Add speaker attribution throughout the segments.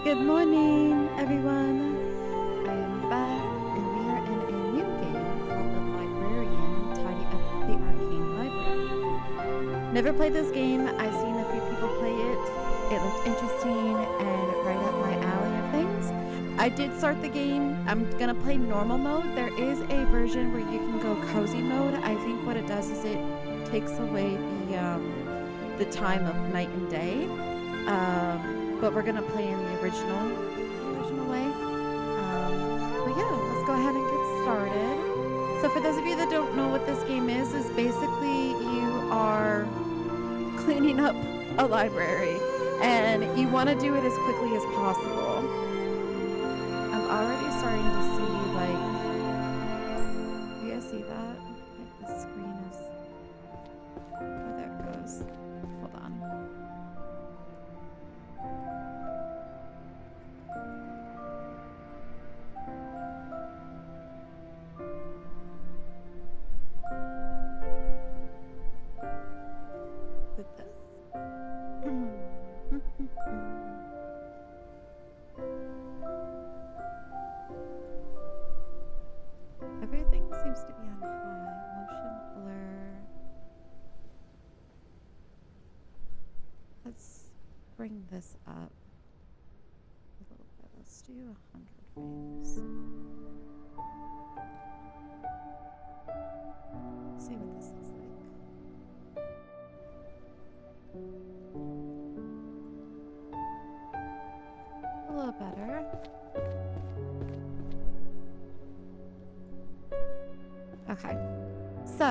Speaker 1: Good morning, everyone. I am back, and we are in a new game called the Librarian, Tidy Up the Arcane Library. Never played this game. I've seen a few people play it. It looked interesting and right up my alley of things. I did start the game. I'm gonna play normal mode. There is a version where you can go cozy mode. I think what it does is it takes away the time of night and day. But we're gonna play in the original way. But yeah, let's go ahead and get started. So for those of you that don't know what this game is basically you are cleaning up a library and you want to do it as quickly as possible. I'm already starting to see, like, you guys see that? Like the screen is, oh, there it goes. Hold on. With this. Everything seems to be on high. Motion blur. Let's bring this up a little bit. Let's do 100 frames. See what this looks like. A little better. Okay. So,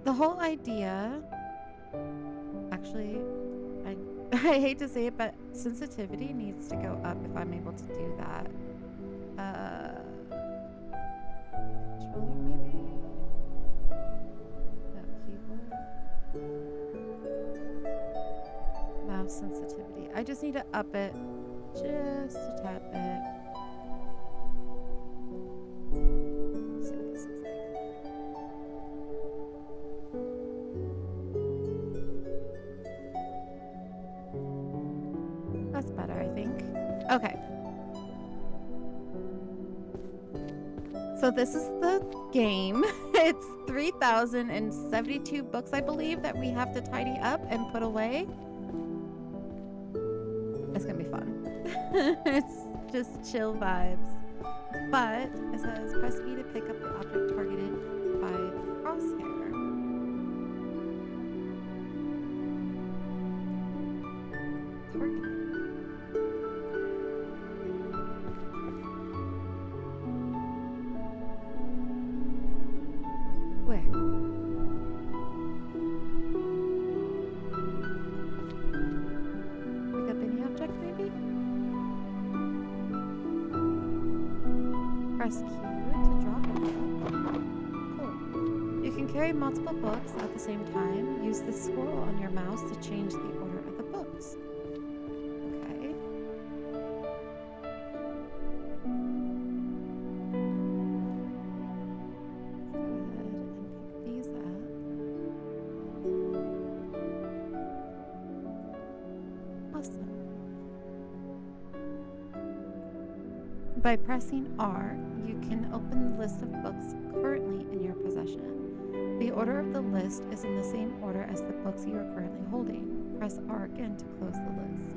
Speaker 1: the whole idea, actually, I hate to say it, but sensitivity needs to go up if I'm able to do that. Controller maybe? No, keyboard. Mouse sensitivity. I just need to up it just a tad bit. Let's see what this looks like. That's better, I think. Okay. So this is the game. It's 3,072 books, I believe, that we have to tidy up and put away. It's gonna be fun. It's just chill vibes. But it says press E to pick up the object targeted by the crosshair. Targeted. Where? Pick up any object, maybe? Press Q to drop a book. Cool. You can carry multiple books at the same time. Use the scroll on your mouse to change the order of the books. Okay. Let's go ahead and pick these up. Awesome. By pressing R, you can open the list of books currently in your possession. The order of the list is in the same order as the books you are currently holding. Press R again to close the list.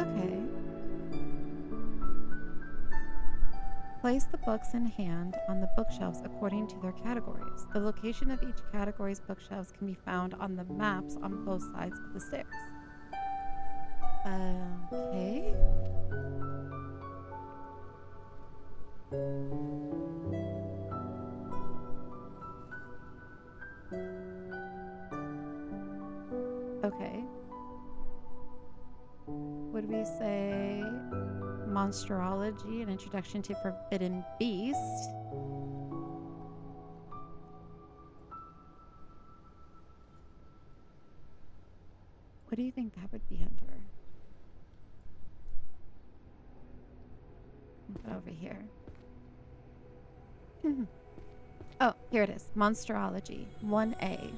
Speaker 1: Okay. Place the books in hand on the bookshelves according to their categories. The location of each category's bookshelves can be found on the maps on both sides of the stairs. Okay. Okay. Would we say Monsterology, an introduction to Forbidden Beast? What do you think that would be under? Over here. Oh, here it is. Monsterology 1A.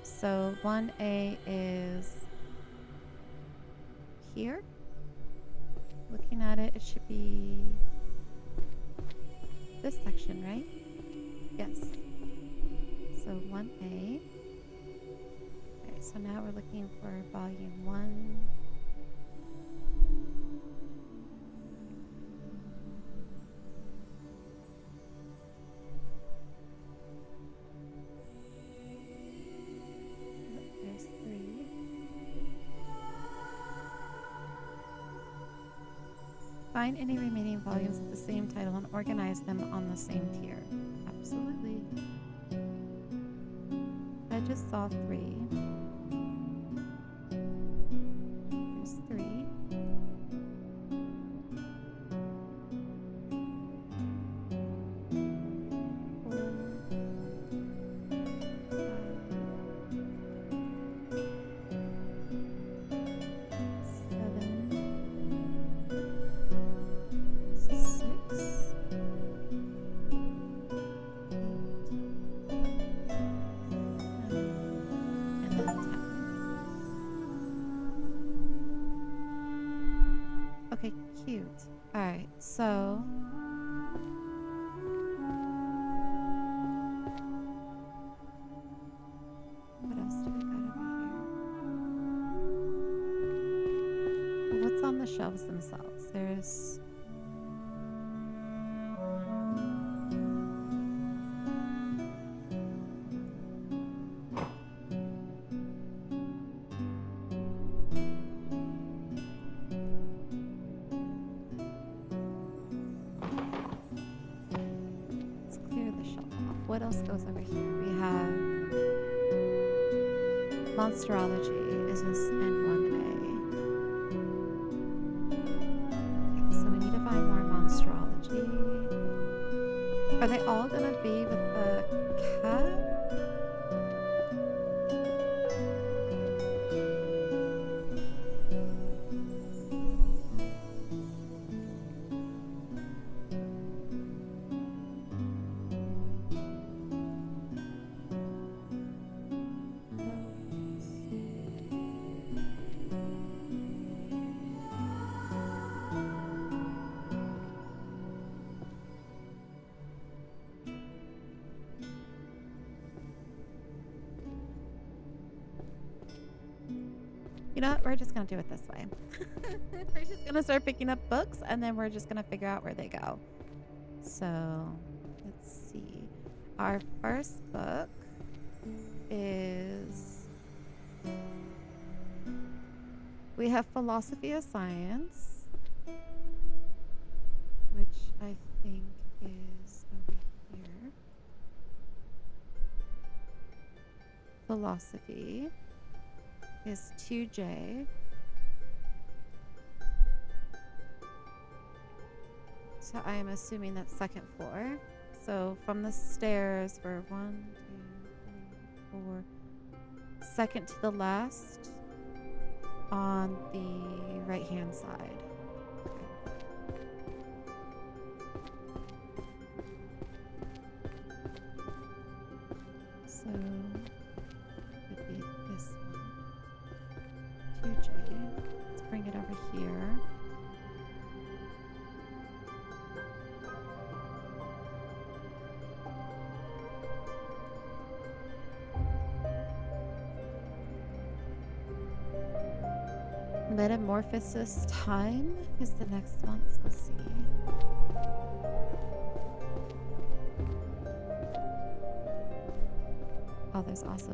Speaker 1: So 1A is here. Looking at it, it should be this section, right? Yes. So 1A. Okay, so now we're looking for volume 1. There's 3. Find any remaining volumes with the same title and organize them on the same tier. Absolutely. I just saw 3. There's 3. 4, 5, 6, 7, 8, 9, and then 10. Okay, cute. Alright, so what else do we got over here? Well, what's on the shelves themselves? There's what else goes over here? We have Monsterology is in 1A. Okay, so we need to find more Monsterology. Are they all gonna be with the cat? You know what? We're just going to do it this way. We're just going to start picking up books, and then we're just going to figure out where they go. So, let's see. Our first book is... We have Philosophy of Science, which I think is over here. Philosophy is 2J. So I am assuming that's second floor. So from the stairs, we're 1, 2, 3, 4. Second to the last on the right-hand side. So it would be this one. 2J. Let's bring it over here. Metamorphosis Time is the next one. Let's go see. Oh, there's also...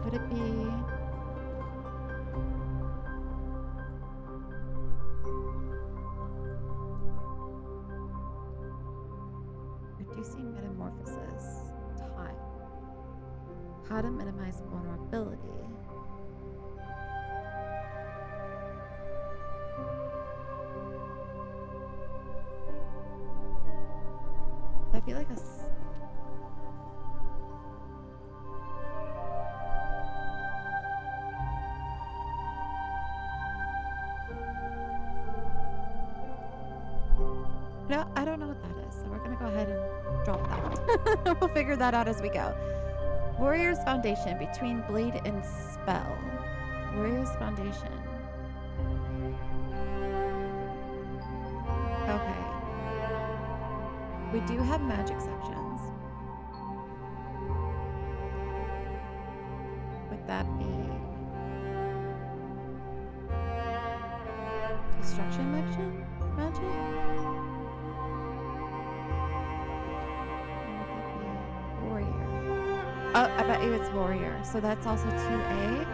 Speaker 1: Would it be... Reducing metamorphosis time. How to minimize vulnerability. be like a... No, I don't know what that is, so we're gonna go ahead and drop that. We'll figure that out as we go. Warrior's Foundation, between Blade and Spell. Warrior's Foundation. Okay. We do have magic sections. Would that be destruction magic? Magic? Or would that be warrior? Oh, I bet you it's warrior. So that's also 2A.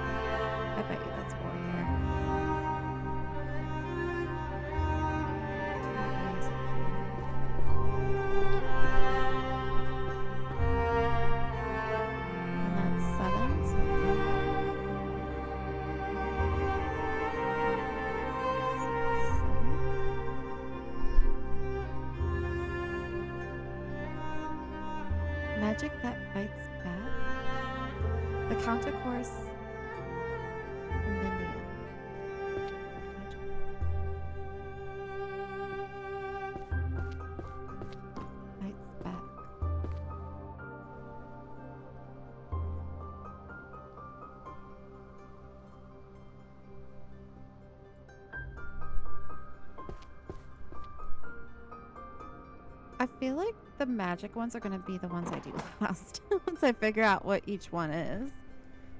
Speaker 1: I bet you that's warrior. 2A is up here. And that's 7. So magic that bites back. The counter course from India. Magic. Bites back. I feel like the magic ones are going to be the ones I do last once I figure out what each one is.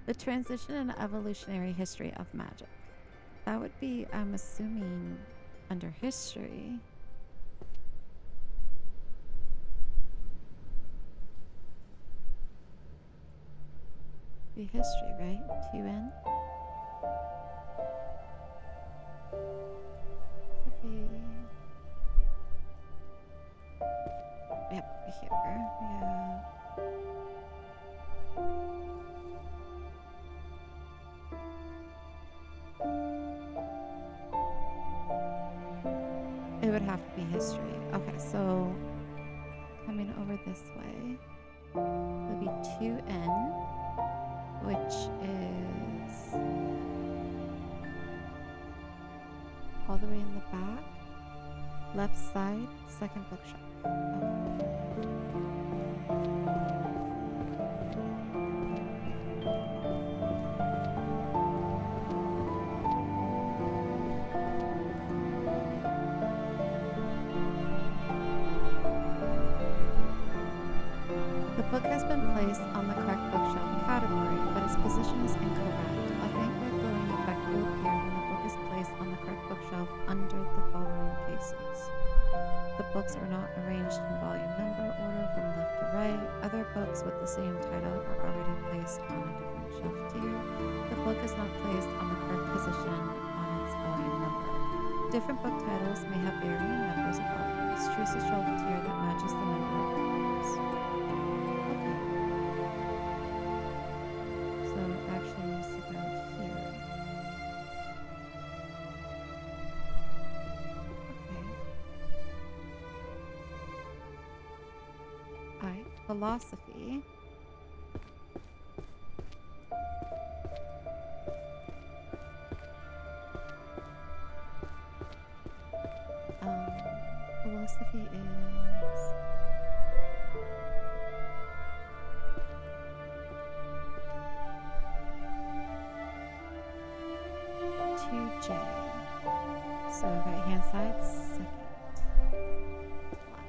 Speaker 1: The transition and evolutionary history of magic. That would be, I'm assuming, under history. Be history, right? 2N. We have over here. We have it would have to be history. Okay, so coming over this way, it'll be 2N, which is all the way in the back, left side, second bookshelf. The book has been placed on the correct bookshelf category, but its position is incorrect. A faint red glowing effect will appear when the book is placed on the correct bookshelf under the following cases. The books are not arranged in volume number order from left to right. Other books with the same title are already placed on a different shelf tier. The book is not placed on the correct position on its volume number. Different book titles may have varying numbers of volumes. Choose a shelf tier that matches the number of volumes. Okay. So it actually needs to go here. Alright, philosophy. Philosophy is 2J. So right hand side, second.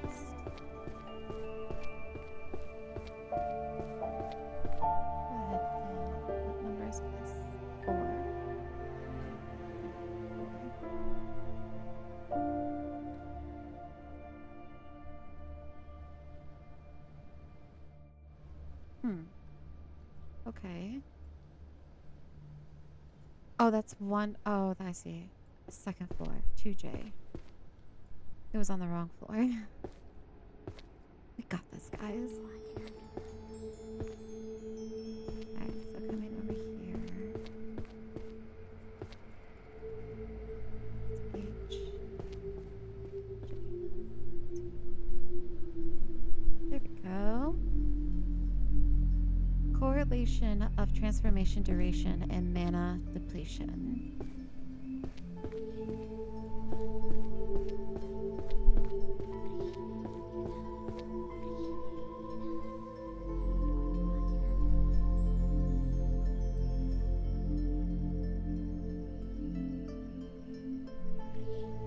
Speaker 1: Last. What number is this? 4. Okay. Oh, that's one. Oh, I see. Second floor. 2J. It was on the wrong floor. We got this, guys. Alright, so coming over here. It's H. Activation of transformation duration and mana depletion.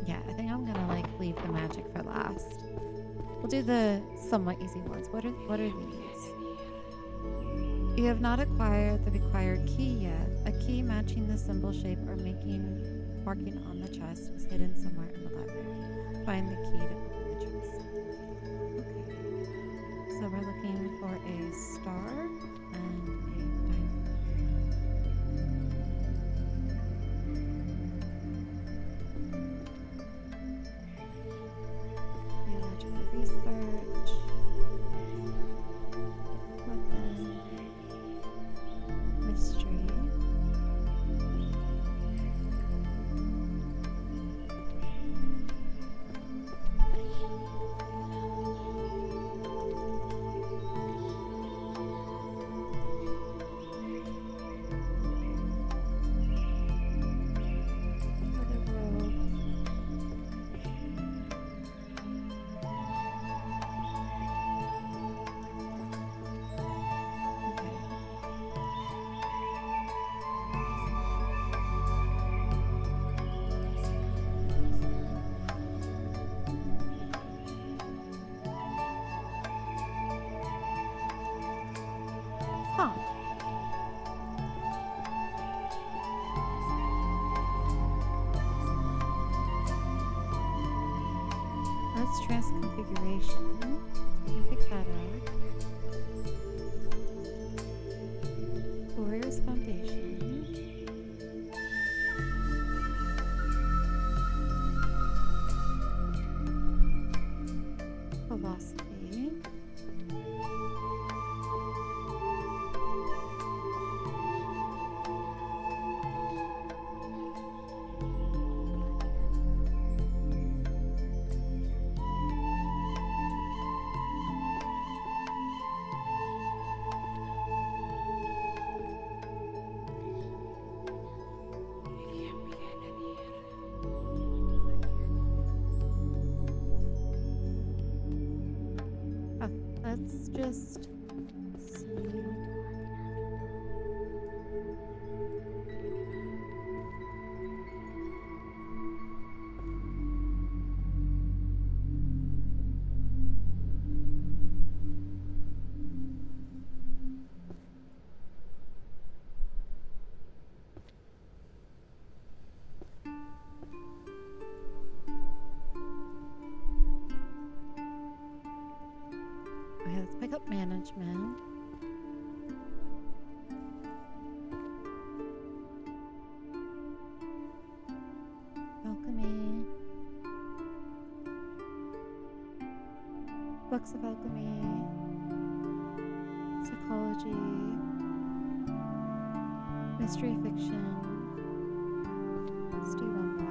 Speaker 1: Yeah, I think I'm gonna like leave the magic for last. We'll do the somewhat easy ones. What are these? You have not acquired the required key yet. A key matching the symbol shape or marking on the chest is hidden somewhere in the library. Find the key to open the chest. Okay. So we're looking for a star and a diamond. Theological research. Weapon. Mystery. Huh. Let's transconfiguration. So you pick that out. Warrior's Foundation. Philosophy. Let's just see. Okay, let's pick up management. Alchemy. Books of alchemy. Psychology. Mystery fiction. Let's do one more.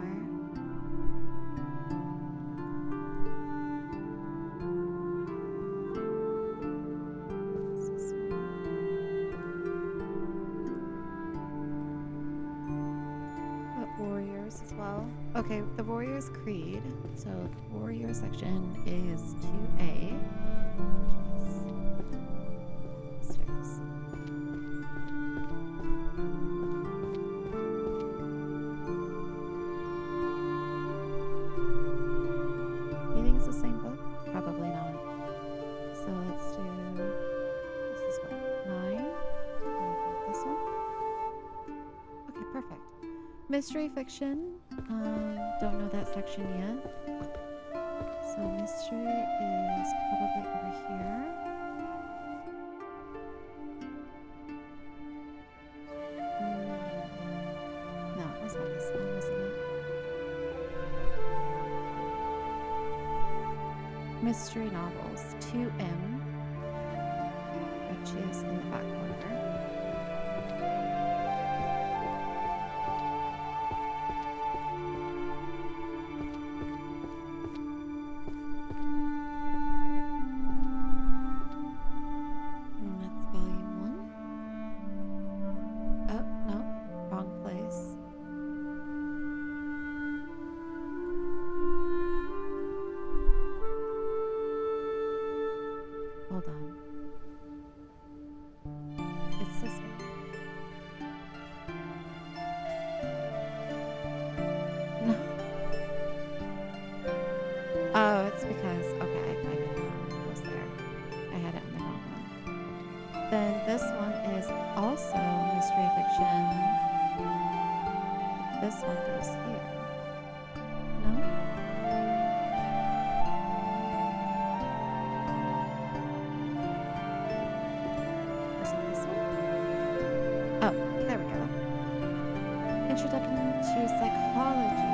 Speaker 1: Warriors as well. Okay, the Warriors Creed. So the Warrior section is 2A. Upstairs. You think it's the same book? Probably not. So let's do, this is what, 9? This one? Okay, perfect. Mystery fiction. Don't know that section yet. So mystery is probably over here. No, it was on this one, wasn't it? Mystery novels, 2M, which is in the back corner. That's volume 1. mystery fiction. This one goes here. No? Is it this one? Oh, there we go. Introduction to psychology.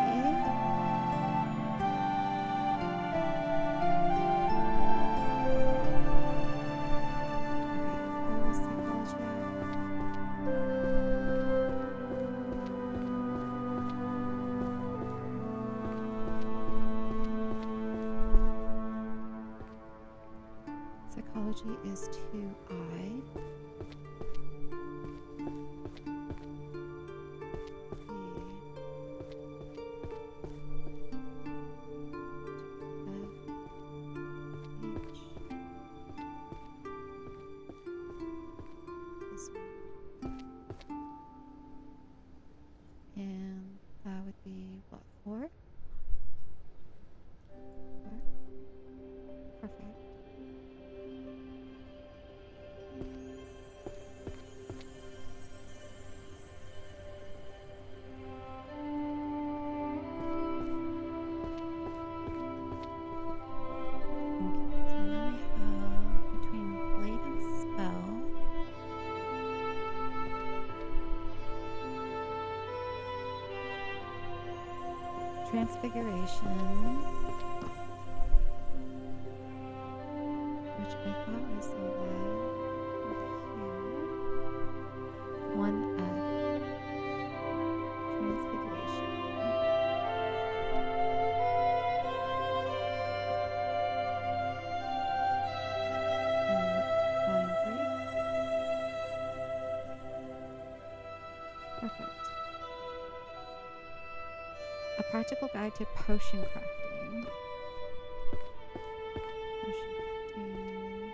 Speaker 1: Psychology is 2I. And that would be what, 4? 4? Perfect. Transfiguration, which I thought we saw that here. 1F. Transfiguration. Volume 3. Perfect. A practical guide to potion crafting. Potion crafting.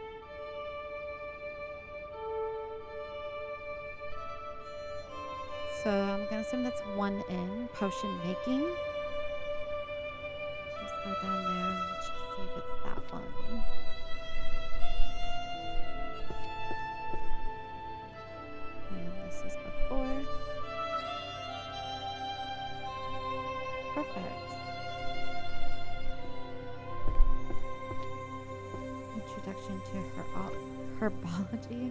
Speaker 1: So I'm gonna assume that's 1 in potion making. Let's go down there and just see if it's that one. And this is book 4. Perfect. Introduction to herbology.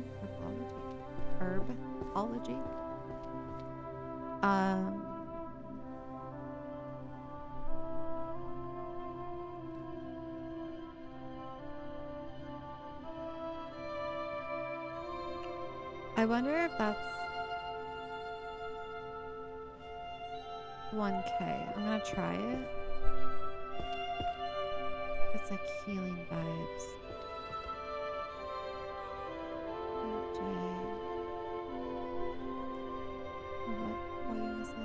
Speaker 1: I wonder if that's 1K. I'm gonna try it. It's like healing vibes. AJ. What volume is it?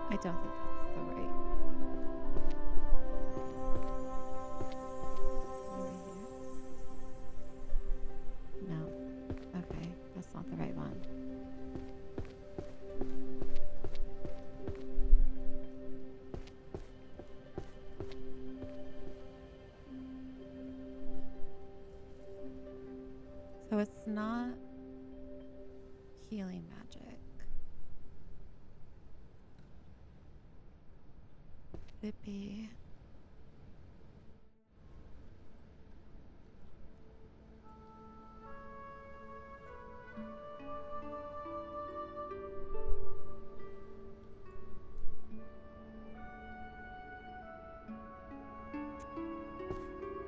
Speaker 1: I don't think that's the right. No. Okay, that's not the right one. So it's not healing magic. Could it be?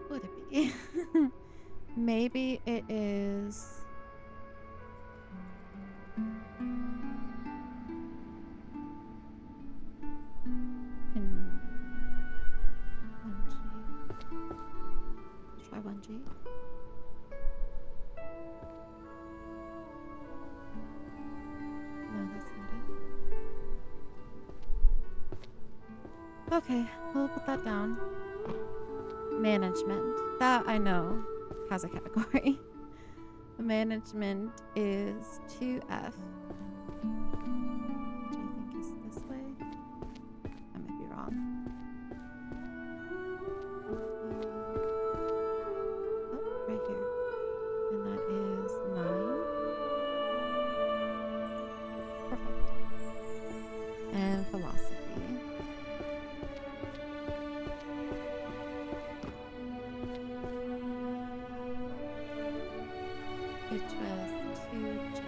Speaker 1: Would it be? Maybe it is. In 1G. Try 1G. No, that's not it. Okay, we'll put that down. Management. That I know has a category. Management is 2F. Which I think is this way. I might be wrong. Oh, right here. It was 2J.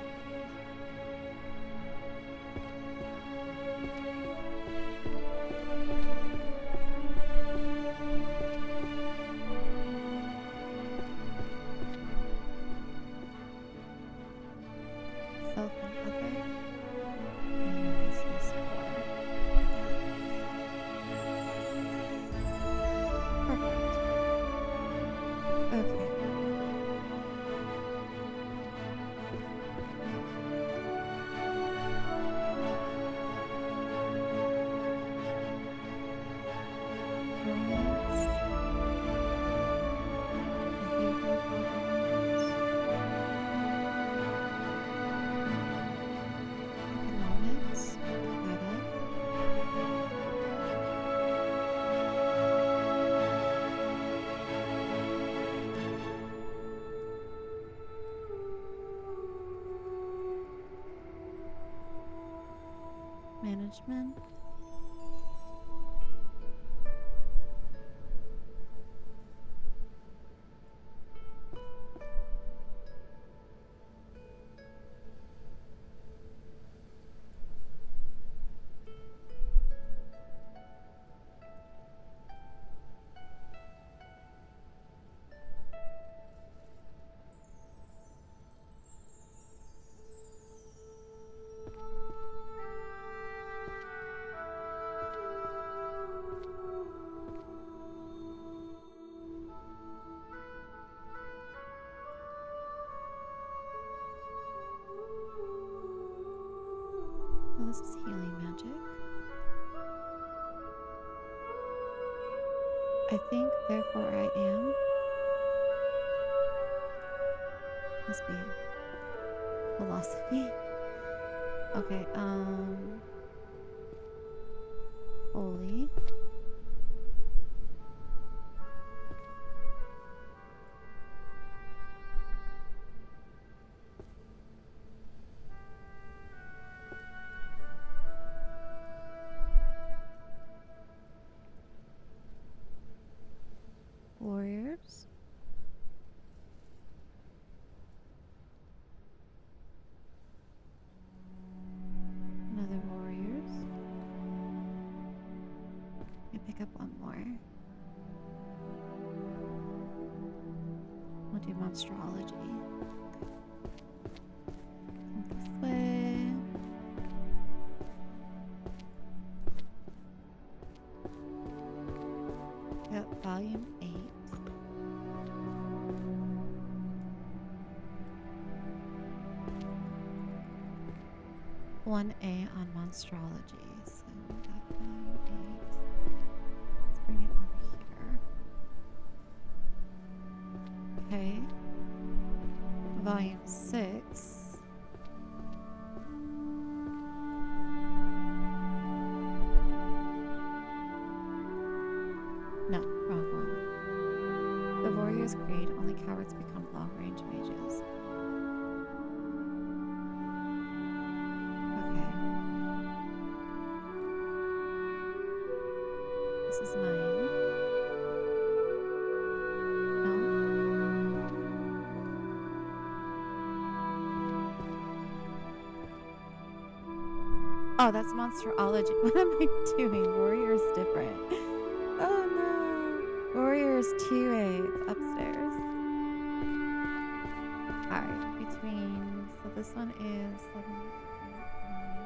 Speaker 1: Self and other. And this is 4. Perfect. Okay. Romance. Behavioral programs. Economics. Pick that up. Management. Well, this is healing magic. I think, therefore I am. Must be philosophy. Okay, holy. Warriors. Another warriors. I pick up one more. We'll do monstrology. Come this way. Yep, volume 8. One A on monstrology, so that volume 8. Let's bring it over here. Okay. Volume 6. No, wrong one. The Warriors Creed, only cowards become long-range mages. Okay. This is 9. No? Oh, that's monsterology. What am I doing? Warrior's different. Oh no. Warrior's 2A. It's upstairs. Alright, between. So this one is 7, 8,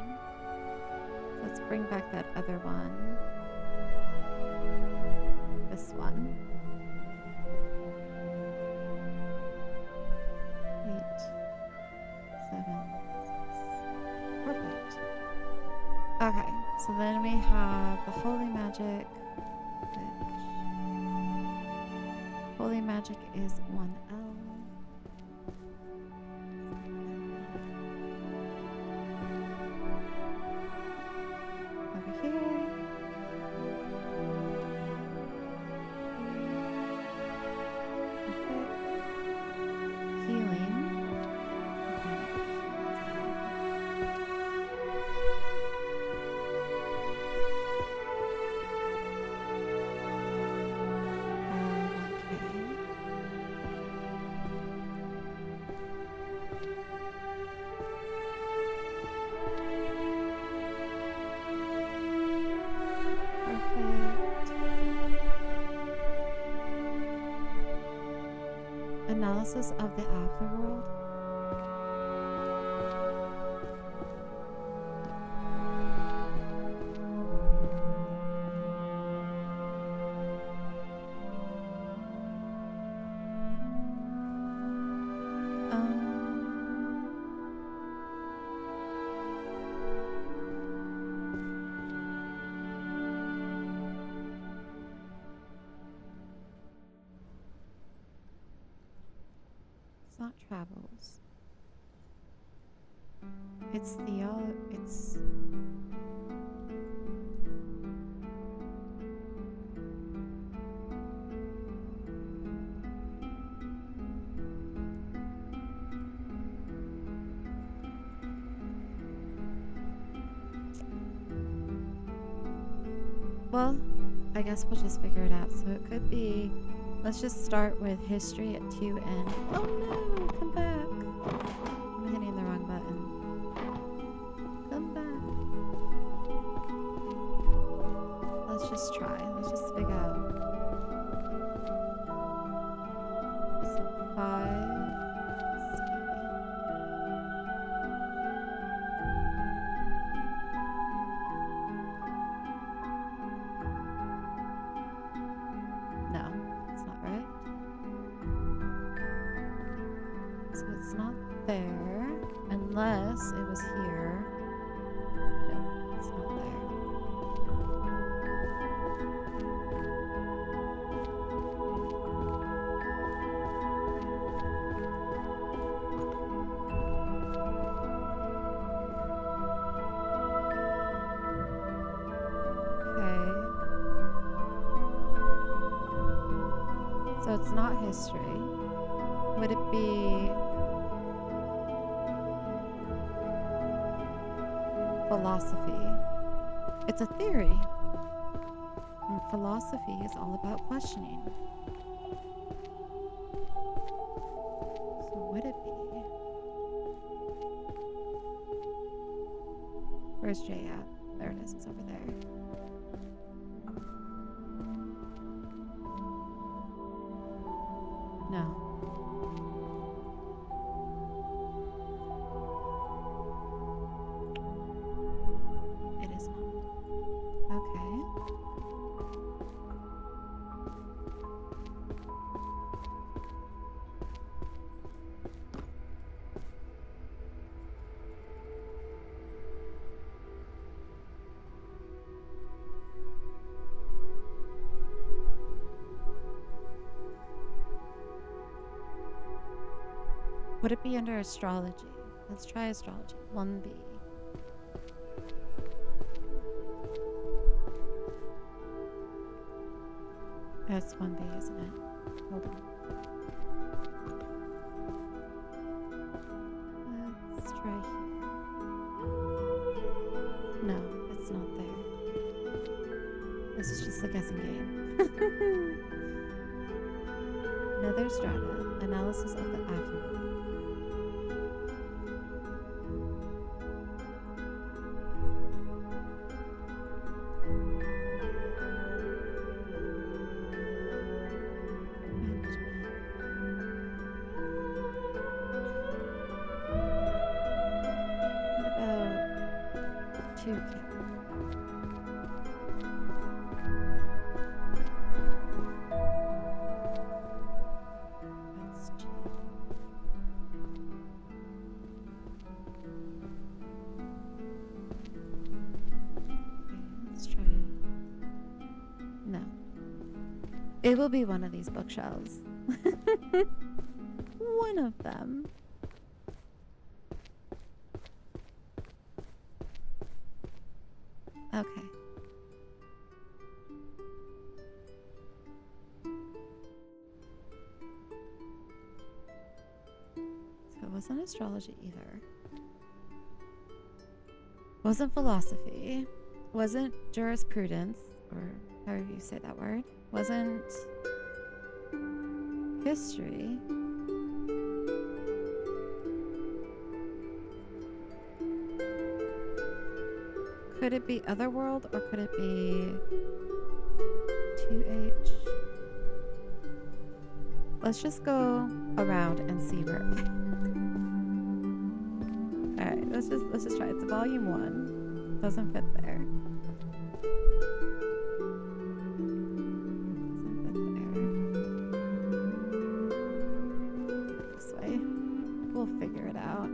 Speaker 1: 9. So let's bring back that other one. This one. 8, 7, 6. Perfect. Okay, so then we have the holy magic, which holy magic is 1L. Over here. Perfect. Healing. Analysis of the afterworld. It's not travels. It's it's well, I guess we'll just figure it out. So it could be, let's just start with history at 2N. Oh no, come back. I'm hitting the wrong button. Come back. Let's just try. Let's just figure out. So 5. No, it's not right. So it's not there, unless it was here. No, it's not there. Okay. So it's not history. Would it be philosophy? It's a theory. And philosophy is all about questioning. So would it be? Where's Jay at? There it is. It's over there. No. It is not. Okay. Would it be under astrology? Let's try astrology. 1B. That's 1B, isn't it? Hold on. Let's try here. No, it's not there. This is just a guessing game. Nether strata. Analysis of the afterworld. It will be one of these bookshelves. One of them. Okay. So it wasn't astrology either. Wasn't philosophy. Wasn't jurisprudence, or however you say that word. Wasn't history. Could it be Otherworld, or could it be 2H? let's just go around and see where. All right, let's just try. It's a volume 1. Doesn't fit there. This way. We'll figure it out.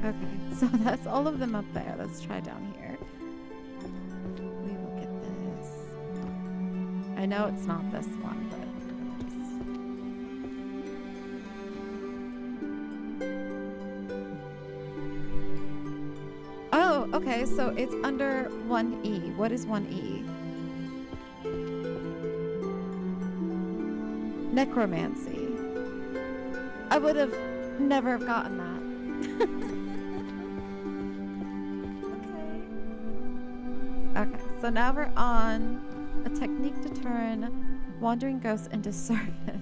Speaker 1: Okay, so that's all of them up there. Let's try down here. We look at this. I know it's not this one, but just... Oh, okay, so it's under 1E. What is 1E? Necromancy. I would have never have gotten that. Okay, so now we're on a technique to turn wandering ghosts into service. I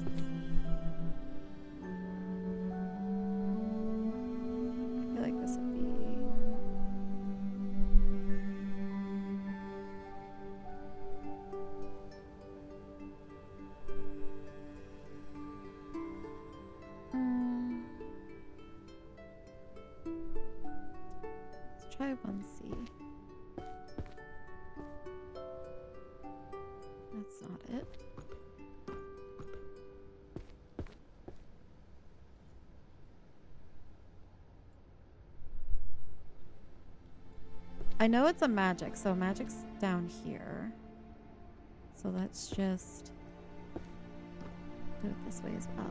Speaker 1: feel like this would be... Let's try 1C. That's not it. I know it's a magic, so magic's down here. So let's just do it this way as well.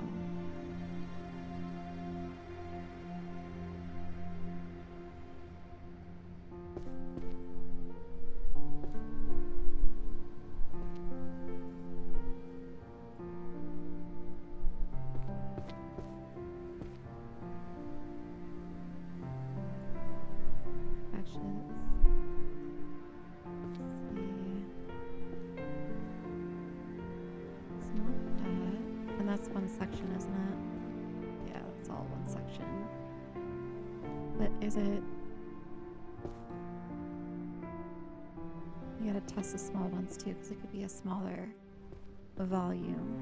Speaker 1: One section, isn't it? Yeah, it's all one section. But is it... You gotta test the small ones too, because it could be a smaller volume.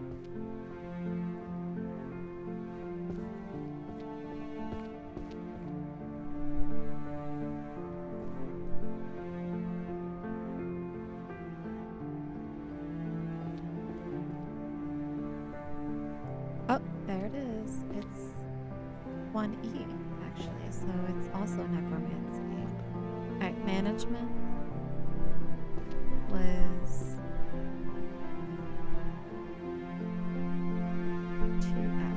Speaker 1: Oh, there it is. It's 1E, actually, so it's also necromancy. Alright, management was 2F.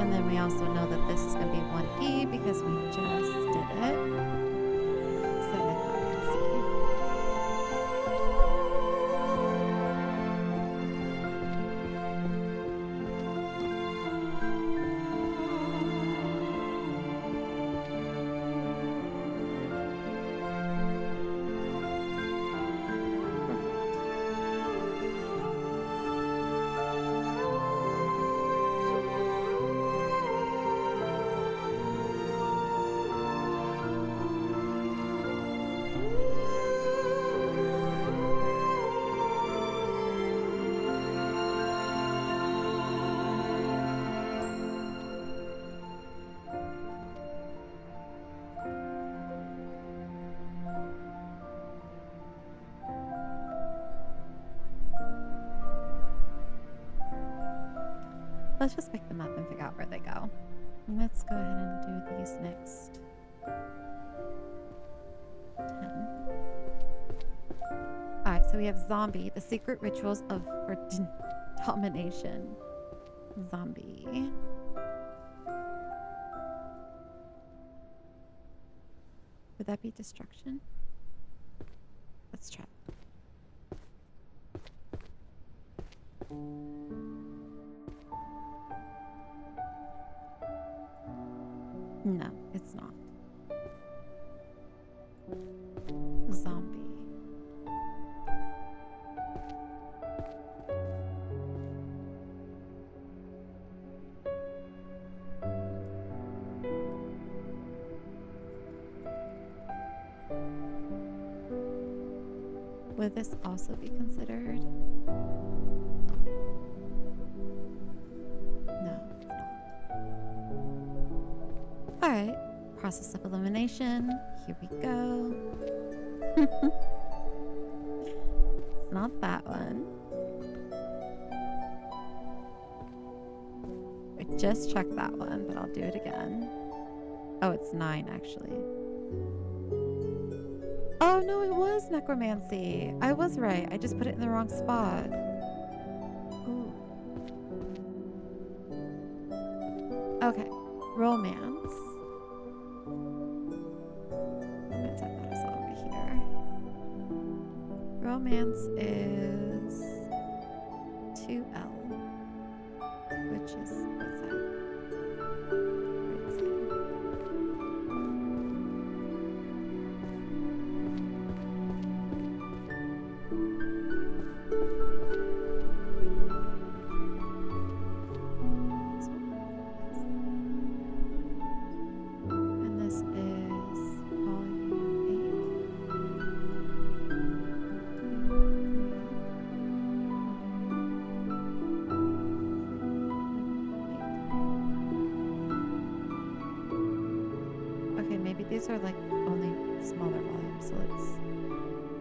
Speaker 1: And then we also know that this is going to be 1E because we just did it. So necromancy. Let's just pick them up and figure out where they go. Let's go ahead and do these next 10. Alright, so we have zombie, the secret rituals of domination. Zombie. Would that be destruction? Let's try. No, it's not. Zombie. Would this also be considered? No, it's not. Alright, process of elimination. Here we go. It's not that one. I just checked that one, but I'll do it again. Oh, it's 9 actually. Oh no, it was necromancy. I was right. I just put it in the wrong spot. Ooh. Okay, romance. Romance, I thought I saw over here. Romance is 2L, which is, what's that? Right side. And this is volume 8. Okay, maybe these are like only smaller volumes, so let's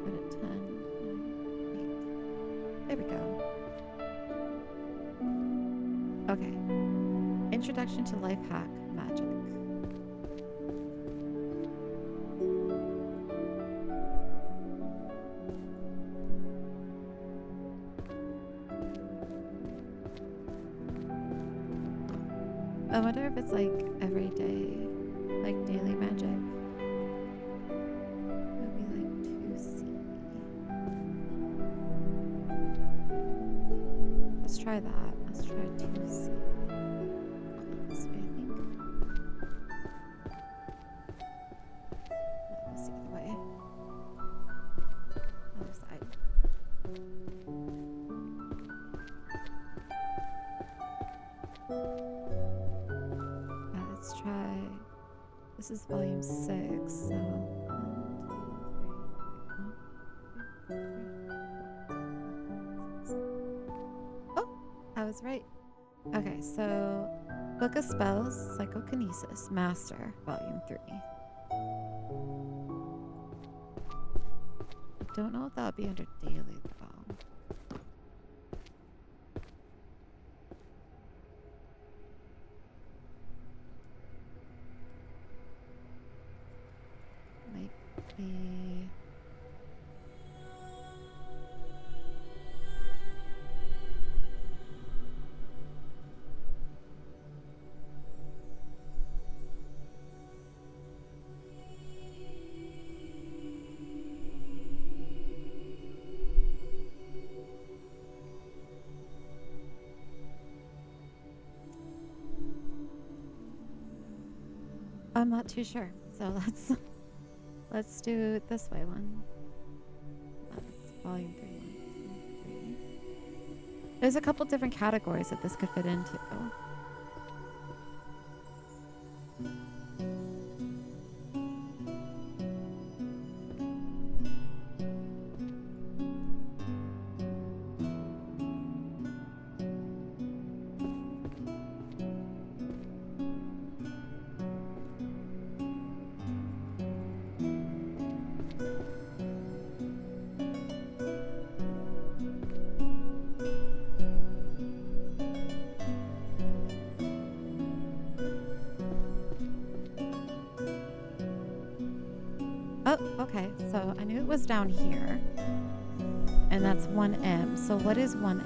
Speaker 1: put it 10, 9, 8. There we go. Okay. Introduction to Life Hack Magic. I wonder if it's like everyday, like daily magic. It would be like 2C. Let's try that. Let's try 2C. This way, I think. No, it's the other way. Other side. Let's try. This is volume 6, so 1, 2, 3, 4, 5, 6. Oh, I was right. Okay, so Book of Spells, Psychokinesis, Master, volume 3. I don't know if that would be under daily though. Might be. I'm not too sure. So let's do it this way one. That's volume 3, 1, 2, 3. There's a couple different categories that this could fit into. Oh, okay. So I knew it was down here. And that's 1M. So what is 1M?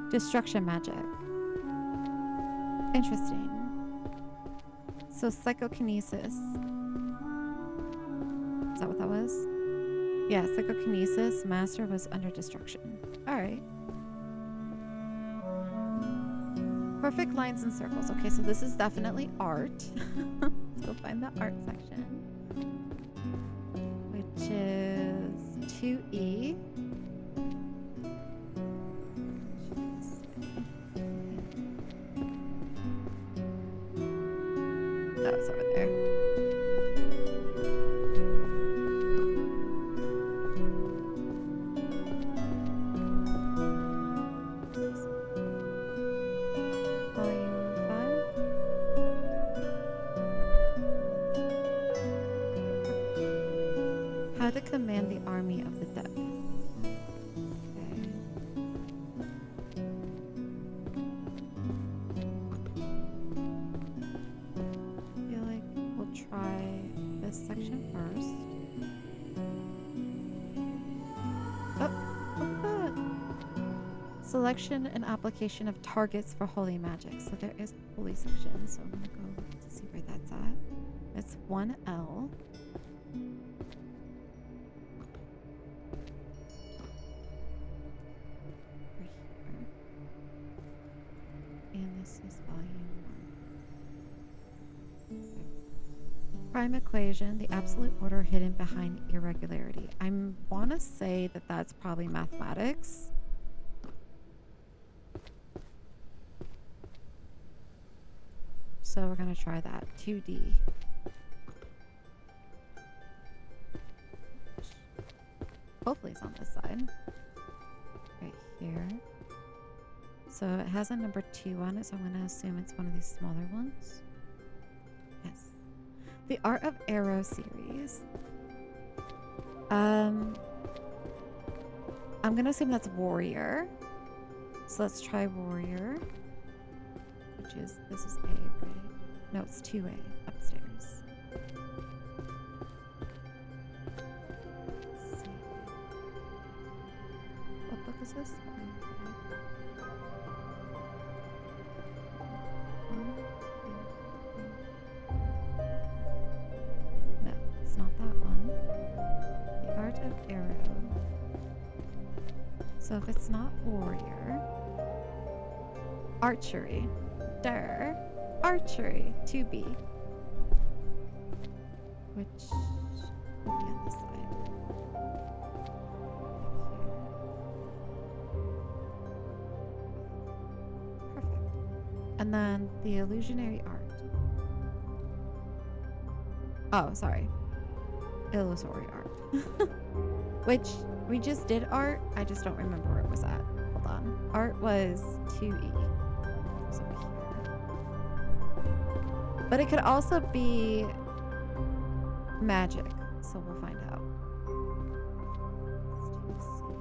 Speaker 1: Destruction magic. Interesting. So psychokinesis. Is that what that was? Yeah, psychokinesis. Master was under destruction. Alright. Perfect lines and circles. Okay, so this is definitely art. Let's go find the art section. Which is 2E. Oh, it's over there. How to command the army of the dead. Okay. I feel like we'll try this section first. Oh, what's that? Selection and application of targets for holy magic. So there is a holy section, so I'm gonna go to see where that's at. It's 1L. Prime equation, the absolute order hidden behind irregularity. I want to say that that's probably mathematics. So we're going to try that. 2D. Hopefully it's on this side. Right here. So it has a number 2 on it, so I'm going to assume it's one of these smaller ones. Yes. The Art of Arrow series. I'm gonna assume that's warrior. So let's try warrior. Which is, this is A, right? No, it's 2A upstairs. Let's see. What book is this? So if it's not warrior, archery, archery, 2B, which will be on this side. Perfect. And then the illusionary art. Oh, sorry. Illusory art. Which we just did art. I just don't remember where it was at. Hold on. Art was 2E. It was over here. But it could also be magic. So we'll find out. It's 2C.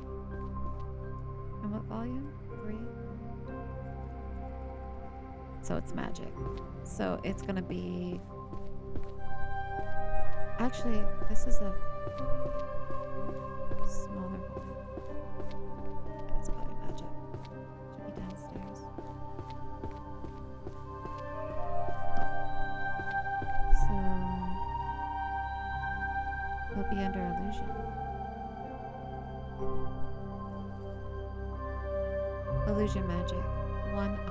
Speaker 1: And what volume? 3? So it's magic. So it's going to be... Actually, this is a... smaller volume. That's probably magic. Should be downstairs. So we'll be under illusion. Illusion magic. One eye.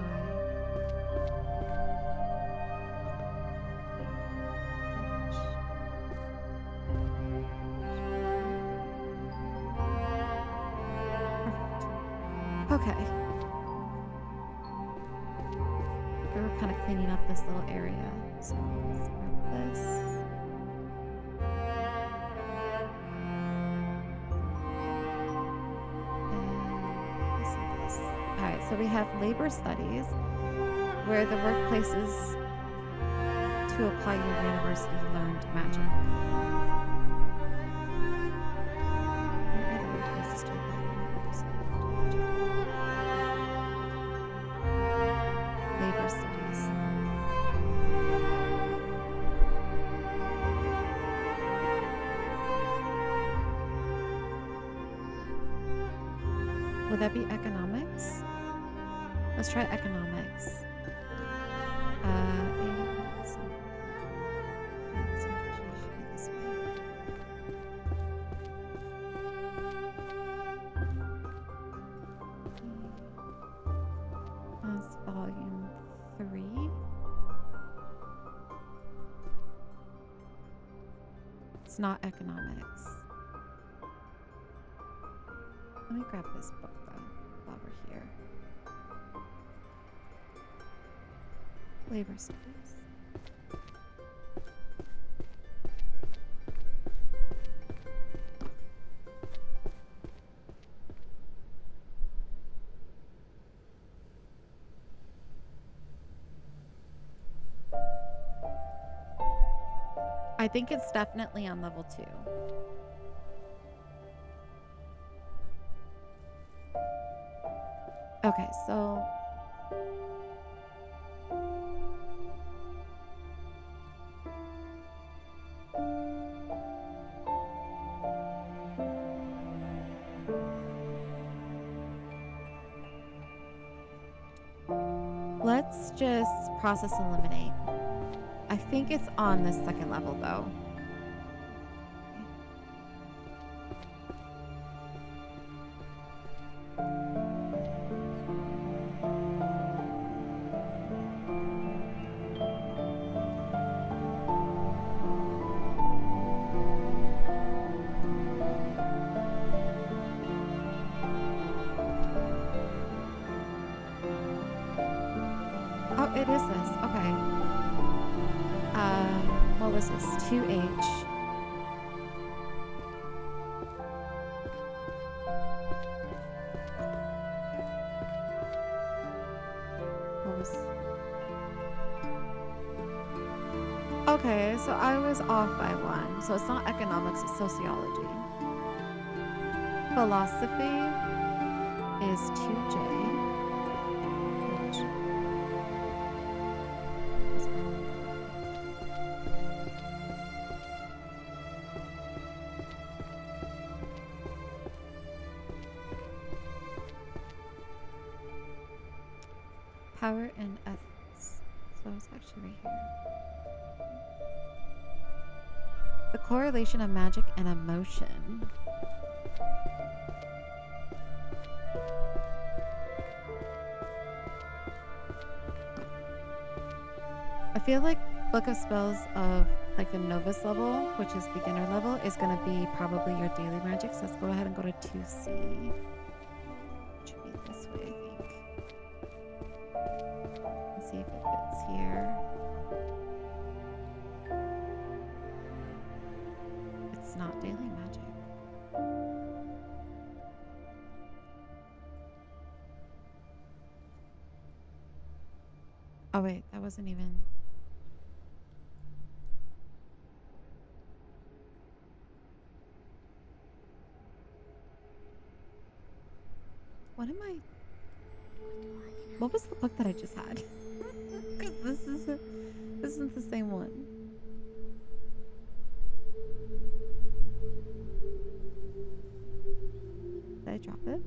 Speaker 1: Perfect. Okay. We were kind of cleaning up this little area. So let's grab this. Alright, so we have labor studies, where the workplaces to apply your university learned magic. Where are the workplaces to apply your university learned magic? Labor studies. Would that be economics? Let's try economics. This way. That's volume 3. It's not economics. Let me grab this book though while we're here. Labor studies. I think it's definitely on level 2. Okay, so let's just process eliminate. I think it's on the 2nd level though. Oh, it is this. Okay. What was this? 2H. What was... Okay, so I was off by 1. So it's not economics, it's sociology. Philosophy is 2J. Power and ethics. So it's actually right here. The correlation of magic and emotion. I feel like Book of Spells of like the novice level, which is beginner level, is going to be probably your daily magic. So let's go ahead and go to 2C. It should be this way, I think. See if it fits here. It's not daily magic. Oh wait, that wasn't even... What am I... What was the book that I just had? Because this isn't the same one. Did I drop it?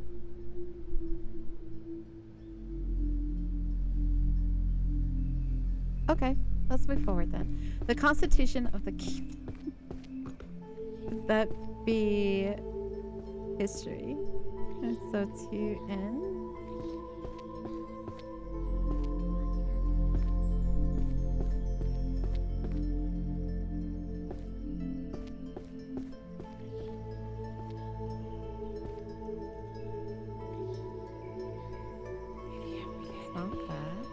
Speaker 1: Okay, let's move forward then. The Constitution of the Kingdom. Would that be history? So 2N. Not bad.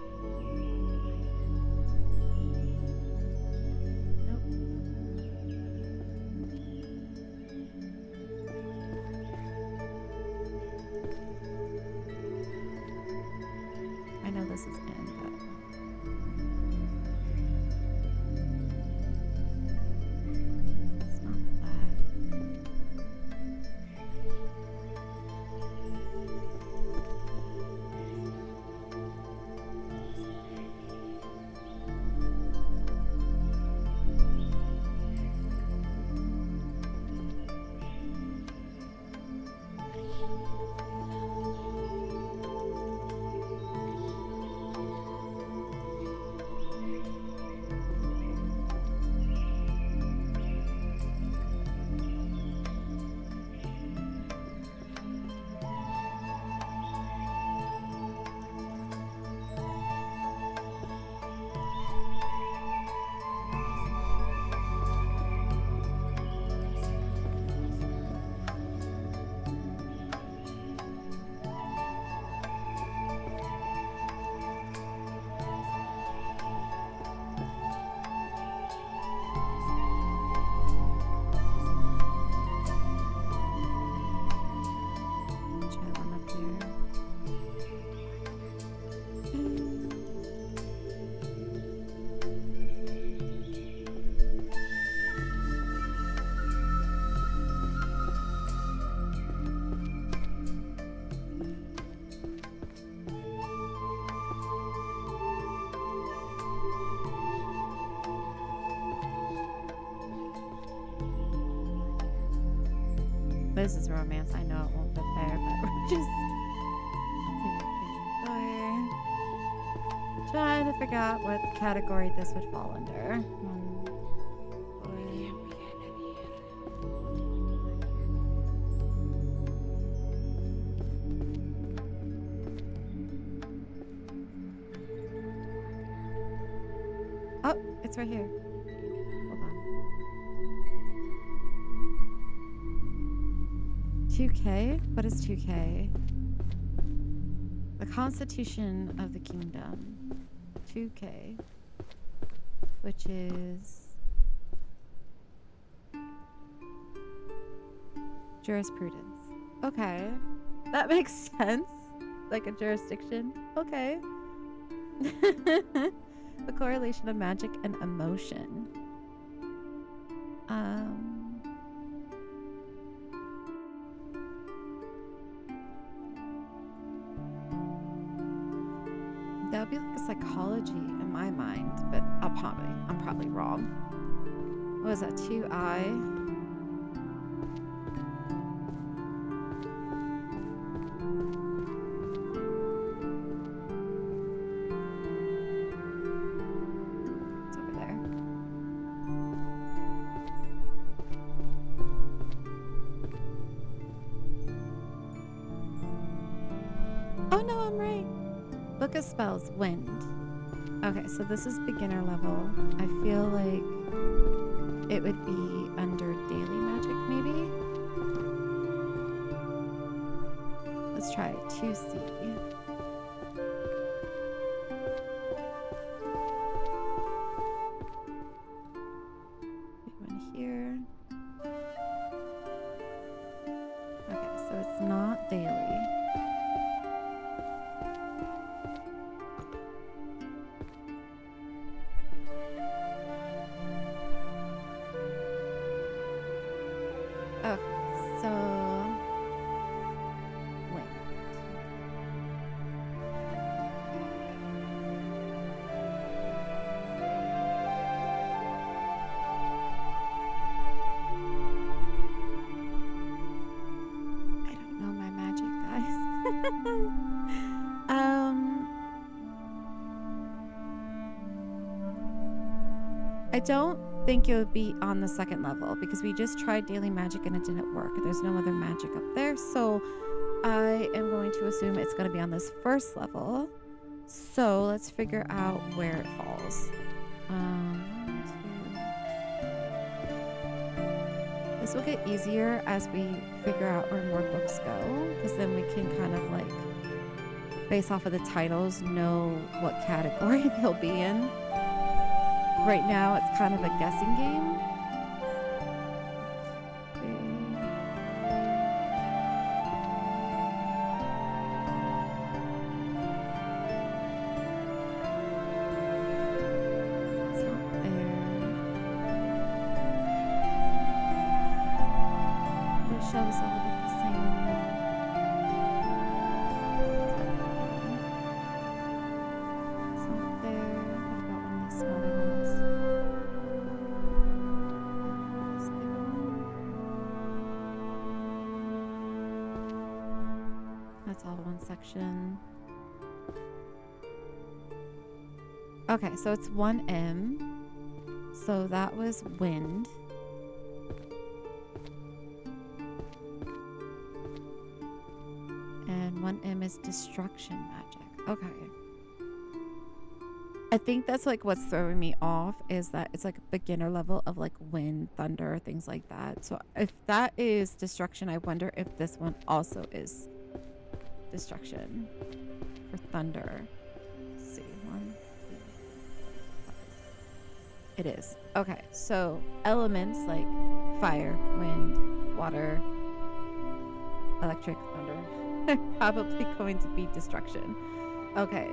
Speaker 1: Nope. I know this is in, but it's not bad. This is romance. I know it won't fit there, but we're just 2, 3, 4. Trying to figure out what category this would fall under. Oh, it's right here. Hold on. 2K? What is 2K? The Constitution of the Kingdom. 2K. Which is jurisprudence. Okay. That makes sense. Like a jurisdiction. Okay. The correlation of magic and emotion. That would be like a psychology in my mind, but I'm probably wrong. What was that? 2I? Oh no, I'm right. Book of Spells, Wind. Okay, so this is beginner level. I feel like it would be under daily magic, maybe? Let's try it. 2C. One here. Okay, so it's not daily. I don't think it would be on the second level because we just tried daily magic and it didn't work. There's no other magic up there, so I am going to assume it's going to be on this first level. So let's figure out where it falls. 1, 2. This will get easier as we figure out where more books go, because then we can kind of like based off of the titles, know what category they'll be in. Right now, it's kind of a guessing game. It's not there. The shelves all look the same. It's not there. What about one of the smaller ones? This bigger one. That's all one section. Okay, so it's 1M. So that was wind. And 1M is destruction magic. Okay. I think that's like what's throwing me off is that it's like a beginner level of like wind, thunder, things like that. So if that is destruction, I wonder if this one also is destruction for thunder. Let's see. 1, 2, 5. It is. Okay. So elements like fire, wind, water, electric, thunder are probably going to be destruction. Okay.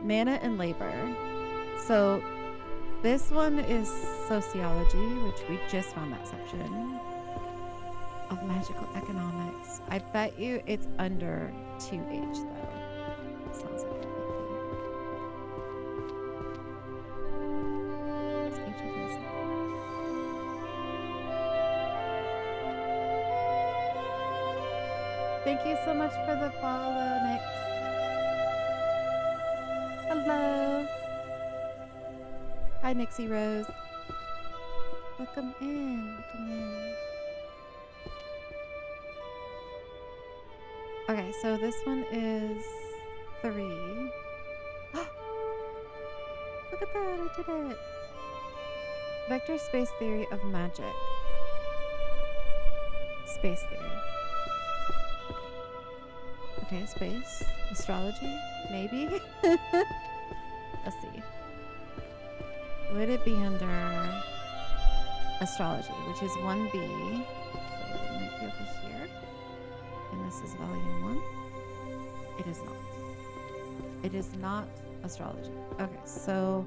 Speaker 1: Mana and labor. So this one is sociology, which we just found that section of magical economics. I bet you it's under 2H though. Sounds like it would be. What's H of this? Thank you so much for the follow, Nix. Hello. Hi, Nixie Rose. Welcome in. Welcome in. Okay, so this one is 3. Look at that, I did it. Vector space theory of magic. Space theory. Okay, space. Astrology? Maybe? Let's see. Would it be under astrology, which is 1B? So it might be over here. And this is volume 1. It is not. It is not astrology. Okay, so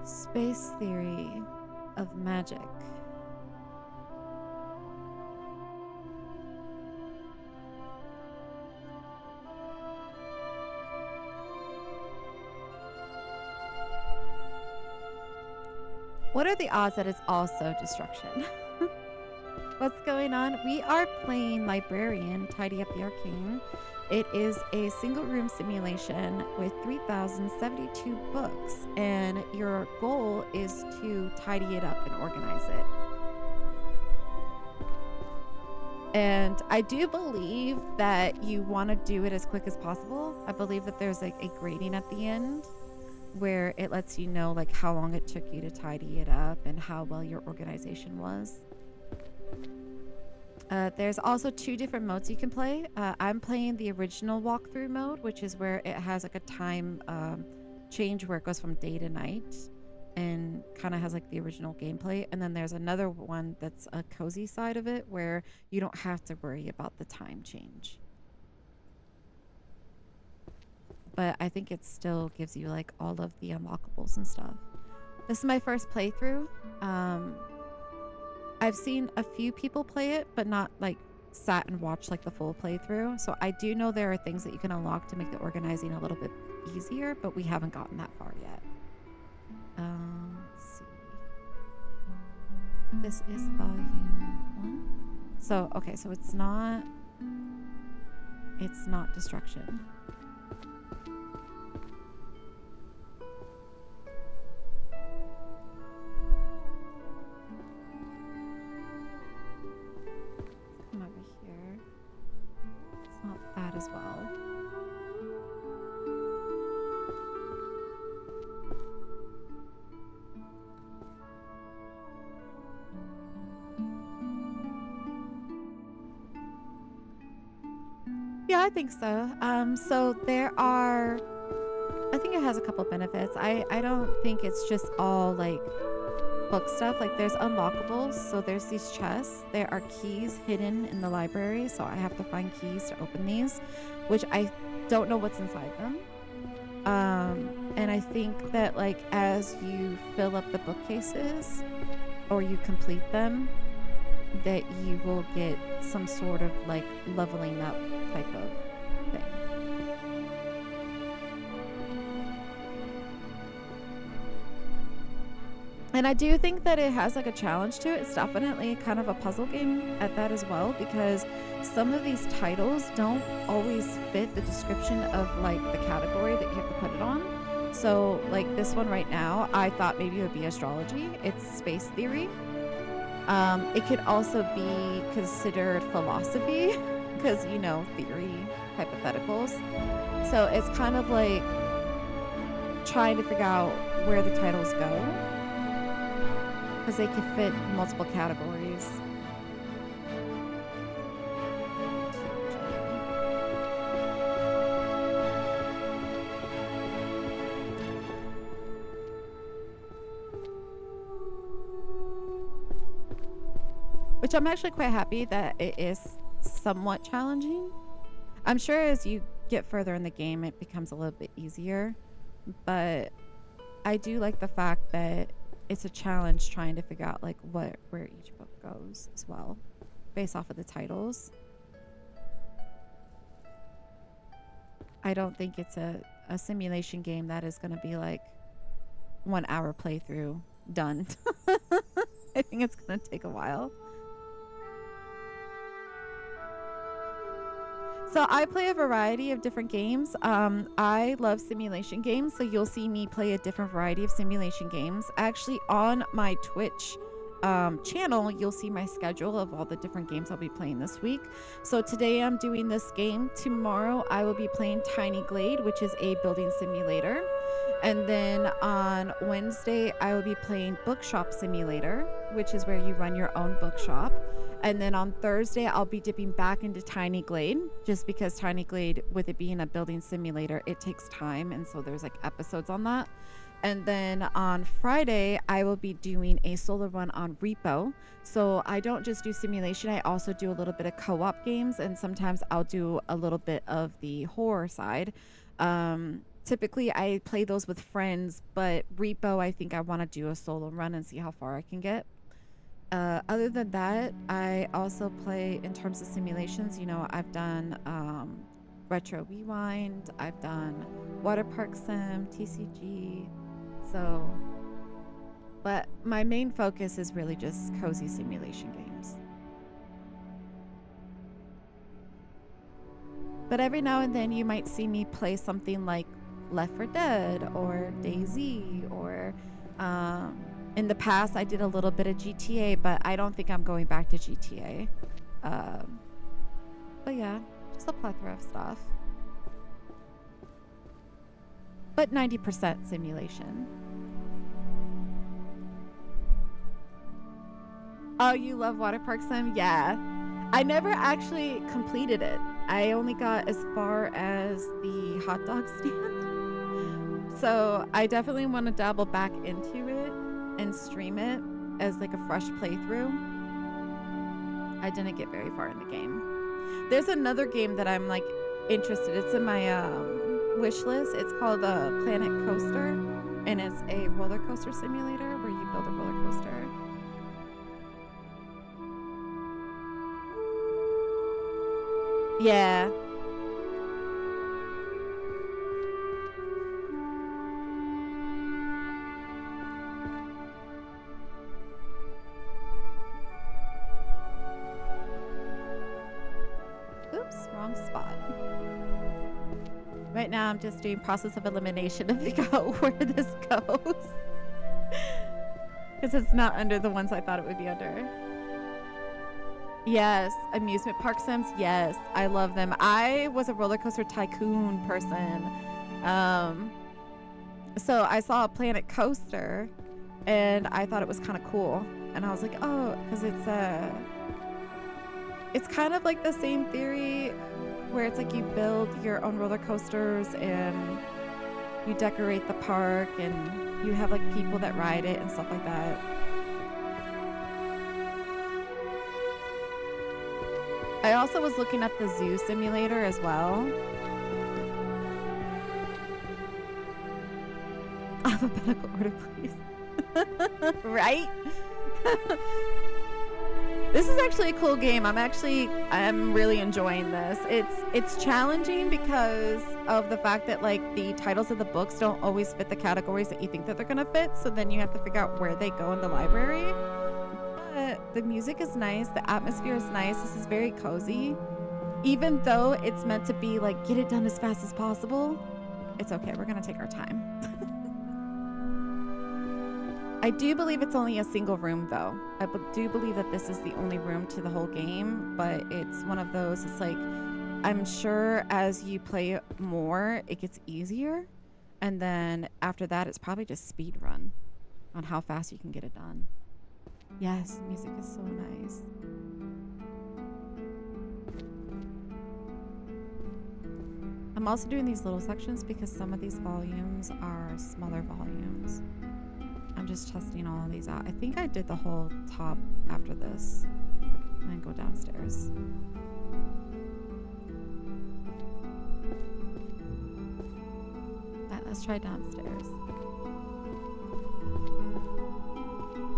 Speaker 1: space theory of magic. What are the odds that it's also destruction? What's going on? We are playing Librarian, Tidy Up the Arcane. It is a single room simulation with 3,072 books, and your goal is to tidy it up and organize it. And I do believe that you want to do it as quick as possible. I believe that there's like a grading at the end where it lets you know like how long it took you to tidy it up and how well your organization was. There's also 2 different modes you can play. I'm playing the original walkthrough mode, which is where it has like a time change where it goes from day to night and kind of has like the original gameplay. And then there's another one that's a cozy side of it where you don't have to worry about the time change. But I think it still gives you like all of the unlockables and stuff. This is my first playthrough. I've seen a few people play it, but not like sat and watched like the full playthrough. So I do know there are things that you can unlock to make the organizing a little bit easier, but we haven't gotten that far yet. Let's see. This is volume 1. So, okay, so it's not destruction. Come over here. It's not that as well. Yeah, I think so. So there are, I think it has a couple benefits. I don't think it's just all like book stuff. Like there's unlockables. So there's these chests. There are keys hidden in the library. So I have to find keys to open these, which I don't know what's inside them. And I think that like as you fill up the bookcases or you complete them, that you will get some sort of like leveling up type of thing. And I do think that it has like a challenge to it. It's definitely kind of a puzzle game at that as well, because some of these titles don't always fit the description of like the category that you have to put it on. So like this one right now, I thought maybe it would be astrology. It's space theory. It could also be considered philosophy because, you know, theory, hypotheticals. So it's kind of like trying to figure out where the titles go because they could fit multiple categories. Which I'm actually quite happy that it is somewhat challenging. I'm sure as you get further in the game, it becomes a little bit easier. But I do like the fact that it's a challenge trying to figure out like where each book goes as well, based off of the titles. I don't think it's a simulation game that is going to be like 1 hour playthrough done. I think it's going to take a while. So I play a variety of different games. I love simulation games, so you'll see me play a different variety of simulation games. Actually, on my Twitch channel, you'll see my schedule of all the different games I'll be playing this week. So today I'm doing this game. Tomorrow I will be playing Tiny Glade, which is a building simulator. And then on Wednesday, I will be playing Bookshop Simulator, which is where you run your own bookshop. And then on Thursday, I'll be dipping back into Tiny Glade, just because Tiny Glade, with it being a building simulator, it takes time. And so there's like episodes on that. And then on Friday, I will be doing a solo run on Repo. So I don't just do simulation, I also do a little bit of co-op games. And sometimes I'll do a little bit of the horror side. Typically, I play those with friends, but Repo, I think I want to do a solo run and see how far I can get. Other than that, I also play in terms of simulations. You know, I've done Retro Rewind, I've done Water Park Sim, TCG. So, but my main focus is really just cozy simulation games. But every now and then you might see me play something like Left 4 Dead or DayZ or in the past, I did a little bit of GTA, but I don't think I'm going back to GTA. But yeah, just a plethora of stuff. But 90% simulation. Oh, you love Water Park Sim? Yeah. I never actually completed it. I only got as far as the hot dog stand. So I definitely want to dabble back into it and stream it as like a fresh playthrough. I didn't get very far in the game. There's another game that I'm like interested. It's in my wish list. It's called Planet Coaster, and it's a roller coaster simulator where you build a roller coaster. Yeah. Oops, wrong spot. Right now I'm just doing process of elimination to figure out where this goes. Because it's not under the ones I thought it would be under. Yes, amusement park sims. Yes, I love them. I was a roller coaster tycoon person. So I saw a Planet Coaster and I thought it was kind of cool. And I was like, oh, because it's kind of like the same theory where it's like you build your own roller coasters and you decorate the park and you have like people that ride it and stuff like that. I also was looking at the zoo simulator as well. Alphabetical order, please. Right? This is actually a cool game. I'm really enjoying this. It's challenging because of the fact that like the titles of the books don't always fit the categories that you think that they're gonna fit. So then you have to figure out where they go in the library. But the music is nice. The atmosphere is nice. This is very cozy. Even though it's meant to be like, get it done as fast as possible. It's okay. We're gonna take our time. I do believe it's only a single room, though. I do believe that this is the only room to the whole game, but it's one of those, it's like, I'm sure as you play more, it gets easier, and then after that, it's probably just speed run on how fast you can get it done. Yes, music is so nice. I'm also doing these little sections because some of these volumes are smaller volumes. I'm just testing all of these out. I think I did the whole top after this. And then go downstairs. Let's try downstairs.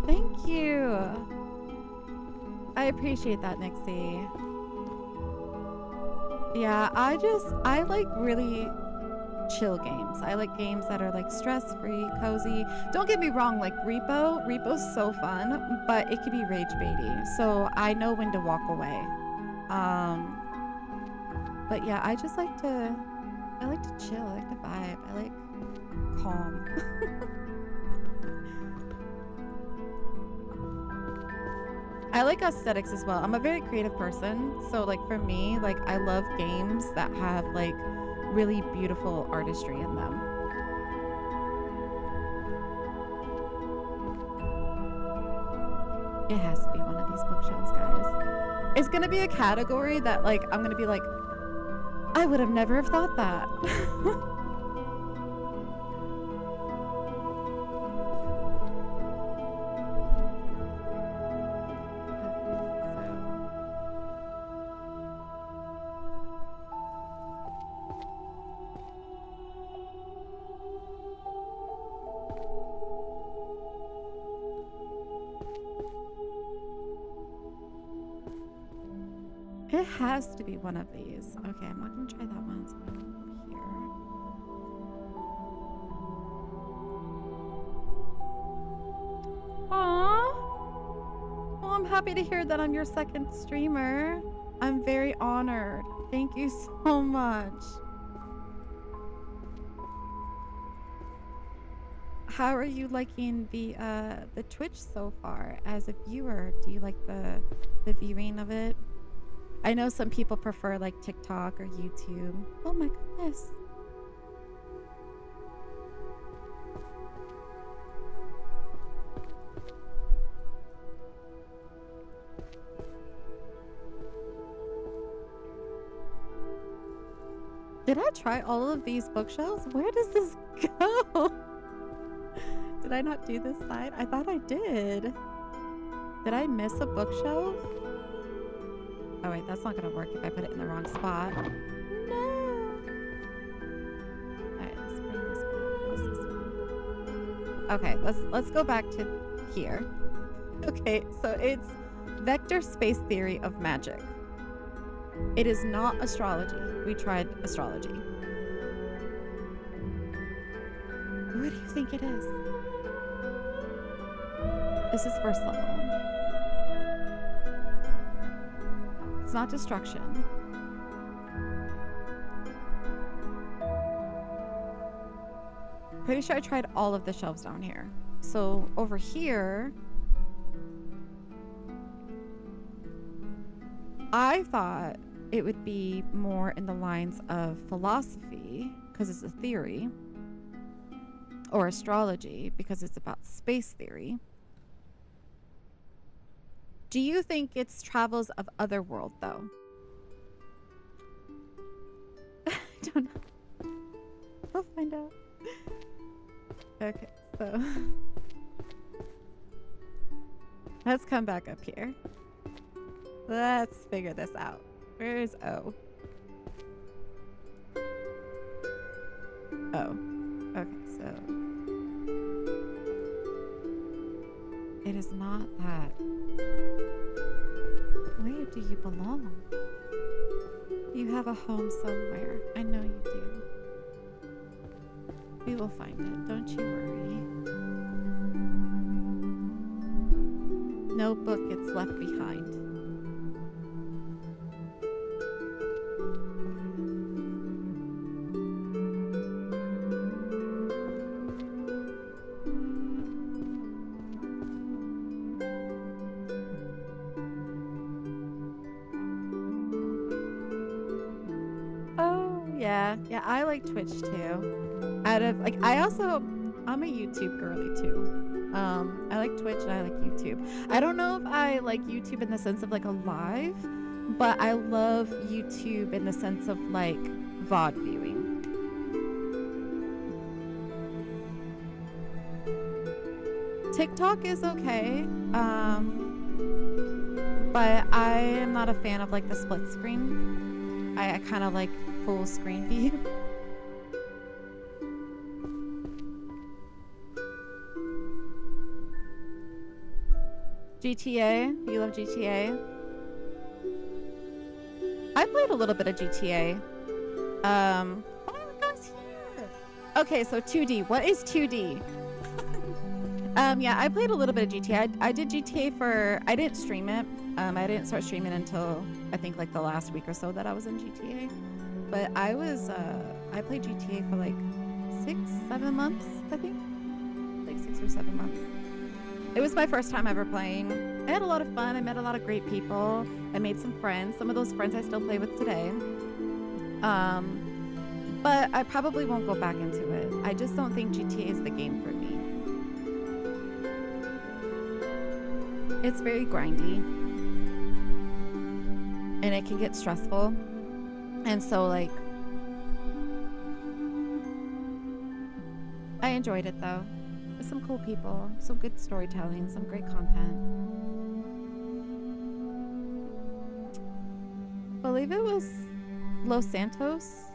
Speaker 1: Thank you. I appreciate that, Nixie. Yeah, I like really chill games. I like games that are like stress-free, cozy. Don't get me wrong, like Repo's so fun, but it can be rage baity. So I know when to walk away. But yeah, I like to chill. I like the vibe. I like calm. I like aesthetics as well. I'm a very creative person. So like for me, like I love games that have like really beautiful artistry in them. It has to be one of these bookshelves, guys. It's gonna be a category that like I'm gonna be like, I would have never have thought that. It has to be one of these. Okay, I'm not gonna try that one. So I'm here. Aww. Well, I'm happy to hear that I'm your second streamer. I'm very honored. Thank you so much. How are you liking the Twitch so far as a viewer? Do you like the viewing of it? I know some people prefer like TikTok or YouTube. Oh my goodness. Did I try all of these bookshelves? Where does this go? Did I not do this side? I thought I did. Did I miss a bookshelf? Oh wait, that's not gonna work if I put it in the wrong spot. No. Alright, let's bring this back. What's this one? Okay, let's go back to here. Okay, so it's vector space theory of magic. It is not astrology. We tried astrology. What do you think it is? This is first level. It's not destruction. Pretty sure I tried all of the shelves down here. So over here, I thought it would be more in the lines of philosophy because it's a theory, or astrology because it's about space theory. Do you think it's travels of otherworld though? don't know. We'll find out. Okay, so let's come back up here. Let's figure this out. Where's O? Oh. Okay, so it is not that. Where do you belong? You have a home somewhere. I know you do. We will find it. Don't you worry. No book gets left behind. Yeah, I like Twitch too. I'm a YouTube girly too. I like Twitch and I like YouTube. I don't know if I like YouTube in the sense of like a live, but I love YouTube in the sense of like VOD viewing. TikTok is okay, but I am not a fan of like the split screen. I kind of like full screen view. GTA? You love GTA? I played a little bit of GTA. Oh, guys here. Okay, so 2D. What is 2D? Yeah, I played a little bit of GTA. I did GTA I didn't stream it. I didn't start streaming until I think like the last week or so that I was in GTA. But I played GTA for like 6-7 months, I think. Like 6 or 7 months. It was my first time ever playing. I had a lot of fun. I met a lot of great people. I made some friends. Some of those friends I still play with today. But I probably won't go back into it. I just don't think GTA is the game for me. It's very grindy. And it can get stressful. And so, like, I enjoyed it though. With some cool people, some good storytelling, some great content. I believe it was Los Santos,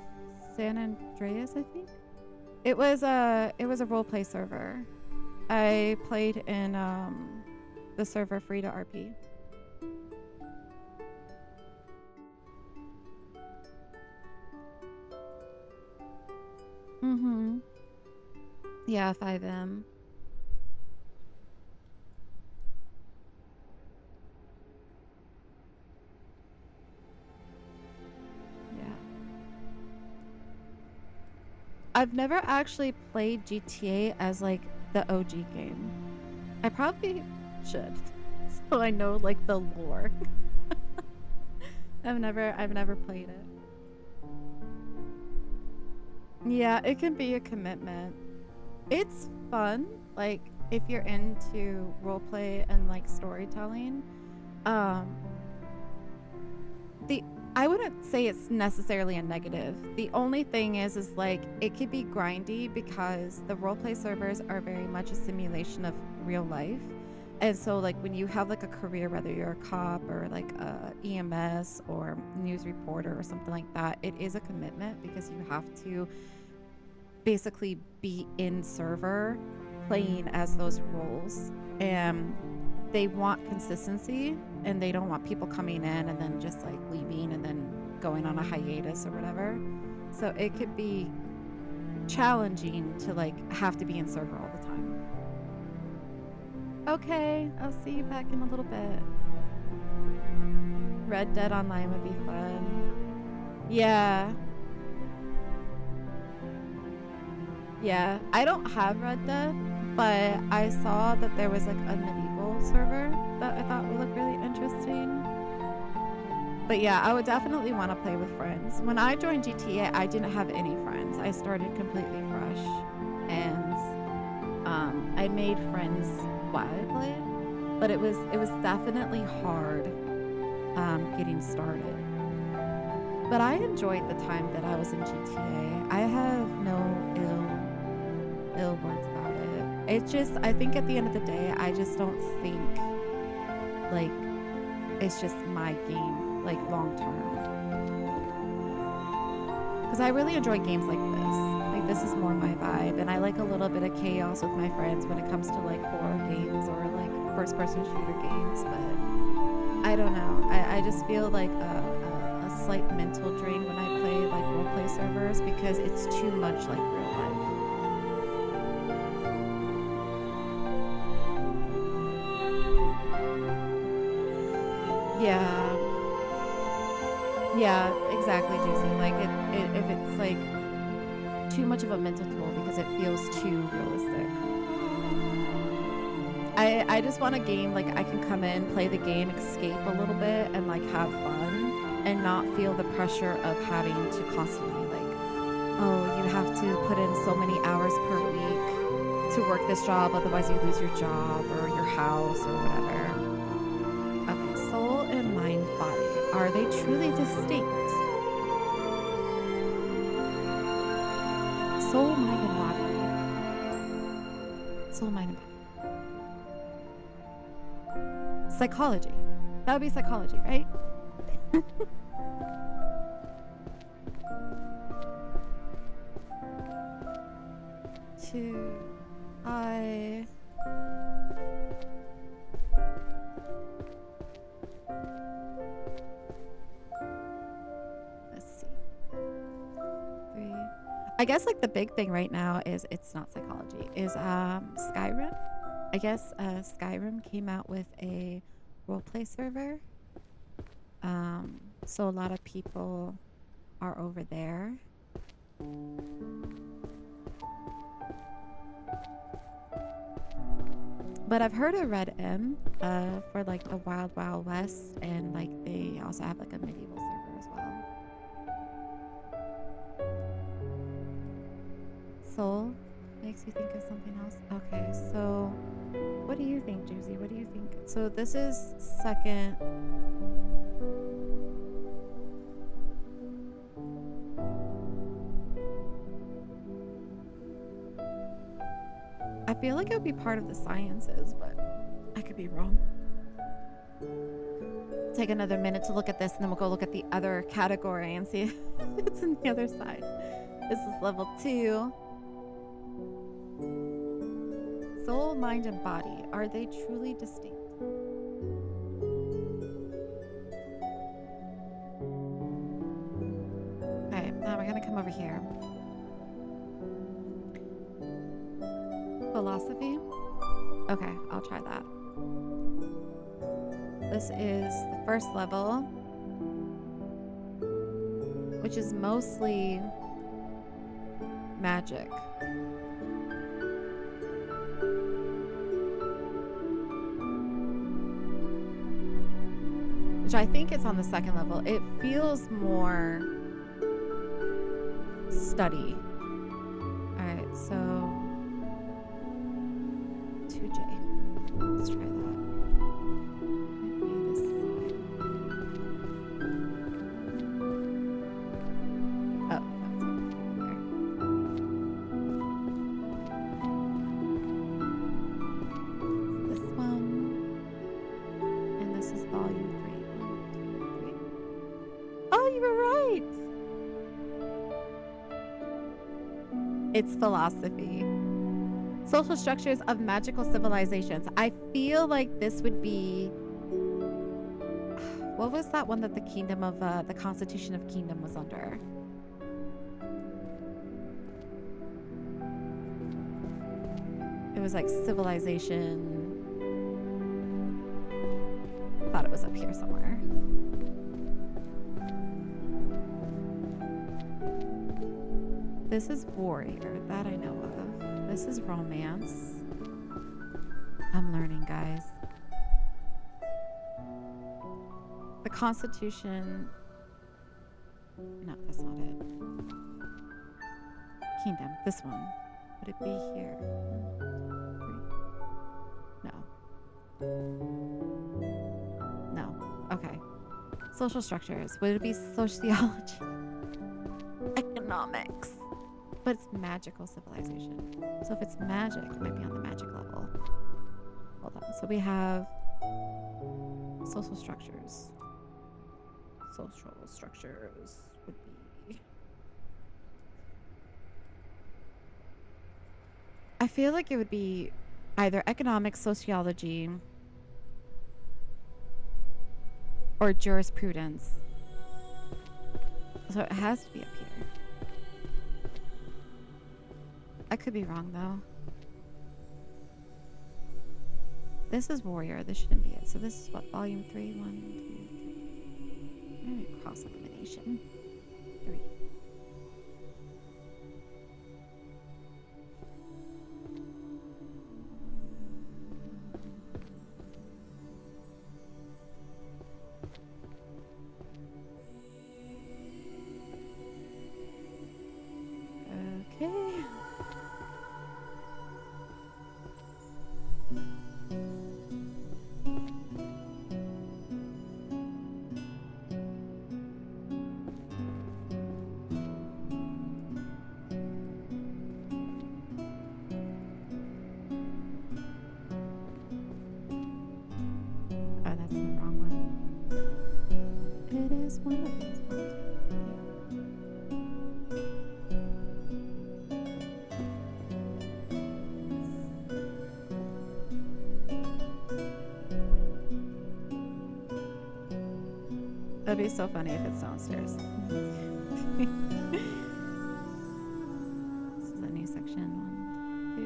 Speaker 1: San Andreas, I think. It was a roleplay server. I played in the server Free to RP. Mm-hmm. Yeah, 5M. Yeah. I've never actually played GTA as like the OG game. I probably should. So I know like the lore. I've never played it. Yeah, it can be a commitment. It's fun, like if you're into roleplay and like storytelling. I wouldn't say it's necessarily a negative. The only thing is like it could be grindy because the roleplay servers are very much a simulation of real life. And so like when you have like a career, whether you're a cop or like a EMS or news reporter or something like that, it is a commitment because you have to basically be in server playing as those roles. And they want consistency and they don't want people coming in and then just like leaving and then going on a hiatus or whatever. So it could be challenging to like have to be in server all the time. Okay, I'll see you back in a little bit. Red Dead Online would be fun. Yeah. Yeah, I don't have Red Dead, but I saw that there was like a medieval server that I thought would look really interesting. But yeah, I would definitely want to play with friends. When I joined GTA, I didn't have any friends. I started completely fresh, and I made friends while I played, but it was definitely hard getting started. But I enjoyed the time that I was in GTA. I have no ill words about it. It's just, I think at the end of the day, I just don't think like it's just my game, like long term. Because I really enjoy games like this. Like this is more my vibe, and I like a little bit of chaos with my friends when it comes to like horror games or like first-person shooter games. But I don't know. I just feel like a slight mental drain when I play like roleplay servers because it's too much like real life. Yeah. Yeah, exactly, Juicy. Like if it's like too much of a mental toll because it feels too realistic. I just want a game like I can come in, play the game, escape a little bit, and like have fun, and not feel the pressure of having to constantly like, oh, you have to put in so many hours per week to work this job, otherwise you lose your job or your house or whatever. Okay, soul and mind body. Are they truly distinct? Soul, mind, and body. Soul, mind, and body. Psychology. That would be psychology, right? Let's see. 3. I guess like the big thing right now is it's not psychology. Is Skyrim. I guess Skyrim came out with a roleplay server. So a lot of people are over there. But I've heard of Red M for like the Wild Wild West, and like they also have like a medieval server as well. Soul makes you think of something else. Okay, so what do you think, Juicy? What do you think? So this is second. I feel like it would be part of the sciences, but I could be wrong. Take another minute to look at this, and then we'll go look at the other category and see if it's on the other side. This is level 2. Soul, mind, and body. Are they truly distinct? Okay, now we're gonna come over here. Philosophy? Okay, I'll try that. This is the first level, which is mostly magic. Which I think is on the second level. It feels more study. Alright, so 2J. Let's try that. Maybe this side. Oh, that's over there. This one. And this is volume 3. 1, 2, 3. Oh, you were right! It's philosophy. Social structures of magical civilizations. I feel like this would be... What was that one that the kingdom of... the Constitution of Kingdom was under? It was like civilization... I thought it was up here somewhere. This is warrior. That I know of. This is romance. I'm learning, guys. The Constitution... No, that's not it. Kingdom. This one. Would it be here? 1, 2, 3. No. No. Okay. Social structures. Would it be sociology? Economics. But it's magical civilization. So if it's magic, it might be on the magic level. Hold on. So we have social structures. Social structures would be... I feel like it would be either economics, sociology, or jurisprudence. So it has to be up here. I could be wrong though. This is warrior. This shouldn't be it. So this is what, volume 3? 1, 2, 3. Maybe cross elimination. 3. Okay. One of these. 1, 2, 3. That'd be so funny if it's downstairs. This is a new section. 1, 2,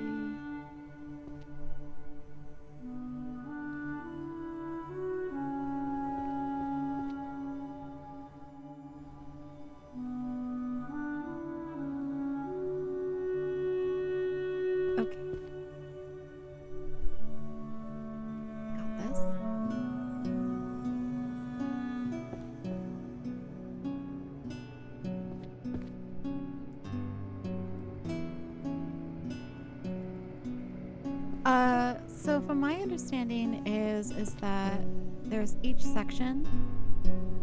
Speaker 1: 3. Okay. Got this. So from my understanding is that there's each section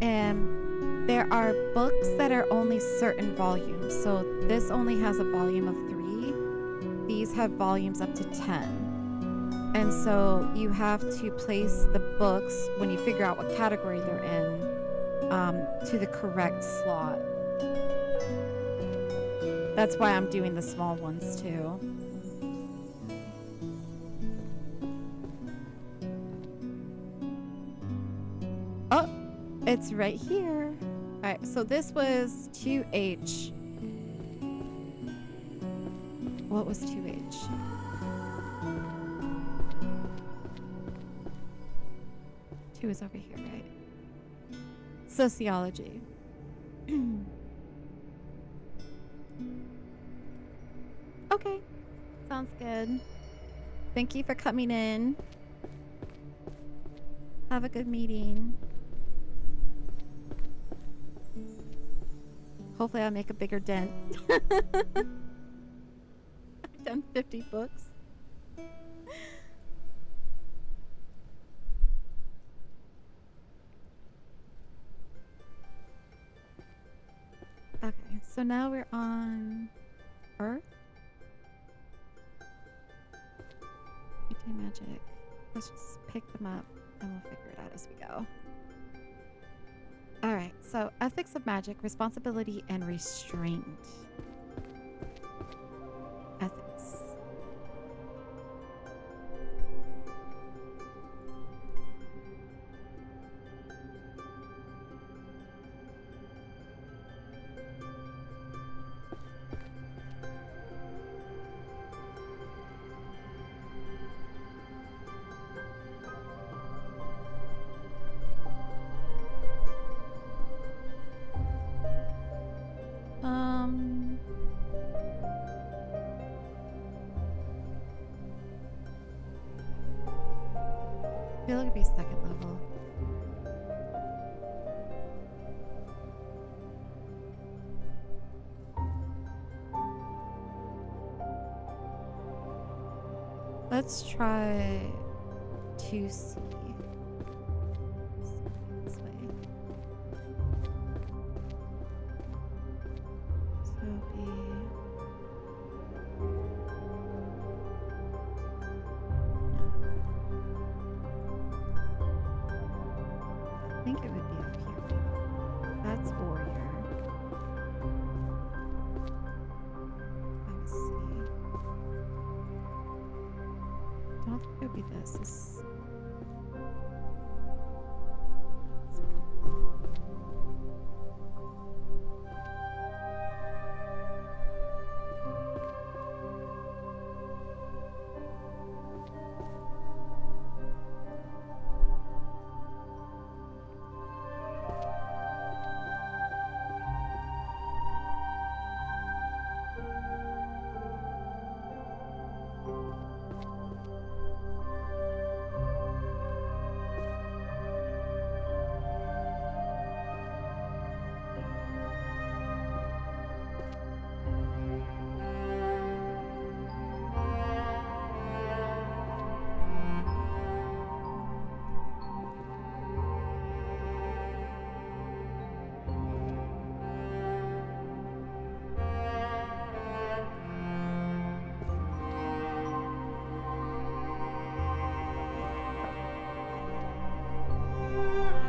Speaker 1: and there are books that are only certain volumes. So this only has a volume of 3. These have volumes up to 10. And so you have to place the books when you figure out what category they're in to the correct slot. That's why I'm doing the small ones too. Oh, it's right here. All right, so this was 2H. What was 2H? Two is over here, right? Sociology. Okay, sounds good. Thank you for coming in. Have a good meeting. Hopefully I'll make a bigger dent. I've done 50 books. Okay, so now we're on Earth. Magic. Let's just pick them up and we'll figure it out as we go. Alright, so ethics of magic, responsibility, and restraint. Ethics. I feel like it'd be second level. Let's try 2C. This way. could be this.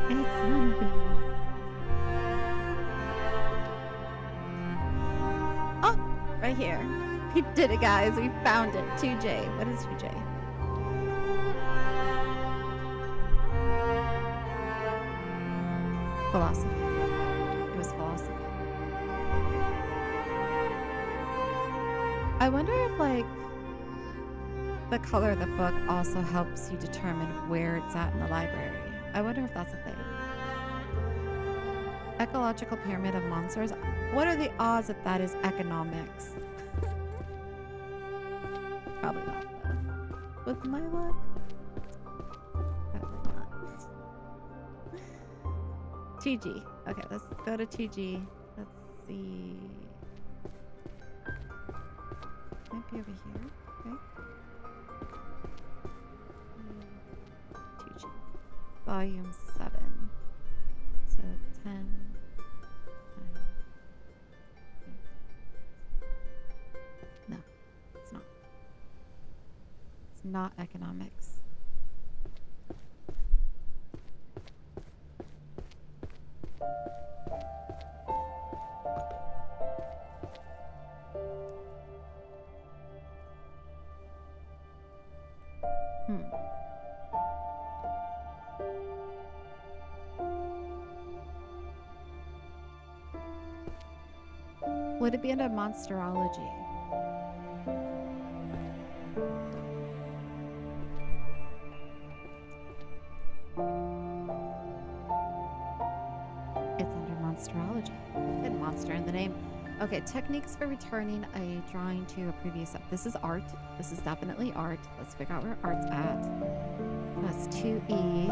Speaker 1: It's not. Right here. We did it, guys. We found it. 2J. What is 2J? Philosophy. It was philosophy. I wonder if, like, the color of the book also helps you determine where it's at in the library. I wonder if that's a thing. Ecological pyramid of monsters. What are the odds that that is economics? Probably not, though. With my luck? Probably not. 2G. Okay, let's go to 2G. Let's see. Might be over here. Okay. 2G. Volume 7. So 10. No, it's not. It's not economics. Would it be under monsterology? It's under monsterology. Good monster in the name. Okay, techniques for returning a drawing to a previous set. This is art. This is definitely art. Let's figure out where art's at. That's 2E.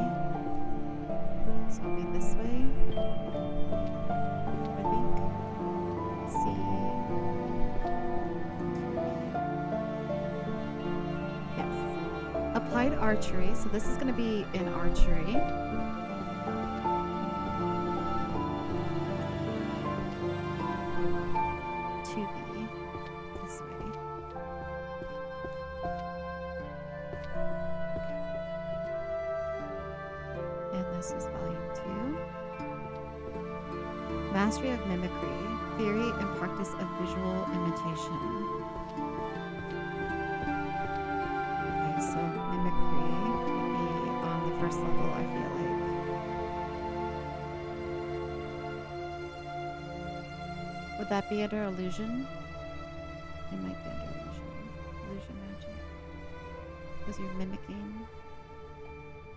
Speaker 1: So it'll be this way. I think. C. 2E. Yes. Applied archery. So this is going to be in archery. 2B. This way. And this is volume 2. Mastery of mimicry. Theory and practice of visual imitation. Okay, so mimicry would be on the first level, I feel like. Would that be under illusion? It might be under illusion. Illusion magic. Because you're mimicking.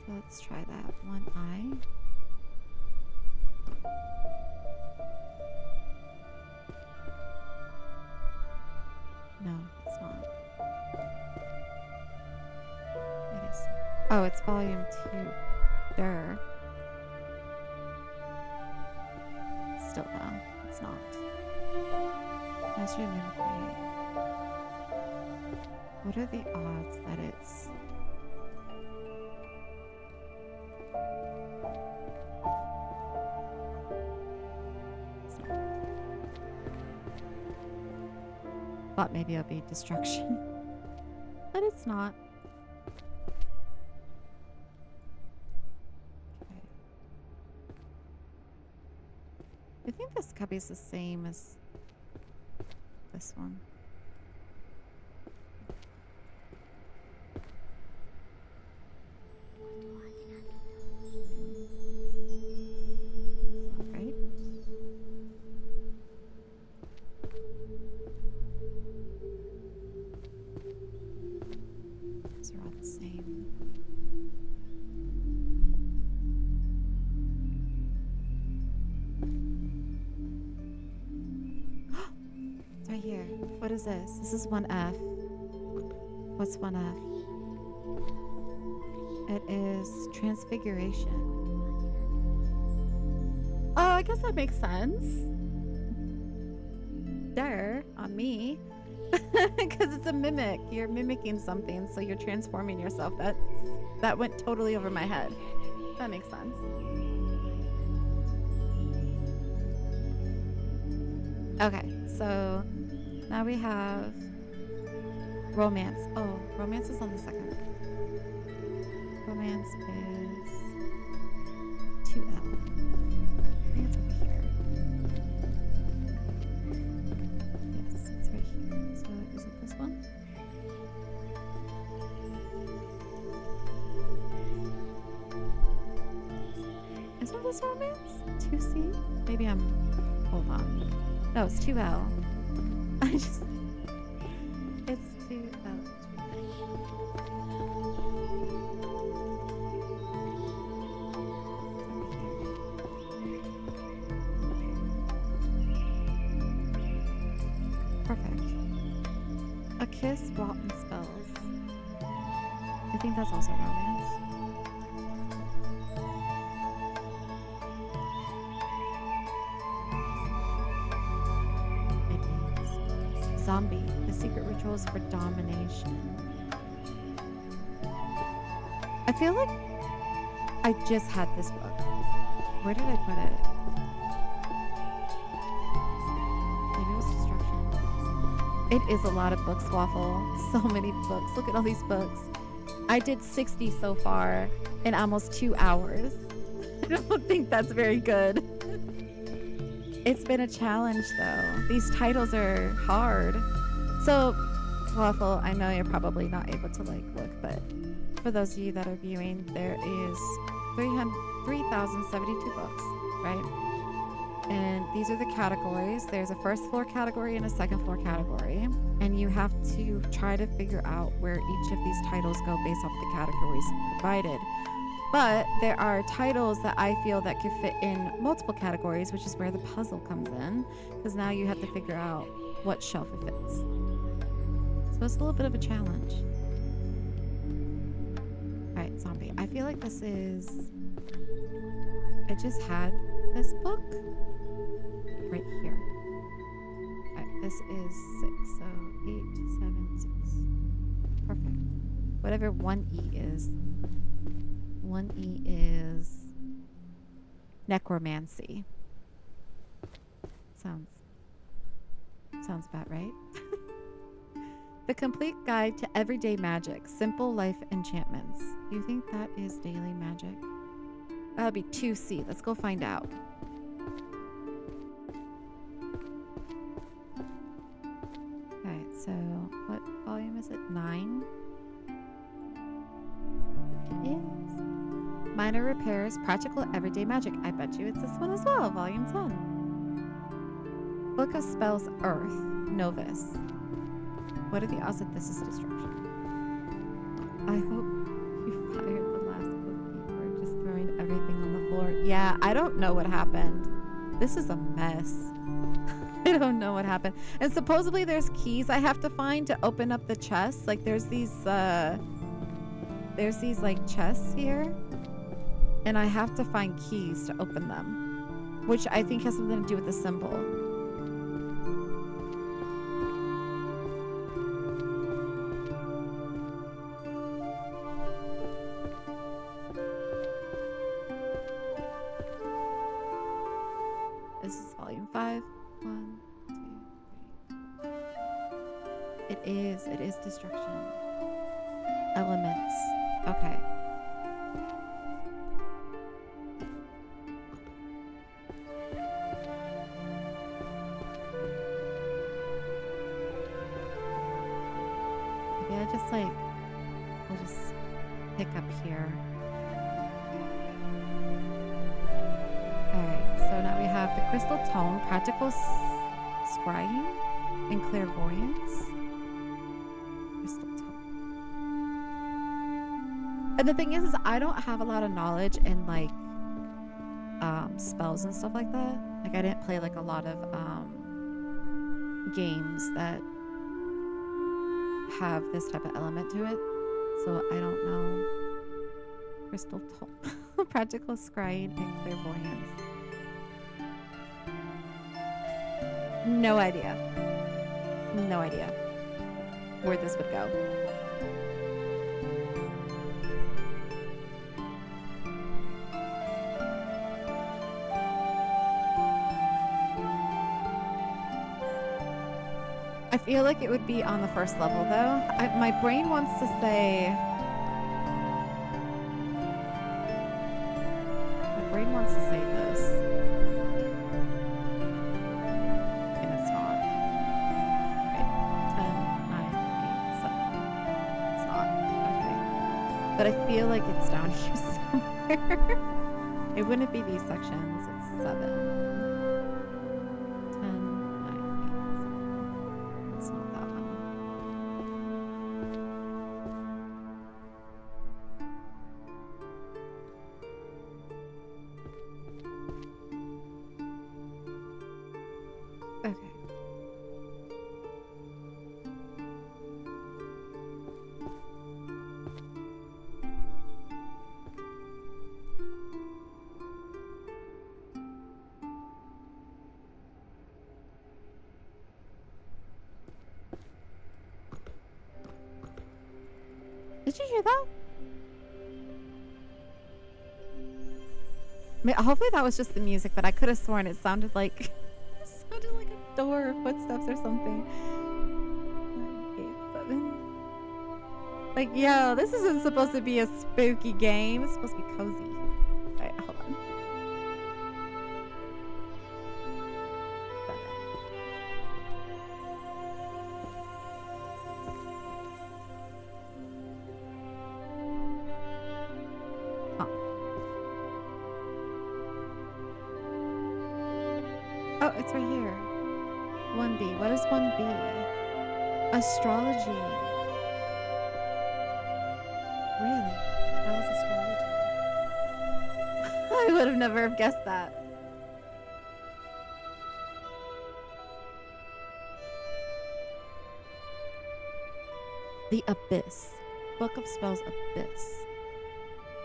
Speaker 1: So let's try that. One eye. No, it's not. It is. Oh, it's volume 2. There. Still no, it's not. Mastery of mimicry. What are the odds that it's... Thought maybe it'll be destruction, but it's not. Okay. I think this cubby is the same as this one. here. What is this? This is 1F. What's 1F? It is transfiguration. Oh, I guess that makes sense. There, on me. Because it's a mimic. You're mimicking something, so you're transforming yourself. That went totally over my head. That makes sense. Okay, so now we have romance. Oh, romance is on the second. Romance is 2L. I think it's over here. Yes, it's right here. So is it this one? Isn't this romance? 2C? Maybe I'm... Hold on. No, it's 2L. I just... It's 2L. Perfect. A kiss, brought and spells. I think that's also romance. It is. Zombie, the secret rituals for domination. I feel like I just had this book. Where did I put it? Maybe it was destruction. It is a lot of books, Waffle. So many books. Look at all these books. I did 60 so far in almost 2 hours. I don't think that's very good. It's been a challenge, though. These titles are hard. So, Waffle, I know you're probably not able to look, but for those of you that are viewing, there is 3,072 books, right? And these are the categories. There's a first floor category and a second floor category. And you have to try to figure out where each of these titles go based off the categories provided. But there are titles that I feel that could fit in multiple categories, which is where the puzzle comes in. Because now you have to figure out what shelf it fits. So it's a little bit of a challenge. Alright, zombie. I feel like this is... I just had this book right here. Alright, this is 6, so 8, 7, 6. Perfect. Whatever 1E is. 1E is necromancy. Sounds about right. The complete guide to everyday magic, simple life enchantments. You think that is daily magic? That'll be 2C. Let's go find out. Alright, so what volume is it? 9? It is. Minor repairs, practical everyday magic. I bet you it's this one as well, volume 10. Book of Spells, Earth, Novus. What are the odds that this is destruction? I hope you fired the last bookkeeper, just throwing everything on the floor. Yeah, I don't know what happened. This is a mess. I don't know what happened. And supposedly there's keys I have to find to open up the chests. Like there's these like chests here. And I have to find keys to open them. Which I think has something to do with the symbol. This is volume 5. 1, 2, 3. It is destruction. Elements. Okay. Maybe I'll just pick up here. Alright, so now we have the Crystal Tome, Practical Scrying, and Clairvoyance. Crystal Tome. And the thing is I don't have a lot of knowledge in spells and stuff like that. Like I didn't play like a lot of games that have this type of element to it. So I don't know. Crystal practical scrying and clairvoyance. No idea. No idea where this would go. I feel like it would be on the first level, though. My brain wants to say... My brain wants to say this. And it's not. Right. 10, 9, 8, 7. It's not. Okay. But I feel like it's down here somewhere. It wouldn't be these sections. It's 7. Did you hear that? Hopefully that was just the music, but I could have sworn it sounded like a door or footsteps or something. 9, 8, 7. Like, yo, this isn't supposed to be a spooky game. It's supposed to be cozy. Alright, hold on. 7. Oh, it's right here. 1B. What is 1B? Astrology. Really? That was astrology. I would have never have guessed that. The Abyss. Book of Spells Abyss.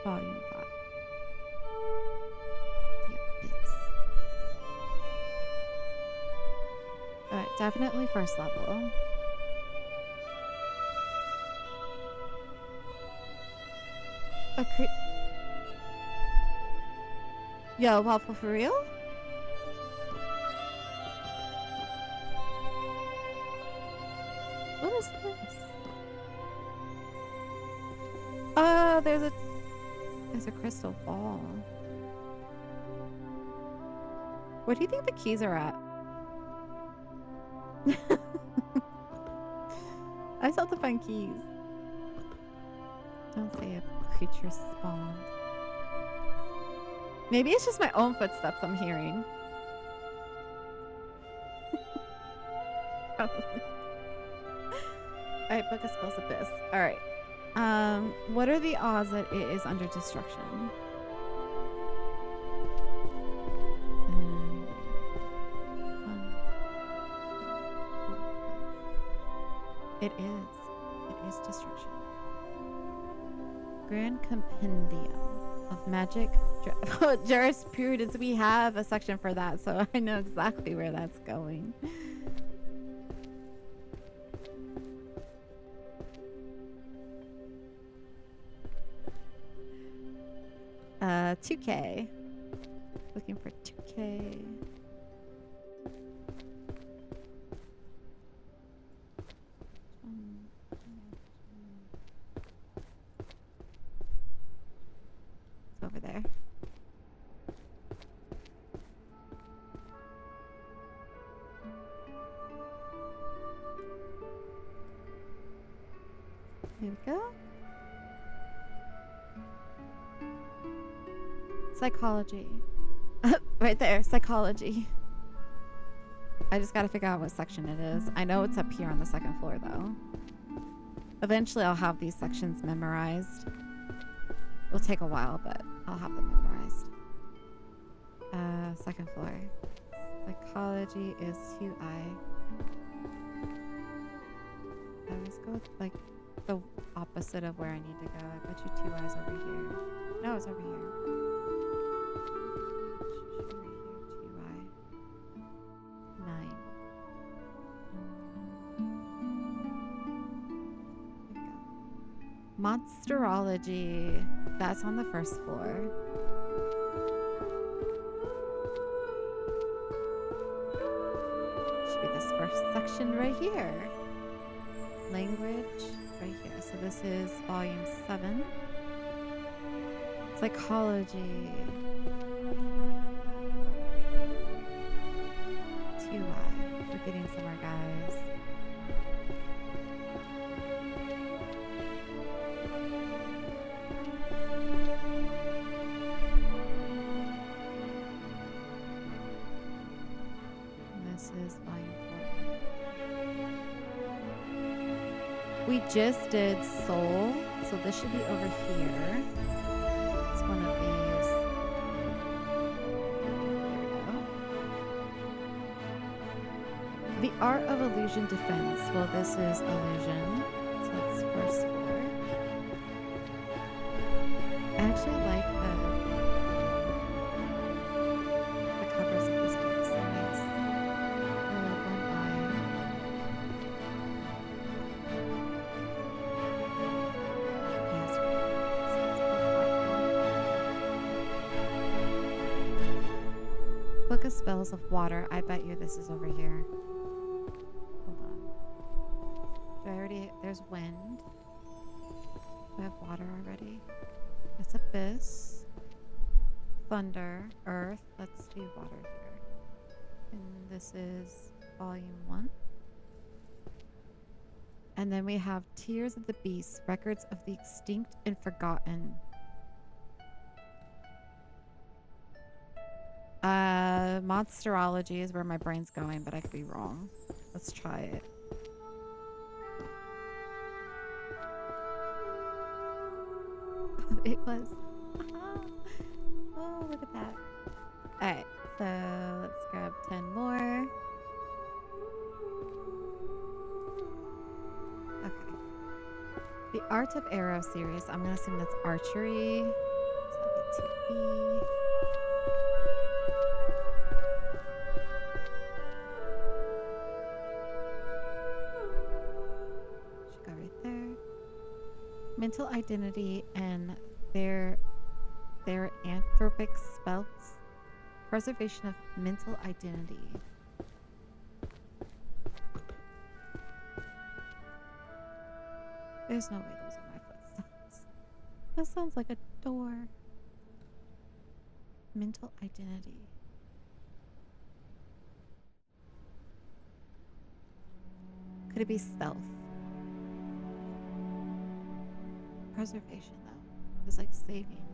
Speaker 1: Volume 5. Alright, definitely first level. Yo, Waffle, for real? What is this? Oh, there's a crystal ball. Where do you think the keys are at? I still have to find keys. Don't say a creature spawned. Maybe it's just my own footsteps I'm hearing. Probably. Alright, Book of Spells Abyss. Alright. What are the odds that it is under destruction? It is destruction. Grand Compendium of Magic Jurisprudence. We have a section for that, so I know exactly where that's going. 2K. Looking for 2K. It's over there. Here we go. Psychology. Right there, psychology. I just gotta figure out what section it is. I know it's up here on the second floor, though. Eventually, I'll have these sections memorized. It'll take a while, but I'll have them memorized. Second floor. Psychology is 2I. go with, like, the opposite of where I need to go. I bet you 2 eyes over here. No, it's over here. Right here, 2 eye. 9. There we go. Monsterology. That's on the first floor. Should be this first section right here. Language right here. So this is volume 7. Psychology. 2i. We're getting somewhere, guys. And this is volume 4. We just did soul, so this should be over here. It's one of these. There we go. The art of illusion defense. Well, this is illusion, so it's first floor. I actually like the covers of these books. They're nice. One eye. Yes. Book of Spells of Water. I bet you this is over here. Hold on. Do I already... There's wind. Do I have water already? It's abyss. Thunder. Earth. Let's do water here. And this is volume 1. And then we have Tears of the Beast. Records of the Extinct and Forgotten. Monsterology is where my brain's going, but I could be wrong. Let's try it. It was. Oh, look at that. Alright, so let's grab 10 more. Okay. The Art of Arrow series. I'm going to assume that's archery. So that'll be 2B. Mental identity and their anthropic spells. Preservation of mental identity. There's no way those are my footsteps. That sounds like a door. Mental identity. Could it be stealth? Preservation, though. It's like saving.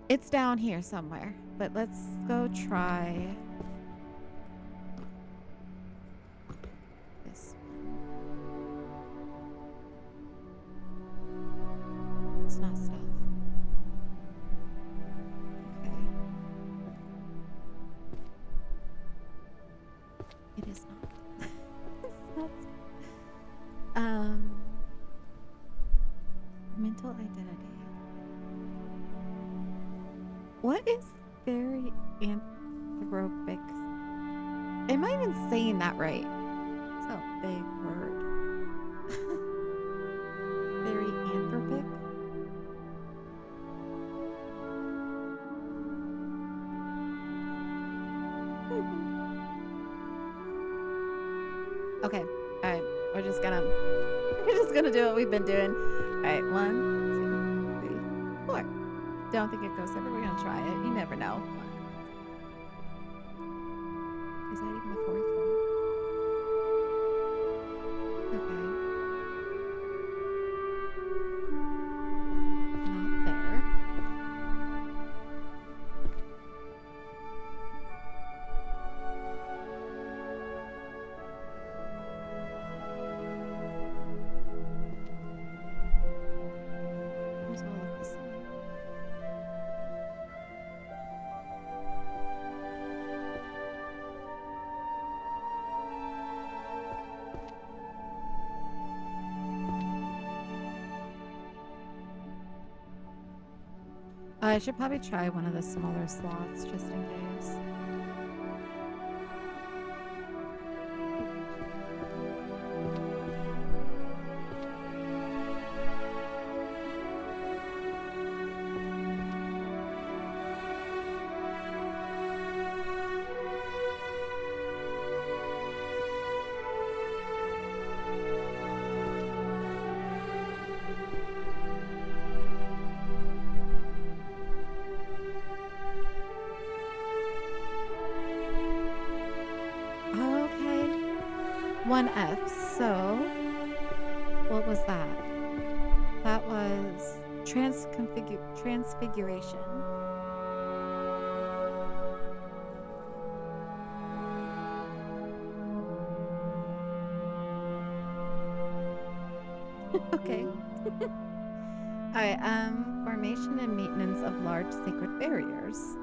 Speaker 1: It's down here somewhere, but let's go try this one. It's not stealth. Okay. It is not. Mental identity. What is very anthropic? Am I even saying that right? It's a big word. Very anthropic. Okay. All right. We're just gonna do what we've been doing. All right. 1, 2, 3, 4. Don't think it goes there, but we're gonna try it. You never know. Is that even the 4th one? Okay. Not there. Those all look the same. I should probably try one of the smaller slots just in case. Okay. 1F. So, what was that? That was transfiguration. Okay. Alright, formation and maintenance of large sacred barriers.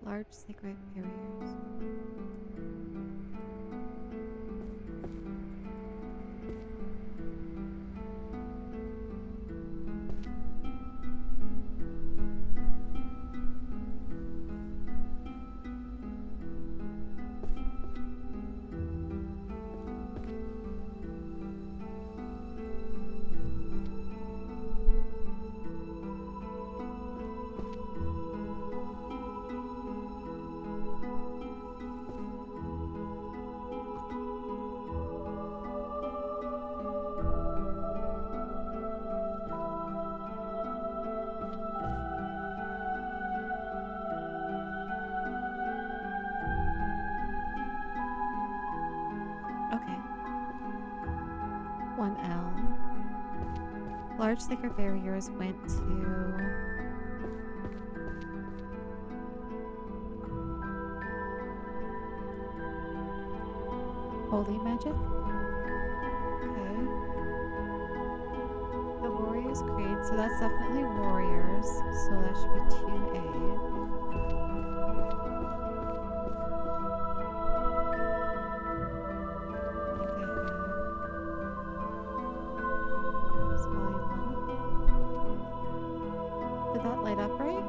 Speaker 1: Large sacred barriers. Okay. 1L. Large sacred barriers went to holy magic. Okay. The warriors creed, so that's definitely warriors. So that should be 2A. Did that light up right?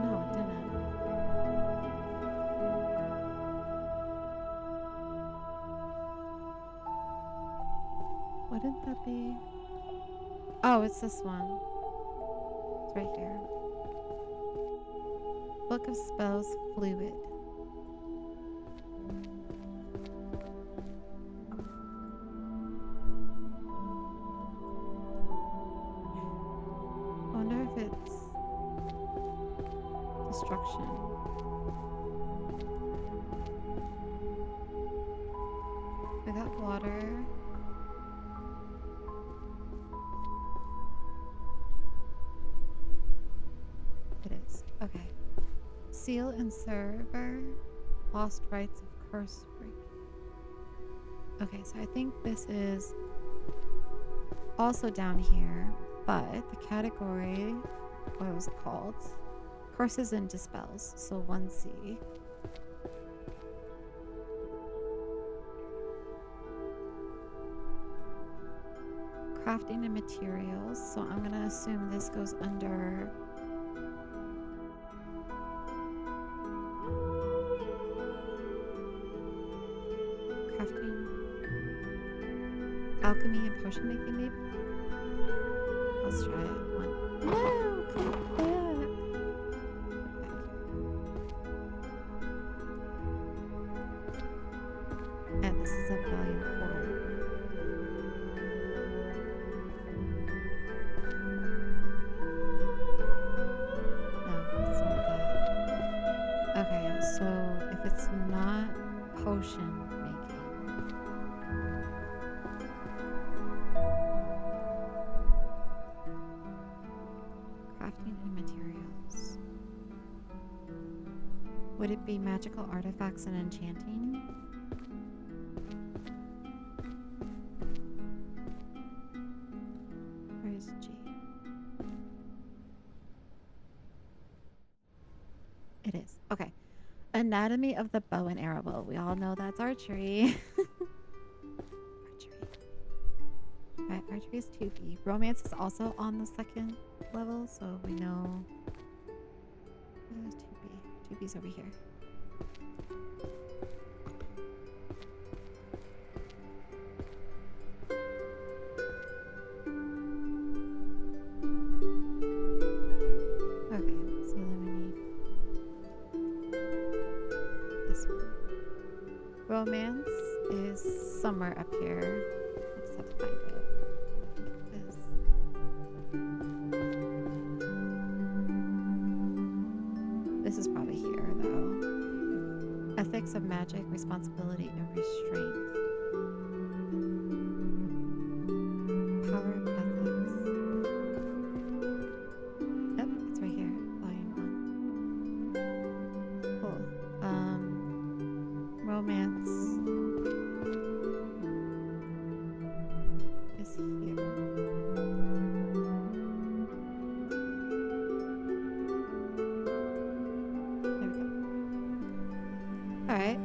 Speaker 1: No, it didn't. Wouldn't that be? Oh, it's this one. It's right here. Book of Spells Fluid. I wonder if it's destruction. We got water. It is. Okay. Seal and server. Lost rights of curse breaking. Okay, so I think this is also down here, but the category, what was it called? Curses and dispels, so 1C. Crafting and materials, so I'm gonna assume this goes under crafting, alchemy and potion making maybe? Let's try it. One. No, come back. And this is a volume 4. No, it's not that. Okay, so if it's not potion making, crafting and materials, would it be magical artifacts and enchanting? Where is G? Okay. Anatomy of the bow and arrow. Well, we all know that's archery. Archery. Alright, archery is 2B. Romance is also on the second level, so we know. 2B. 2B's over here. Okay, so then we need this one. Romance is somewhere up here. I just have to find it. This is probably here, though. Ethics of magic, responsibility, and restraint. Power of ethics. Yep, it's right here. Volume 1. Cool. Romance is here. Alright,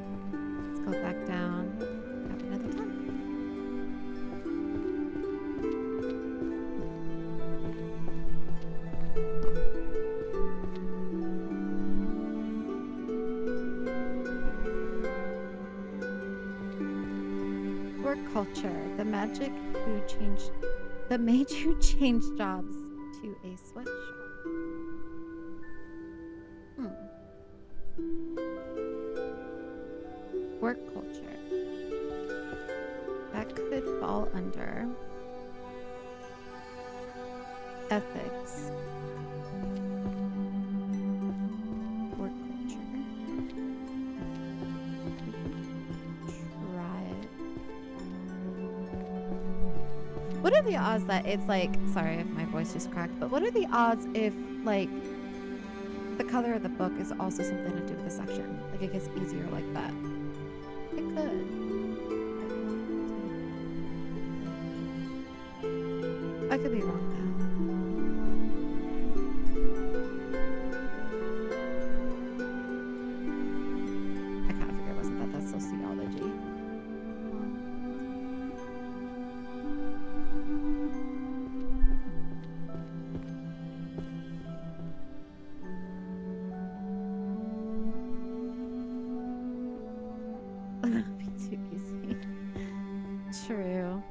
Speaker 1: let's go back down, grab another 10. Work culture, the made you change jobs to a sweatshop. Work culture. That could fall under ethics. Work culture. Try it. What are the odds that it's like, sorry if my voice just cracked, but what are the odds if like the color of the book is also something to do with the section? Like it gets easier like that. It could. I could be wrong now. I kind of figured wasn't that's sociology. That'd be too easy. True.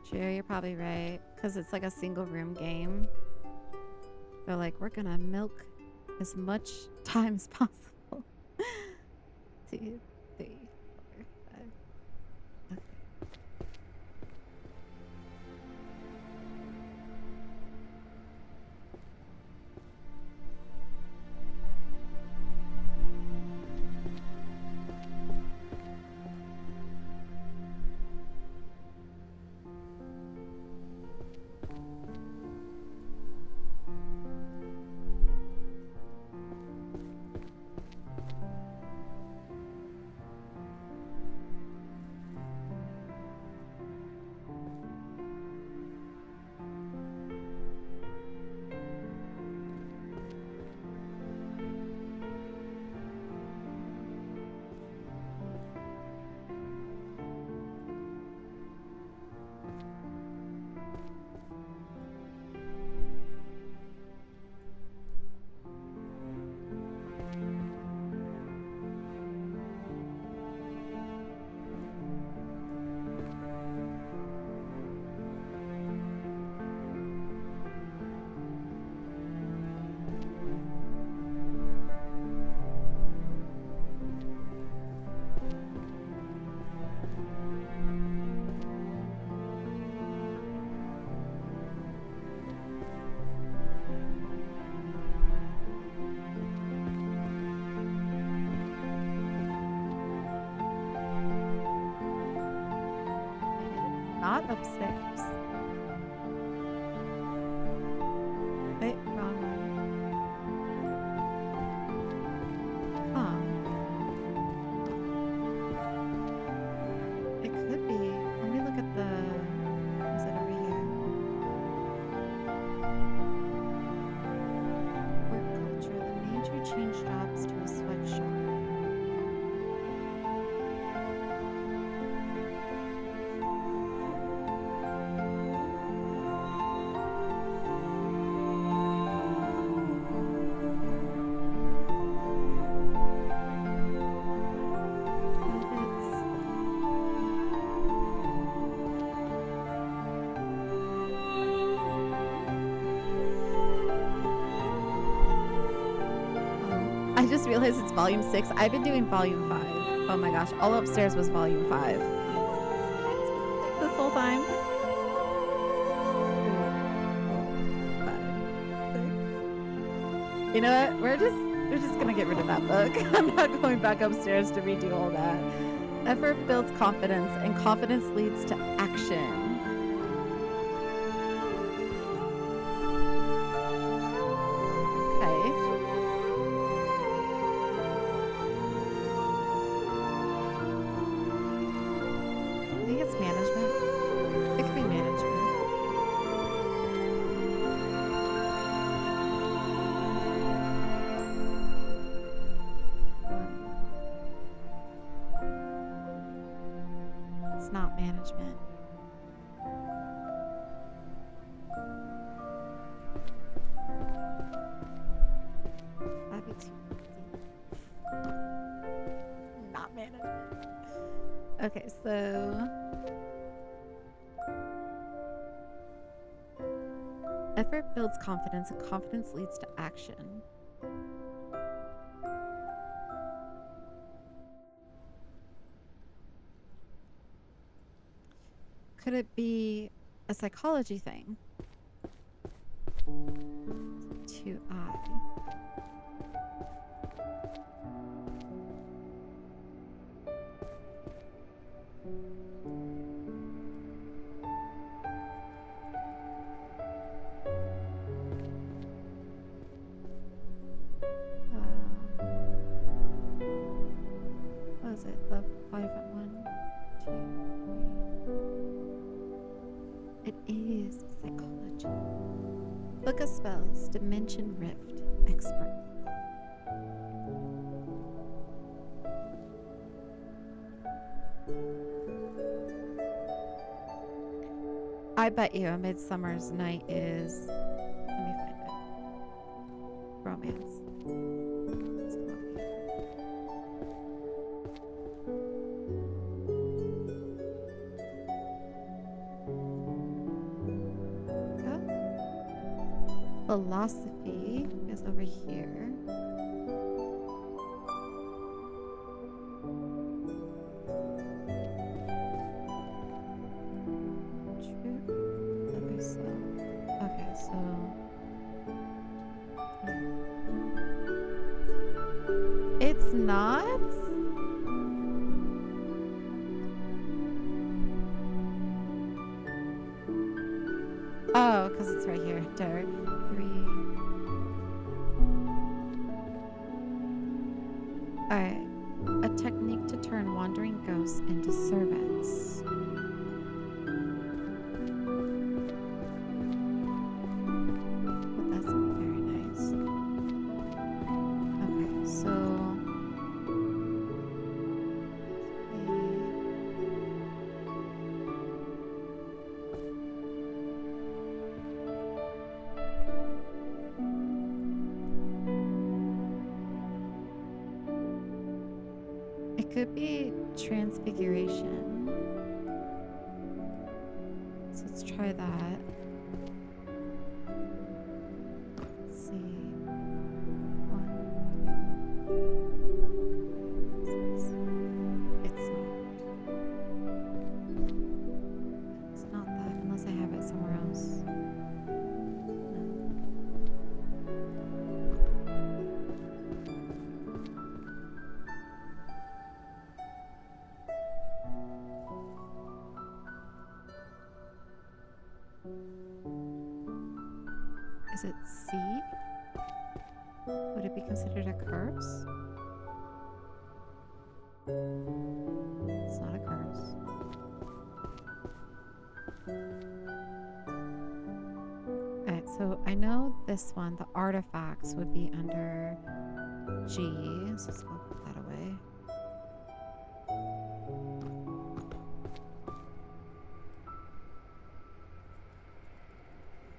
Speaker 1: True, you're probably right. Because it's like a single room game. They're like, we're gonna milk as much time as possible. 2, 3, 4, 5. Okay. Not upstairs. Wait, wrong one. Huh. realize it's volume 6. I've been doing volume 5. Oh my gosh, all upstairs was volume 5. This whole time. 3, 4, 5, 6. You know what? We're just gonna get rid of that book. I'm not going back upstairs to redo all that. Effort builds confidence, and confidence leads to action. Not management. That'd be too easy. Not management. Okay, so effort builds confidence, and confidence leads to action. Could it be a psychology thing? 2I. What is it? The 5 at 1, 2, 3. It is psychology. Book of Spells, Dimension Rift, Expert. I bet you A Midsummer's Night is... Let me find it. Romance. Philosophy is over here. Truth, other self. Okay, so it's not. Oh, because it's right here. Dirt. 3. Alright. A technique to turn wandering ghosts into servants. Well, that's not very nice. Okay, so... It could be transfiguration. So let's try that. Let's see. 1, 2, 3, 4, 5, 6. It's not that, unless I have it somewhere else. Is it C? Would it be considered a curse? It's not a curse. Alright, so I know this one, the artifacts, would be under G. So let's go put that away.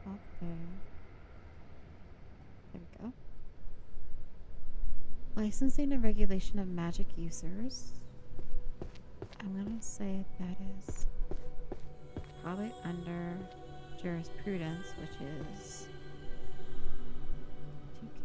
Speaker 1: Up there. There we go. Licensing and regulation of magic users. I'm gonna say that is probably under jurisprudence, which is 2K.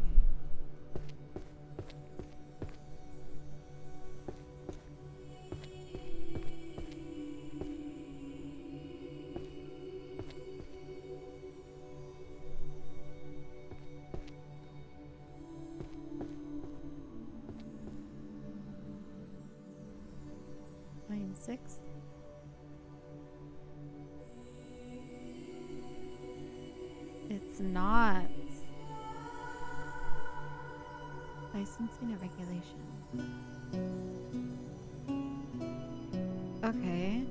Speaker 1: it's not. Licensing and regulations. Okay.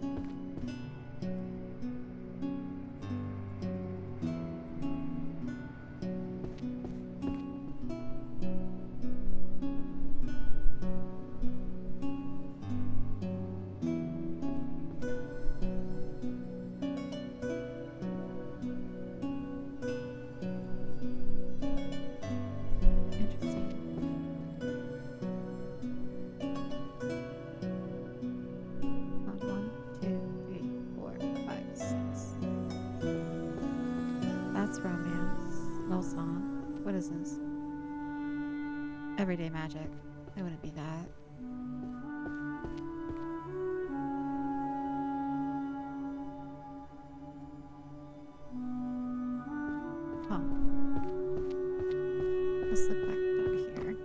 Speaker 1: Everyday magic. It wouldn't be that. Huh. Let's look back down here.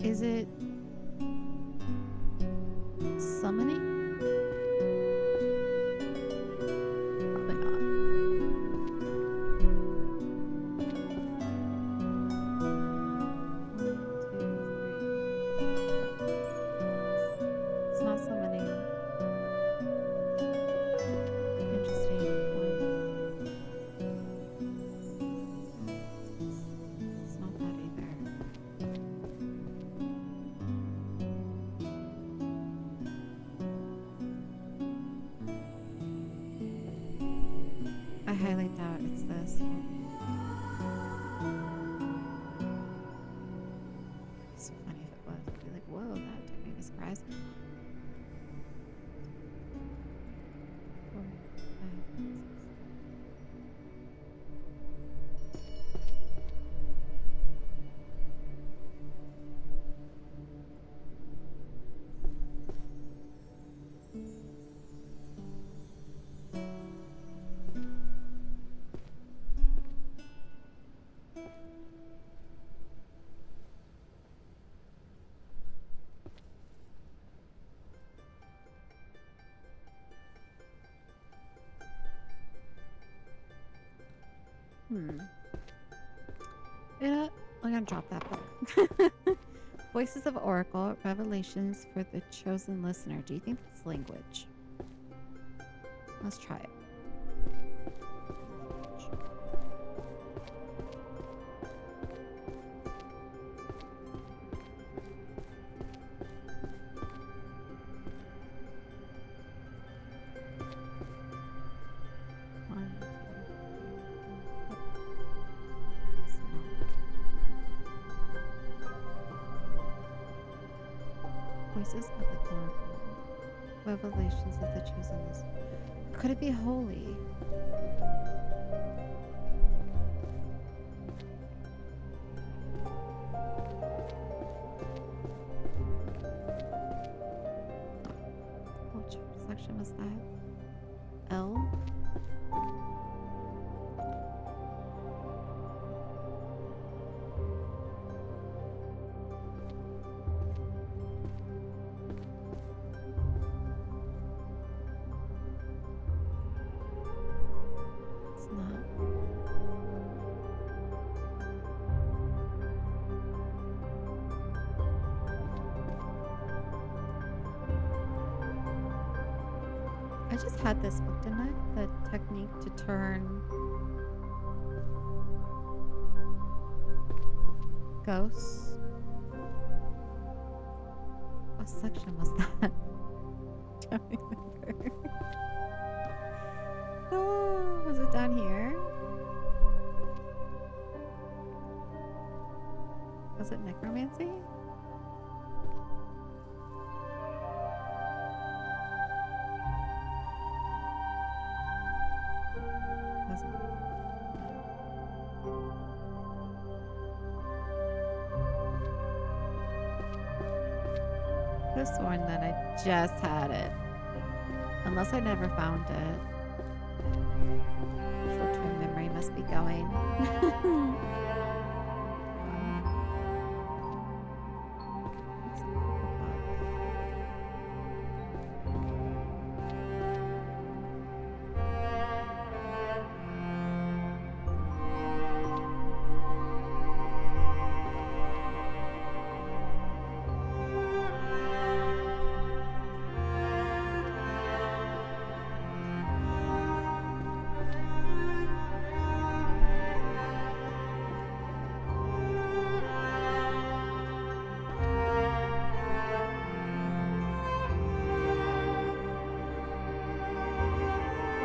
Speaker 1: Is it summoning? Probably not. It's not summoning. Interesting. It's not that either. I highly doubt it's this. So funny if it was. I'd be like, whoa, that took me by surprise. 4, 5, 6. I'm gonna drop that book. Voices of Oracle, Revelations for the Chosen Listener. Do you think that's language? Let's try it. Voices of the Oracle, Revelations of the Chosen Listener. Could it be holy? Which section was that? L? I just had this book, didn't I? The technique to turn ghosts. What section was that? Don't remember. Oh, was it down here? Was it necromancy? I could have sworn that I just had it. Unless I never found it. Short-term memory must be going.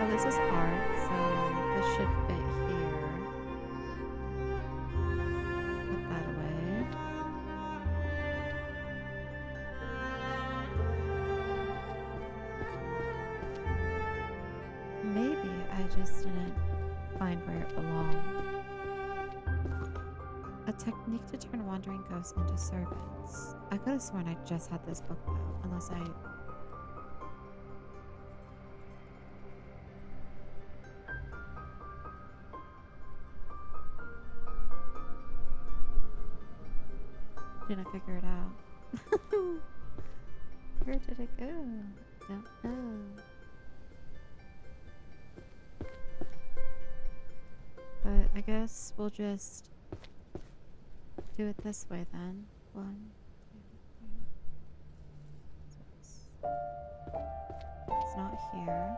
Speaker 1: This is hard, so this should fit here. Put that away. Maybe I just didn't find where it belonged. A technique to turn wandering ghosts into servants. I could have sworn I just had this book though, unless I... Didn't figure it out. Where did it go? Don't know. But I guess we'll just do it this way then. 1, 2, 3, 6. It's not here.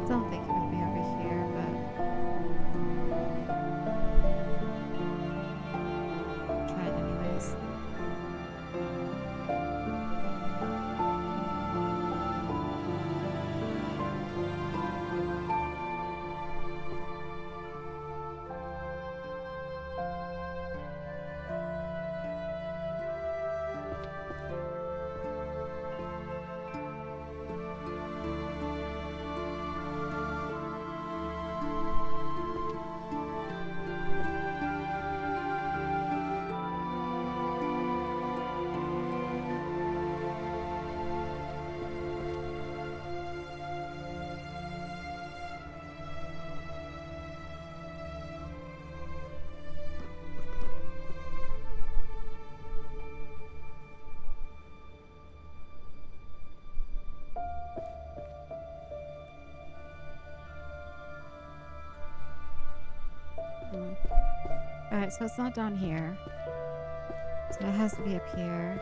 Speaker 1: Don't think it would be over here, but try it anyways. Alright, so it's not down here. So it has to be up here.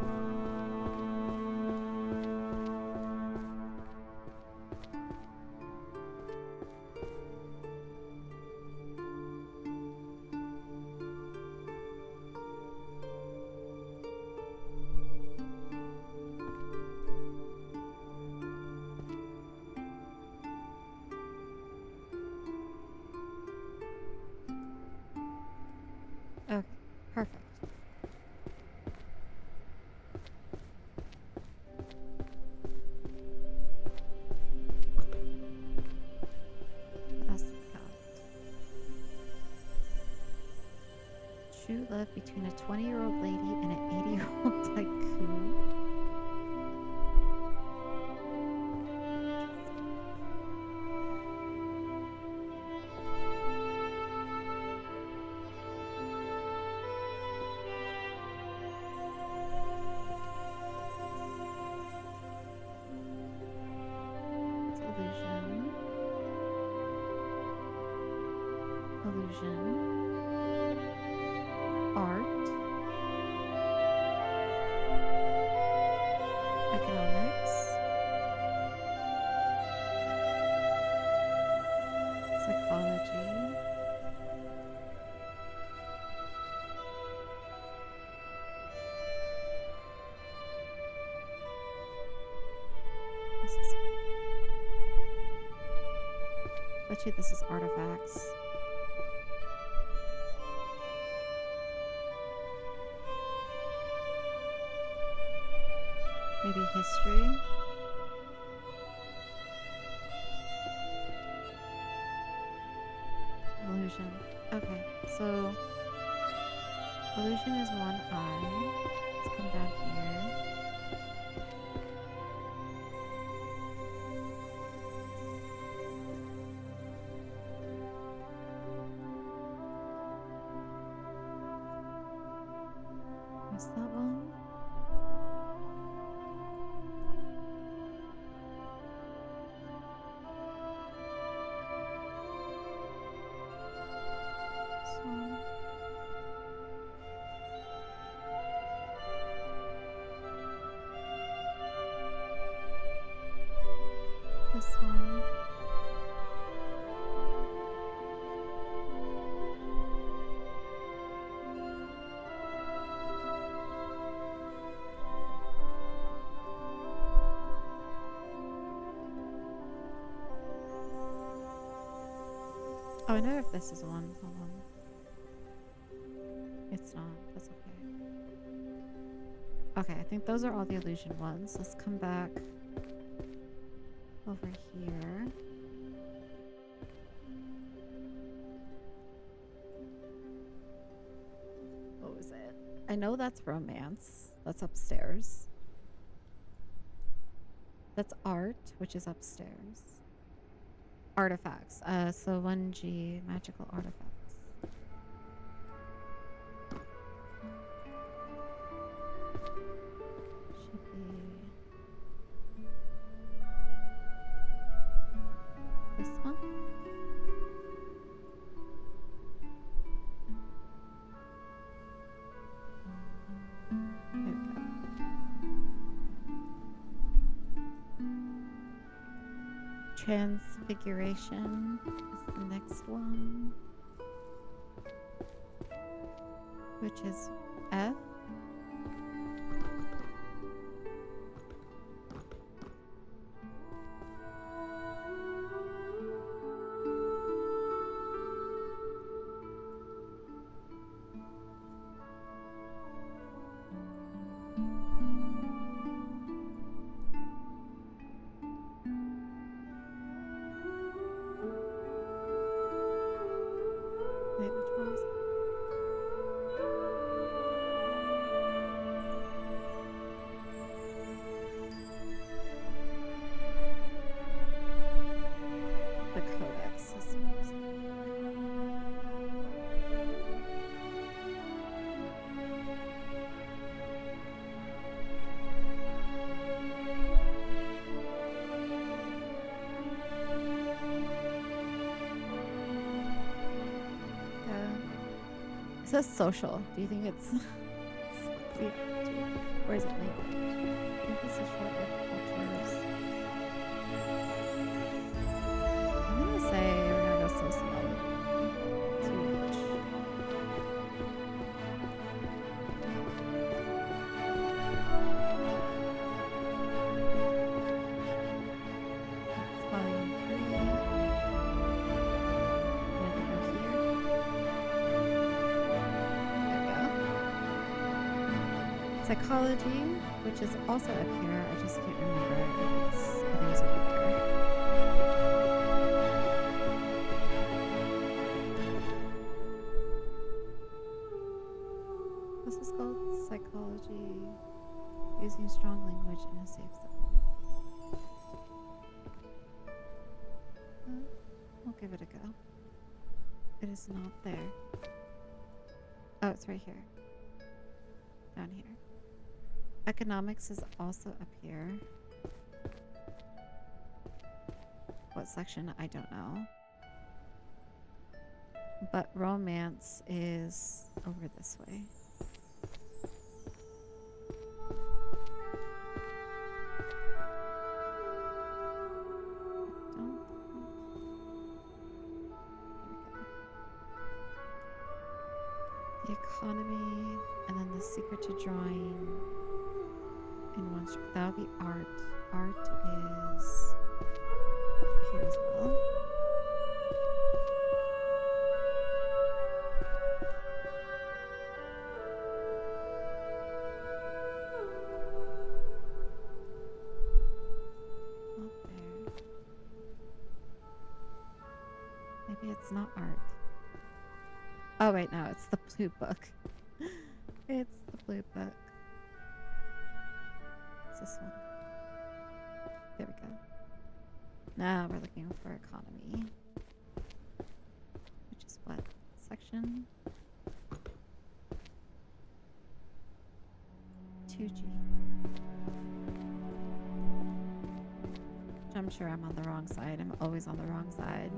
Speaker 1: Okay, perfect. That's the count. True love between a 20-year-old lady and an 80-year-old tycoon. Illusion, art, economics, psychology, bet you this is artifacts. Maybe history. Illusion. Okay, so illusion is one eye. Let's come down here. Is that one? This one. Oh, I know if this is one. Hold on. It's not. That's okay. Okay, I think those are all the illusion ones. Let's come back over here. What was it? I know that's romance. That's upstairs. That's art, which is upstairs. Artifacts. So 1G, magical artifacts. Should be this one. There we go. Transfiguration is the next one, which is F. Wait, which one was it? The codex system. It says social. Do you think it's or is it language? I think this is short of cultures. I'm gonna say we're gonna go sociology. TH. It's volume 3. I'm gonna go here. Psychology, which is also up here. I just can't remember if it was over there. What's this called? Psychology. Using strong language in a safe zone. We'll give it a go. It is not there. Oh, it's right here. Down here. Economics is also up here. What section? I don't know. But romance is over this way. The economy, and then the secret to drawing in one stroke. That would be art. Art is up here as well. Not there. Maybe it's not art. Oh wait, no, it's the blue book. It's the blue book. It's this one. There we go. Now we're looking for economy. Which is what? Section 2G. I'm sure I'm on the wrong side. I'm always on the wrong side.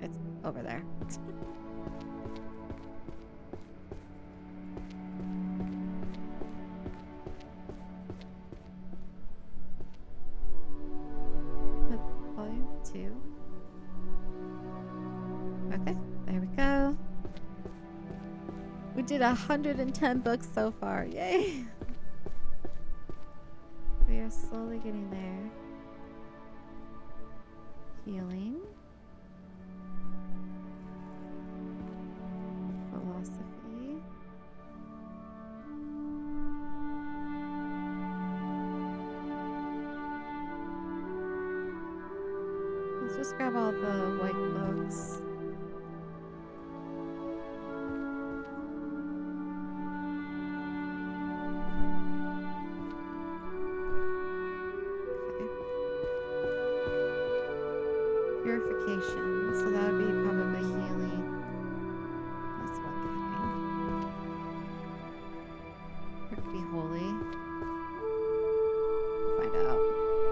Speaker 1: It's over there. Volume 2. Okay, there we go. We did 110 books so far. Yay! We are slowly getting there. Healing. Philosophy. Let's just grab all the white books. Purification, so that would be probably healing. That's one thing. Or it could be holy. We'll find out.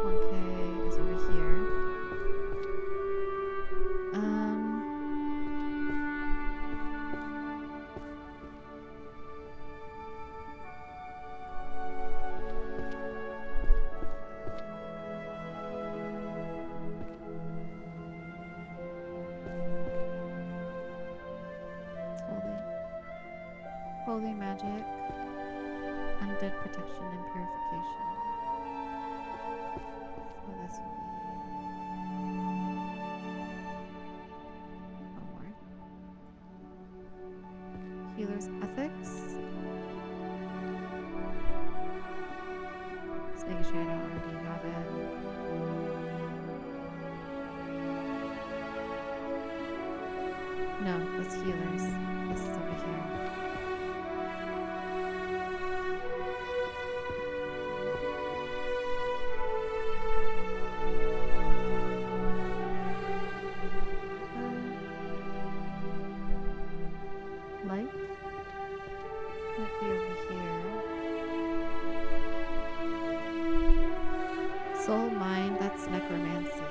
Speaker 1: 1K is over here. Holy magic, undead protection and purification. So this will be one more. Healer's ethics. Just making sure I don't already have it. No, that's healers. This is over here. Light might be over here. Soul, mind, that's necromancy.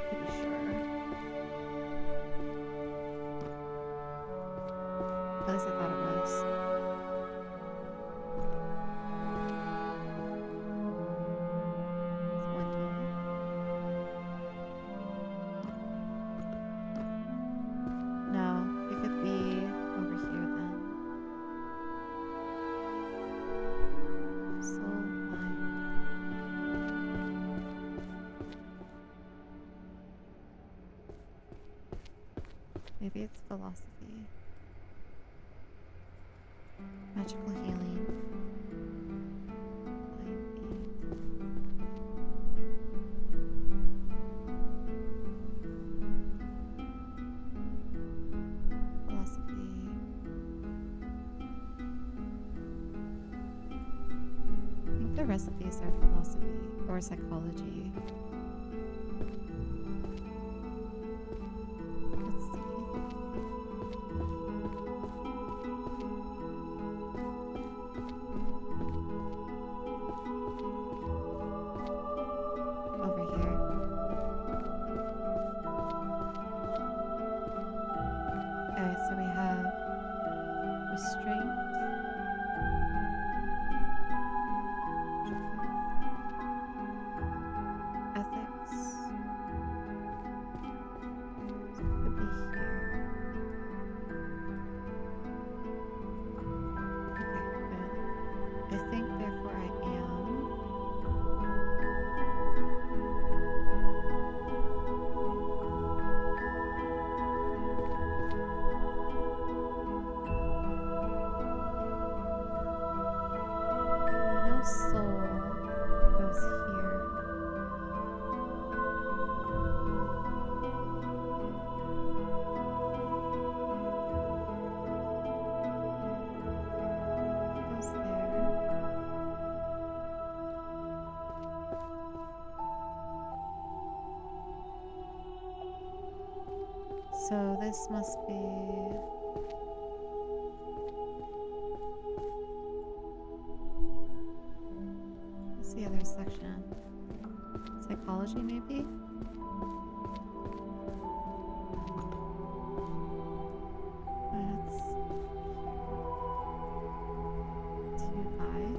Speaker 1: Pretty sure. At least I thought it was. It's 1D. No, it could be over here then. Soul, mind. Maybe it's philosophy. Magical healing. the rest of these are philosophy or psychology. Let's see. Over here. Okay, so we have restraint. Ethics. So it could be here. Okay, good. I think therefore I am. I know soul goes here. Goes there. So this must be. What's the other section? Psychology, maybe? That's too high.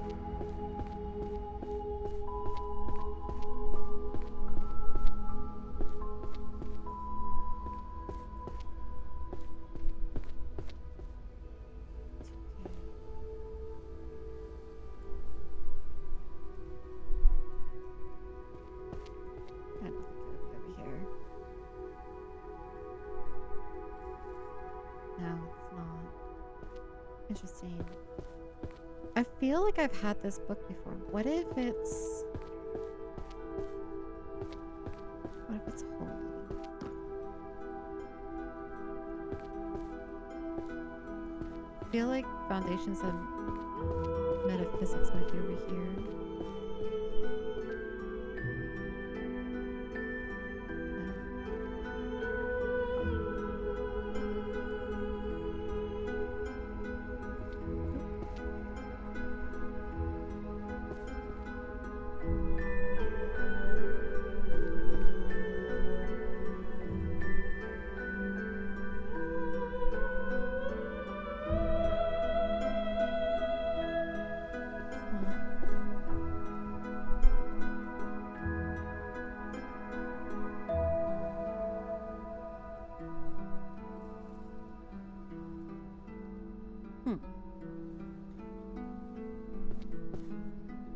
Speaker 1: I don't think it would be over here. No, it's not. Interesting. I feel like I've had this book before. What if it's holy? I feel like foundations of metaphysics might be over here.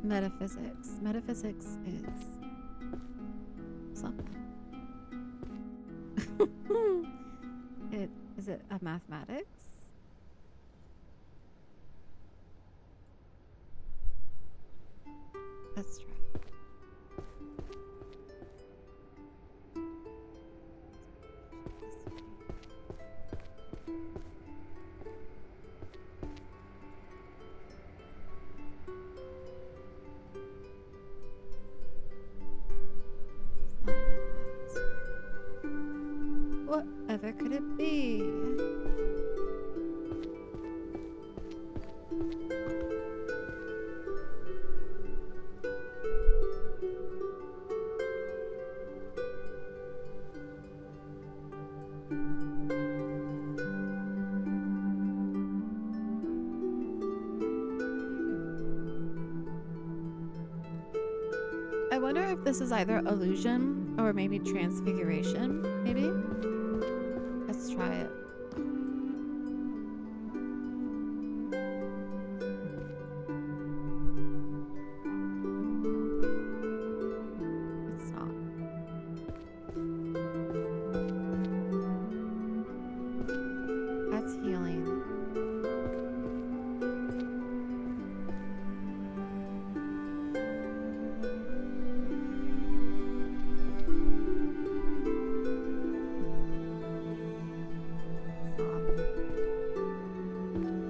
Speaker 1: Metaphysics. Metaphysics is something. Is it a mathematics? Let's try. Whatever could it be? I wonder if this is either illusion or maybe transfiguration, maybe? Let's try it. It's not. That's healing.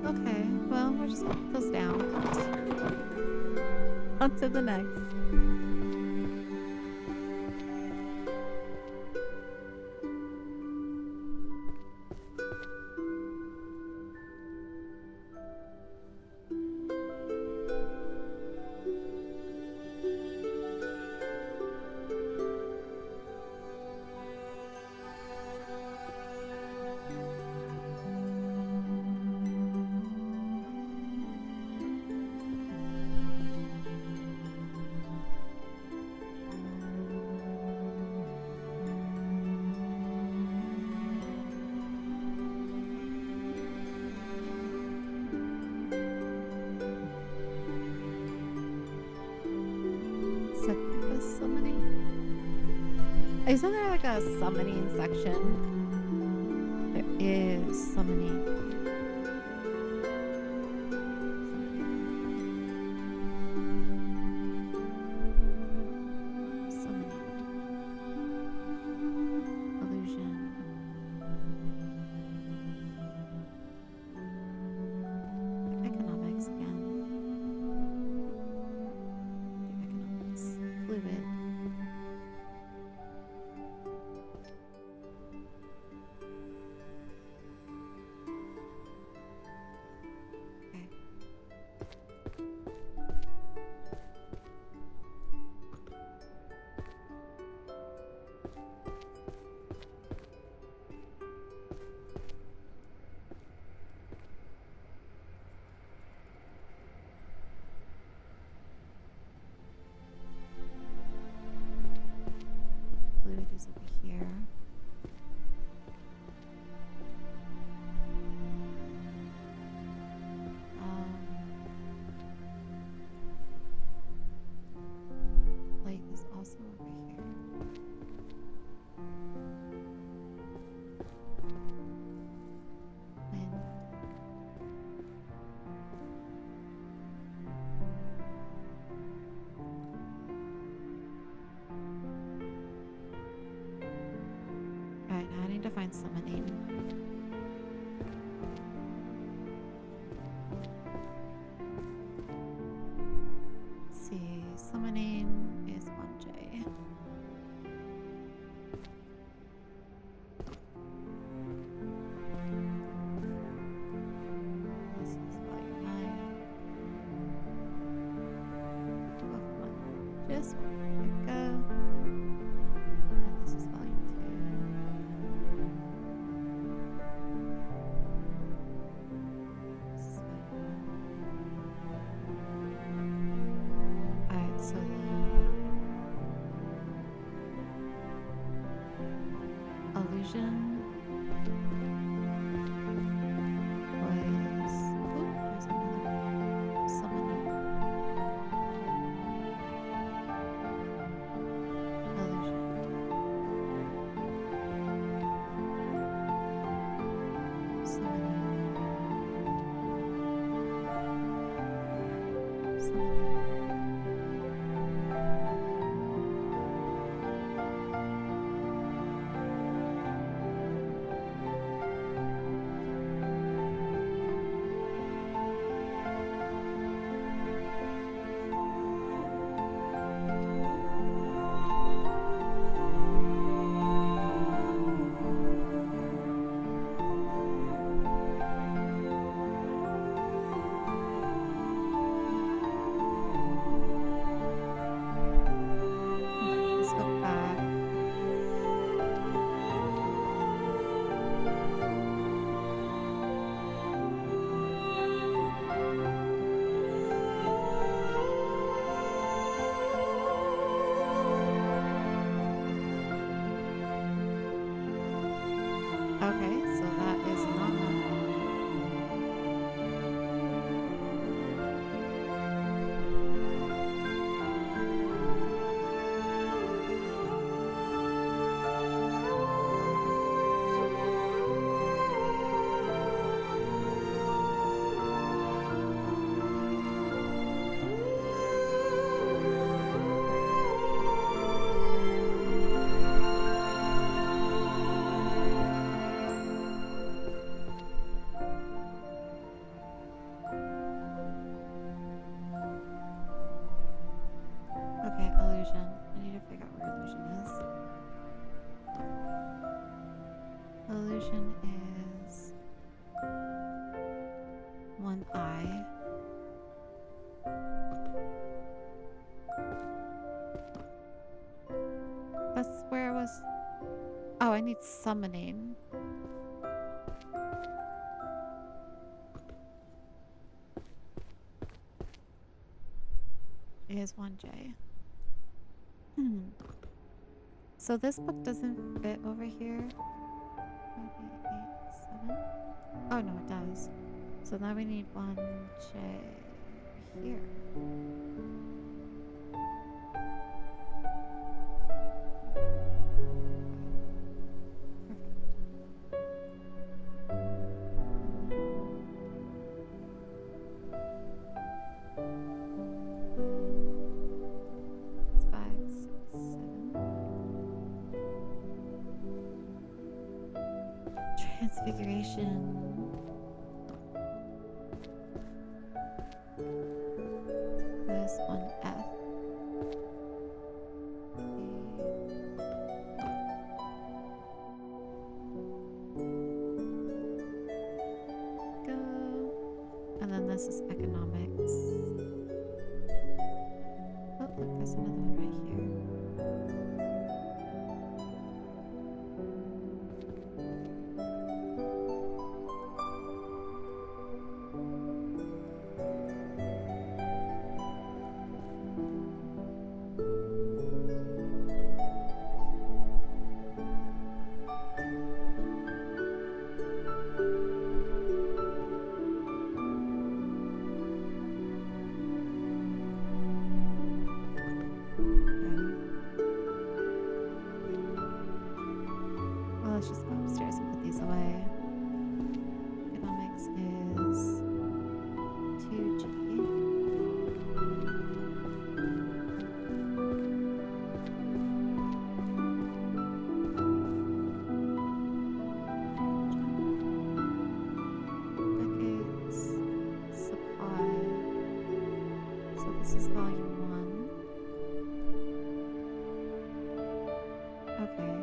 Speaker 1: Okay, well, we're just gonna put those down. On to the next. Isn't there like a summoning section? There is summoning. Summoning. Illusion. Economics again. The economics. Fluid. Fluid is over here. Light is also over here. Wind. Alright, now I need to find summoning. Let's see, summoning is 1J. This is value 9. Oh, come on. Just one. There we go. And this is value 2. This is value 1. Alright, so the illusion was. Oh, there's another summoning. I need summoning. It is 1J. So this book doesn't fit over here. 5, 8, 7. Oh no, it does. So now we need 1J here. Transfiguration. This one F. Go. And then this is economics. Oh, look, there's another one right here. Let's just go upstairs and put these away. Economics is 2G. Decades, supply. So this is volume 1. Okay.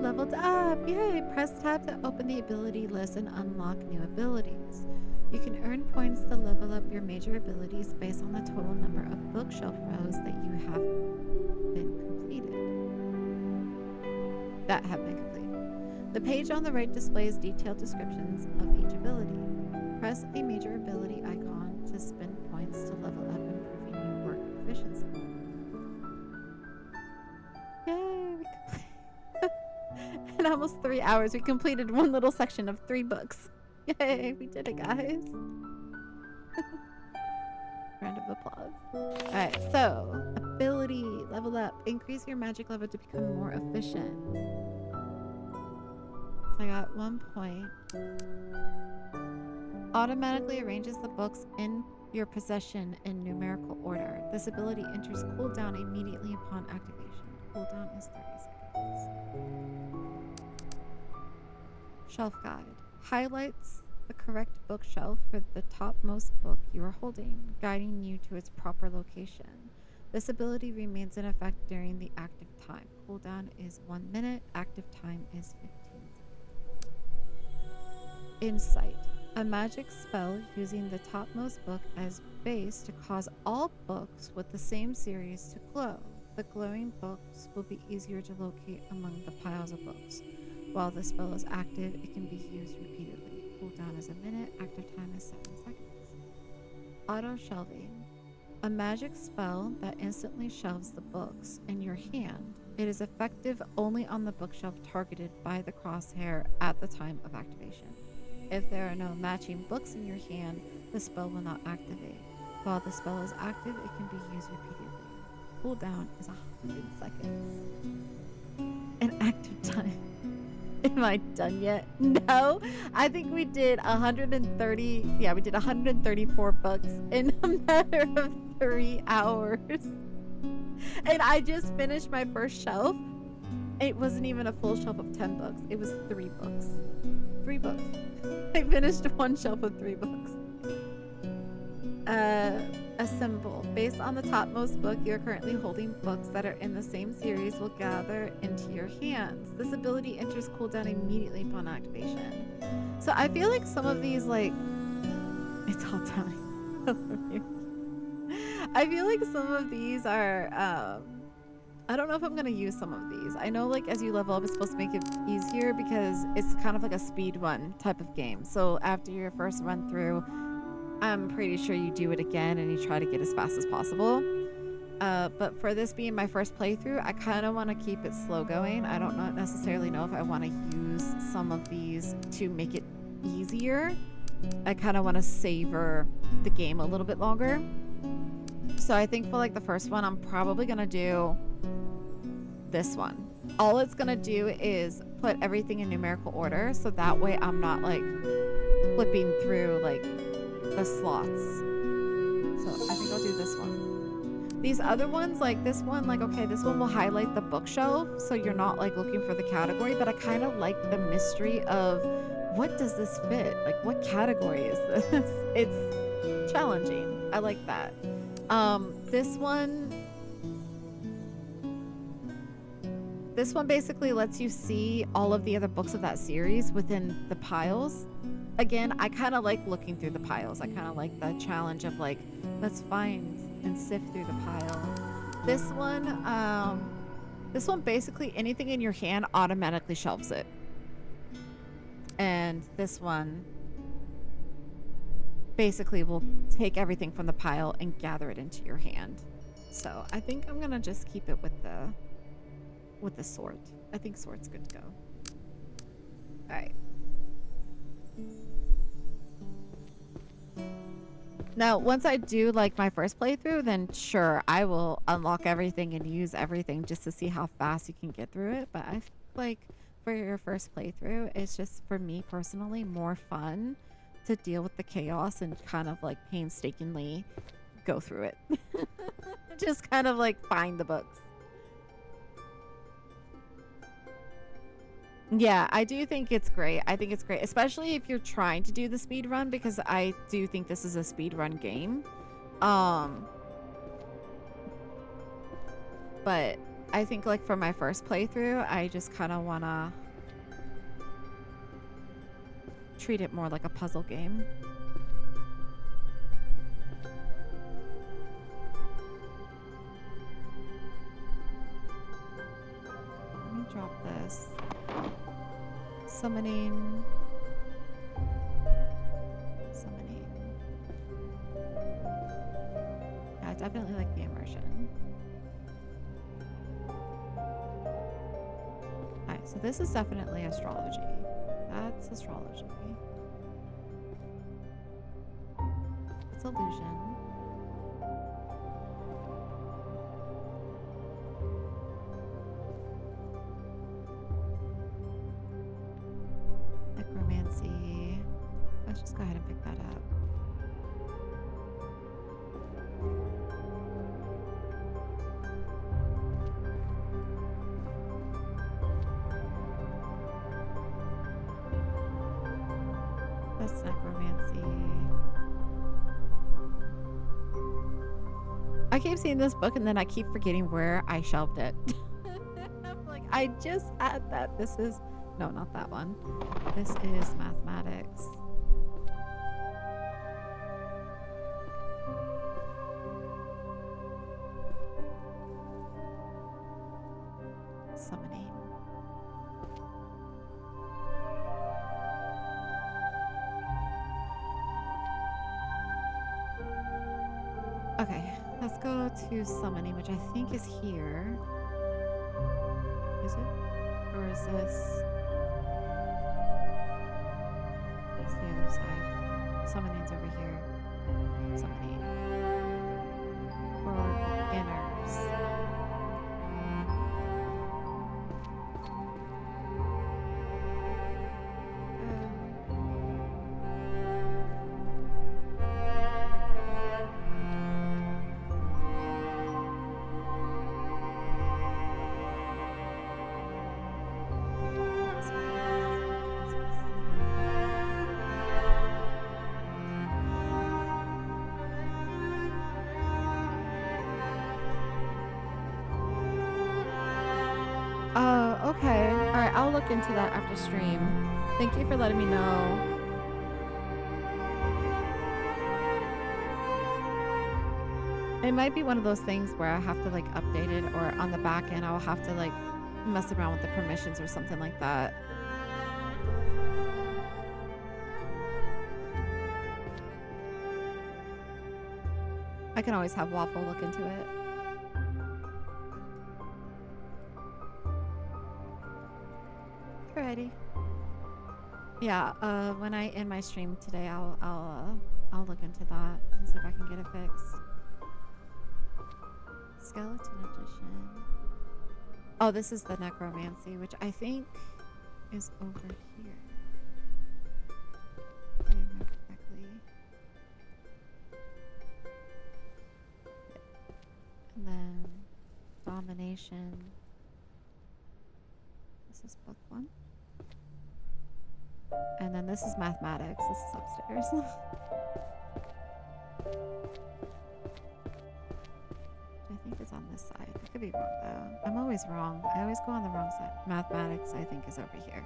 Speaker 1: Leveled up! Yay! Press tab to open the ability list and unlock new abilities. You can earn points to level up your major abilities based on the total number of bookshelf rows that you have been completed. The page on the right displays detailed descriptions of each ability. Press a major ability icon to spend points to level up, improving your work efficiency. Yay! In almost 3 hours, we completed one little section of 3 books. Yay, we did it, guys. Round of applause. Alright, so, ability, level up. Increase your magic level to become more efficient. So I got 1 point. Automatically arranges the books in your possession in numerical order. This ability enters cooldown immediately upon activation. Cooldown is 30 seconds. Shelf guide. Highlights the correct bookshelf for the topmost book you are holding, guiding you to its proper location. This ability remains in effect during the active time. Cooldown is 1 minute. Active time is 15 seconds. Insight. A magic spell using the topmost book as base to cause all books with the same series to glow. The glowing books will be easier to locate among the piles of books. While the spell is active, it can be used repeatedly. Cooldown is 1 minute. Active time is 7 seconds. Auto shelving. A magic spell that instantly shelves the books in your hand. It is effective only on the bookshelf targeted by the crosshair at the time of activation. If there are no matching books in your hand, the spell will not activate. While the spell is active, it can be used repeatedly. Cooldown is 100 seconds. And active time. Am I done yet? No. I think we did 130. Yeah, we did 134 books in a matter of 3 hours. And I just finished my first shelf. It wasn't even a full shelf of 10 books. It was 3 books. 3 books. I finished 1 shelf of 3 books. Assemble. Based on the topmost book you're currently holding, books that are in the same series will gather into your hands. This ability enters cooldown immediately upon activation. So I feel like some of these, like, it's all down over here. I feel like some of these are, I don't know if I'm gonna use some of these. I know like as you level up, it's supposed to make it easier because it's kind of like a speed run type of game. So after your first run through, I'm pretty sure you do it again and you try to get as fast as possible. But for this being my first playthrough, I kind of want to keep it slow going. I don't necessarily know if I want to use some of these to make it easier. I kind of want to savor the game a little bit longer. So I think for like the first one, I'm probably going to do this one. All it's going to do is put everything in numerical order. So that way I'm not like flipping through like the slots. So I think I'll do this one. These other ones, like this one, like, okay, this one will highlight the bookshelf. So you're not like looking for the category, but I kind of like the mystery of what does this fit? Like what category is this? It's challenging. I like that. This one basically lets you see all of the other books of that series within the piles. Again, I kind of like looking through the piles. I kind of like the challenge of like, let's find and sift through the pile. This one basically anything in your hand automatically shelves it. And this one basically will take everything from the pile and gather it into your hand. So I think I'm gonna just keep it with the sword. I think sword's good to go. All right. Now, once I do like my first playthrough, then sure, I will unlock everything and use everything just to see how fast you can get through it. But I feel like for your first playthrough, it's just for me personally more fun to deal with the chaos and kind of like painstakingly go through it. Just kind of like find the books. Yeah, I do think it's great. I think it's great, especially if you're trying to do the speed run, because I do think this is a speed run game. But I think like for my first playthrough, I just kind of want to treat it more like a puzzle game. Let me drop this. Summoning. Yeah, I definitely like the immersion. Alright, so this is definitely astrology. That's astrology. It's illusion. Necromancy. Let's just go ahead and pick that up. That's necromancy. I keep seeing this book and then I keep forgetting where I shelved it. I'm like, I just had that. This is... No, not that one. This is mathematics. Summoning. Okay, let's go to summoning, which I think is here. Is it? Or is this... It's the other side. Summoning's over here. Summoning. For beginners. Okay. Alright, I'll look into that after stream. Thank you for letting me know. It might be one of those things where I have to like update it, or on the back end I'll have to like mess around with the permissions or something like that. I can always have Waffle look into it. Alrighty. Yeah, when I end my stream today, I'll look into that and see if I can get it fixed. Skeleton Edition. Oh, this is the Necromancy, which I think is over here. If I remember correctly. And then Domination. This is book 1. And then this is Mathematics. This is upstairs. I think it's on this side. I could be wrong though. I'm always wrong. I always go on the wrong side. Mathematics, I think, is over here.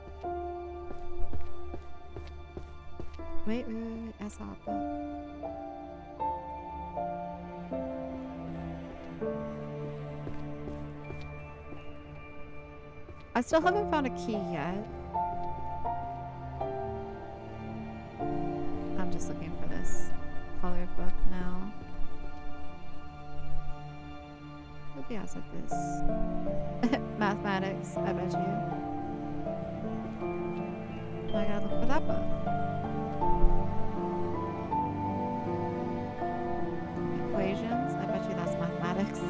Speaker 1: Wait. I saw a book. I still haven't found a key yet. I'm just looking for this colored book now. Maybe I said this. Mathematics, I bet you. I gotta look for that book. Equations, I bet you that's mathematics.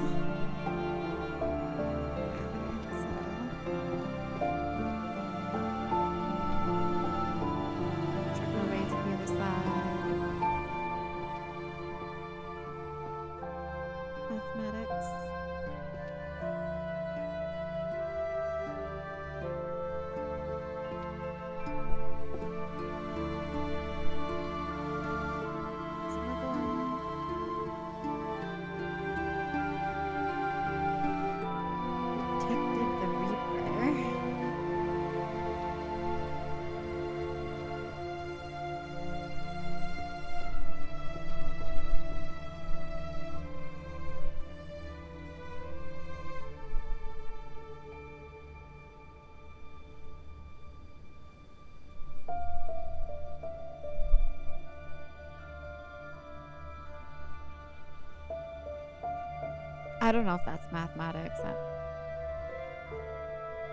Speaker 1: I don't know if that's mathematics.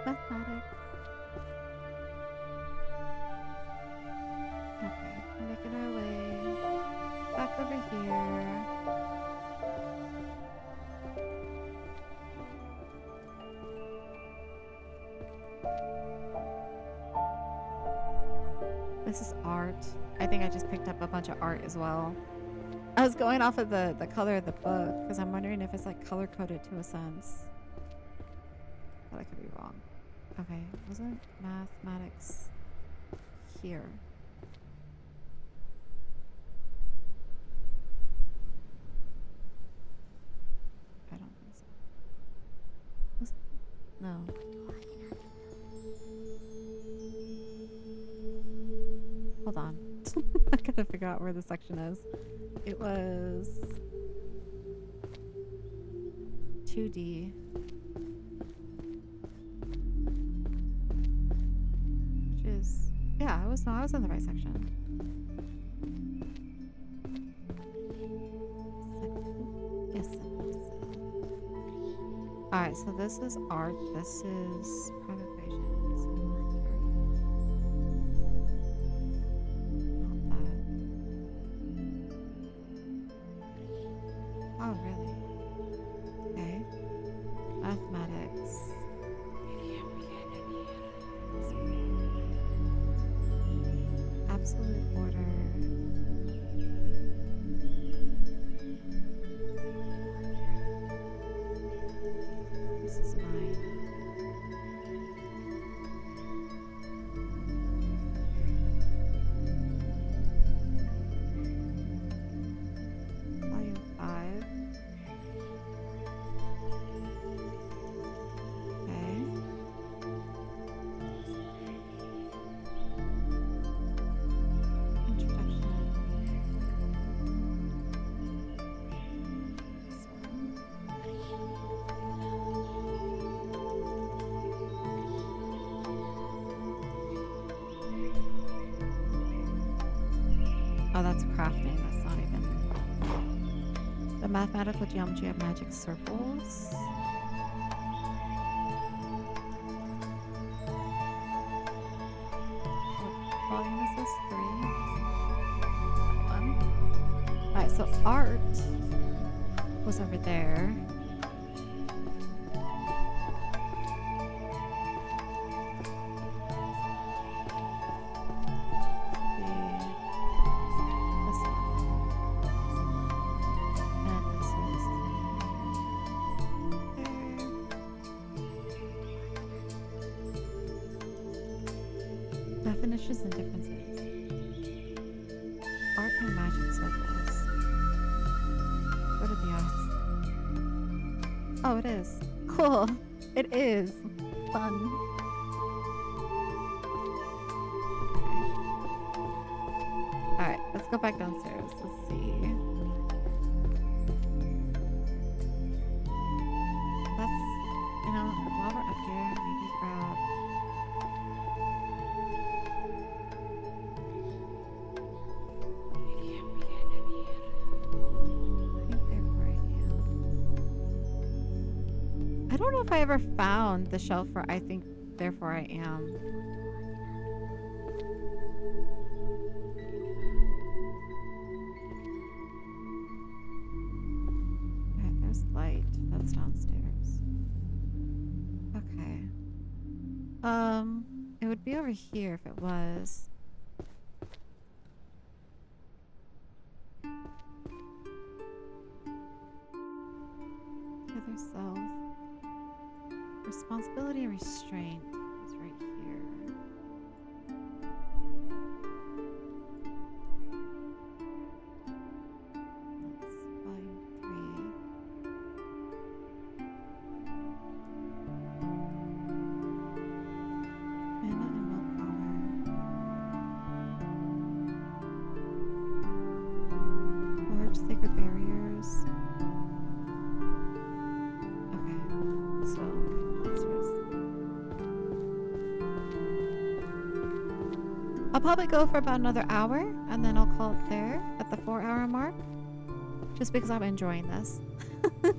Speaker 1: Mathematics. Okay, we're making our way back over here. This is art. I think I just picked up a bunch of art as well. I was going off of the color of the book because I'm wondering if it's like color coded to a sense. But I could be wrong. Okay, wasn't mathematics here? I don't think so. Was it? No. Hold on. I gotta figure out where the section is. It was 2D. Which is, yeah, I was in the right section. Yes. Alright, so this is art. This is private equations. Oh, really? Okay. Mathematics. Absolute order. This is 9. that's crafting. That's not even... The mathematical geometry of magic circles. What volume is this? 3? That one. Alright, so art was over there. Definitions and differences. Art and magic circles. What are the odds? Oh, it is. Cool. It is. Fun. Alright, let's go back downstairs. Let's see. Let's, you know, while we're up here, maybe grab... I don't know if I ever found the shelf for I think, therefore I am. Alright, there's light. That's downstairs. Okay. It would be over here if it was. Other self. Responsibility and restraint is right here. That's volume 3. Mana and willpower. Large sacred barriers. Okay, so I'll probably go for about another hour and then I'll call it there at the 4-hour mark. Just because I'm enjoying this.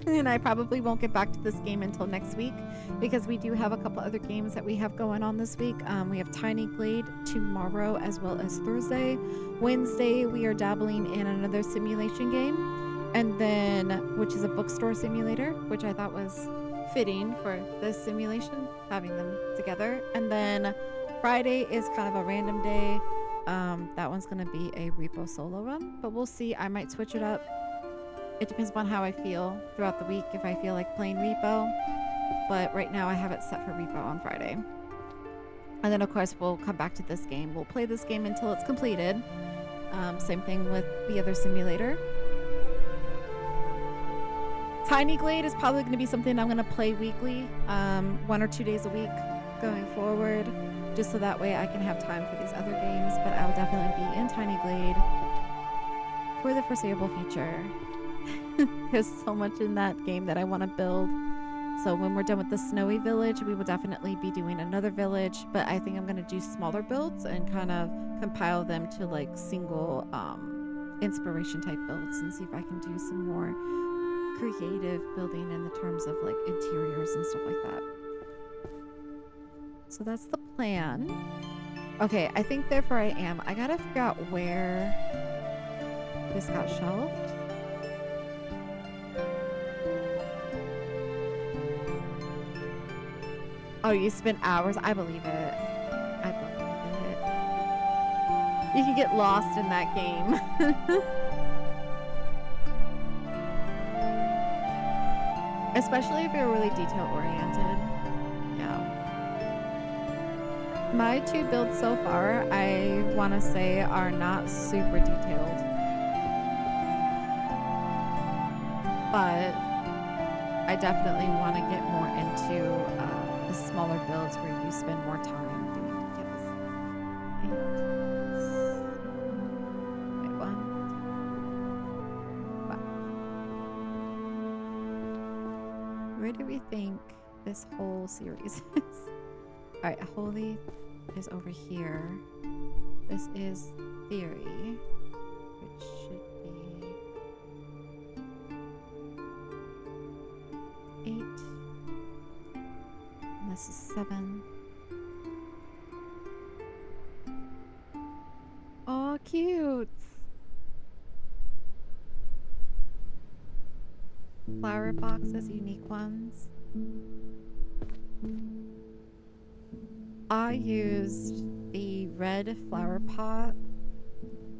Speaker 1: And I probably won't get back to this game until next week because we do have a couple other games that we have going on this week. We have Tiny Glade tomorrow as well as Thursday. Wednesday we are dabbling in another simulation game, and then which is a bookstore simulator, which I thought was fitting for this simulation, having them together. And then Friday is kind of a random day. That one's going to be a repo solo run, but we'll see. I might switch it up. It depends on how I feel throughout the week, if I feel like playing repo. But right now I have it set for repo on Friday. And then of course we'll come back to this game. We'll play this game until it's completed. Same thing with the other simulator. Tiny Glade is probably going to be something I'm going to play weekly, 1 or 2 days a week going forward. Just so that way I can have time for these other games, but I will definitely be in Tiny Glade for the foreseeable future. There's so much in that game that I want to build. So when we're done with the snowy village, we will definitely be doing another village, but I think I'm going to do smaller builds and kind of compile them to like single inspiration type builds and see if I can do some more creative building in the terms of like interiors and stuff like that. So that's the plan. Okay, I think therefore I am. I gotta figure out where this got shelved. Oh, you spent hours? I believe it. I believe it. You can get lost in that game. Especially if you're really detail oriented. My 2 builds so far, I want to say, are not super detailed. But I definitely want to get more into the smaller builds where you spend more time doing details. Wait, 1, 2, 5. Where do we think this whole series is? Alright, Holy is over here. This is Theory. which should be 8. And this is 7. Oh, cute! Flower boxes, unique ones. I used the red flower pot,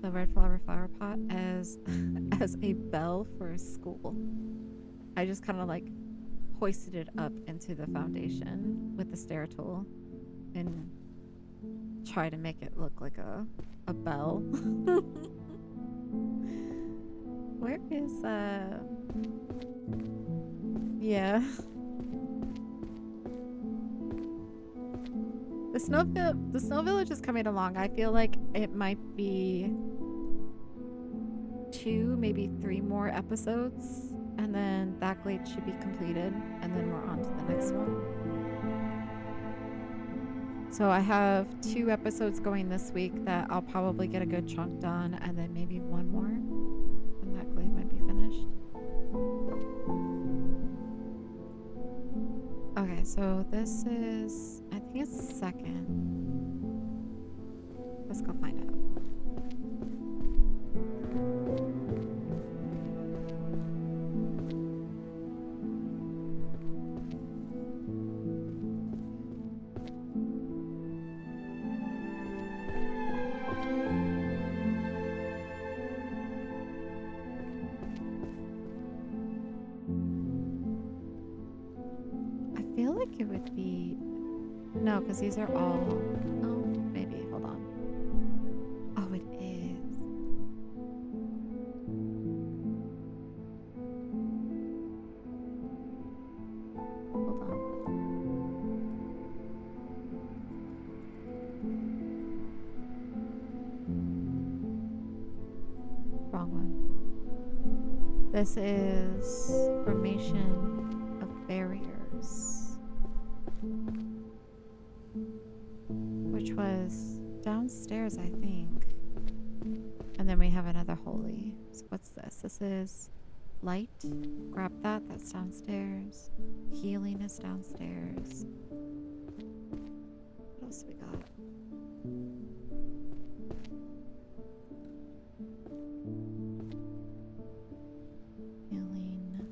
Speaker 1: the red flower pot as as a bell for school. I just kind of like hoisted it up into the foundation with the stair tool and try to make it look like a bell. Where is yeah. The snow village is coming along. I feel like it might be 2, maybe 3 more episodes, and then that glade should be completed, and then we're on to the next one. So I have 2 episodes going this week that I'll probably get a good chunk done, and then maybe 1 more, and that glade might be finished. Okay, so this is, I think it's 2nd. Let's go find out. It would be no, because these are all maybe hold on. Oh, it is. Hold on. Wrong one. This is formation of barriers, which was downstairs, I think. And then we have another holy. So what's this? This is light. Grab that. That's downstairs. Healing is downstairs. What else we got? Healing.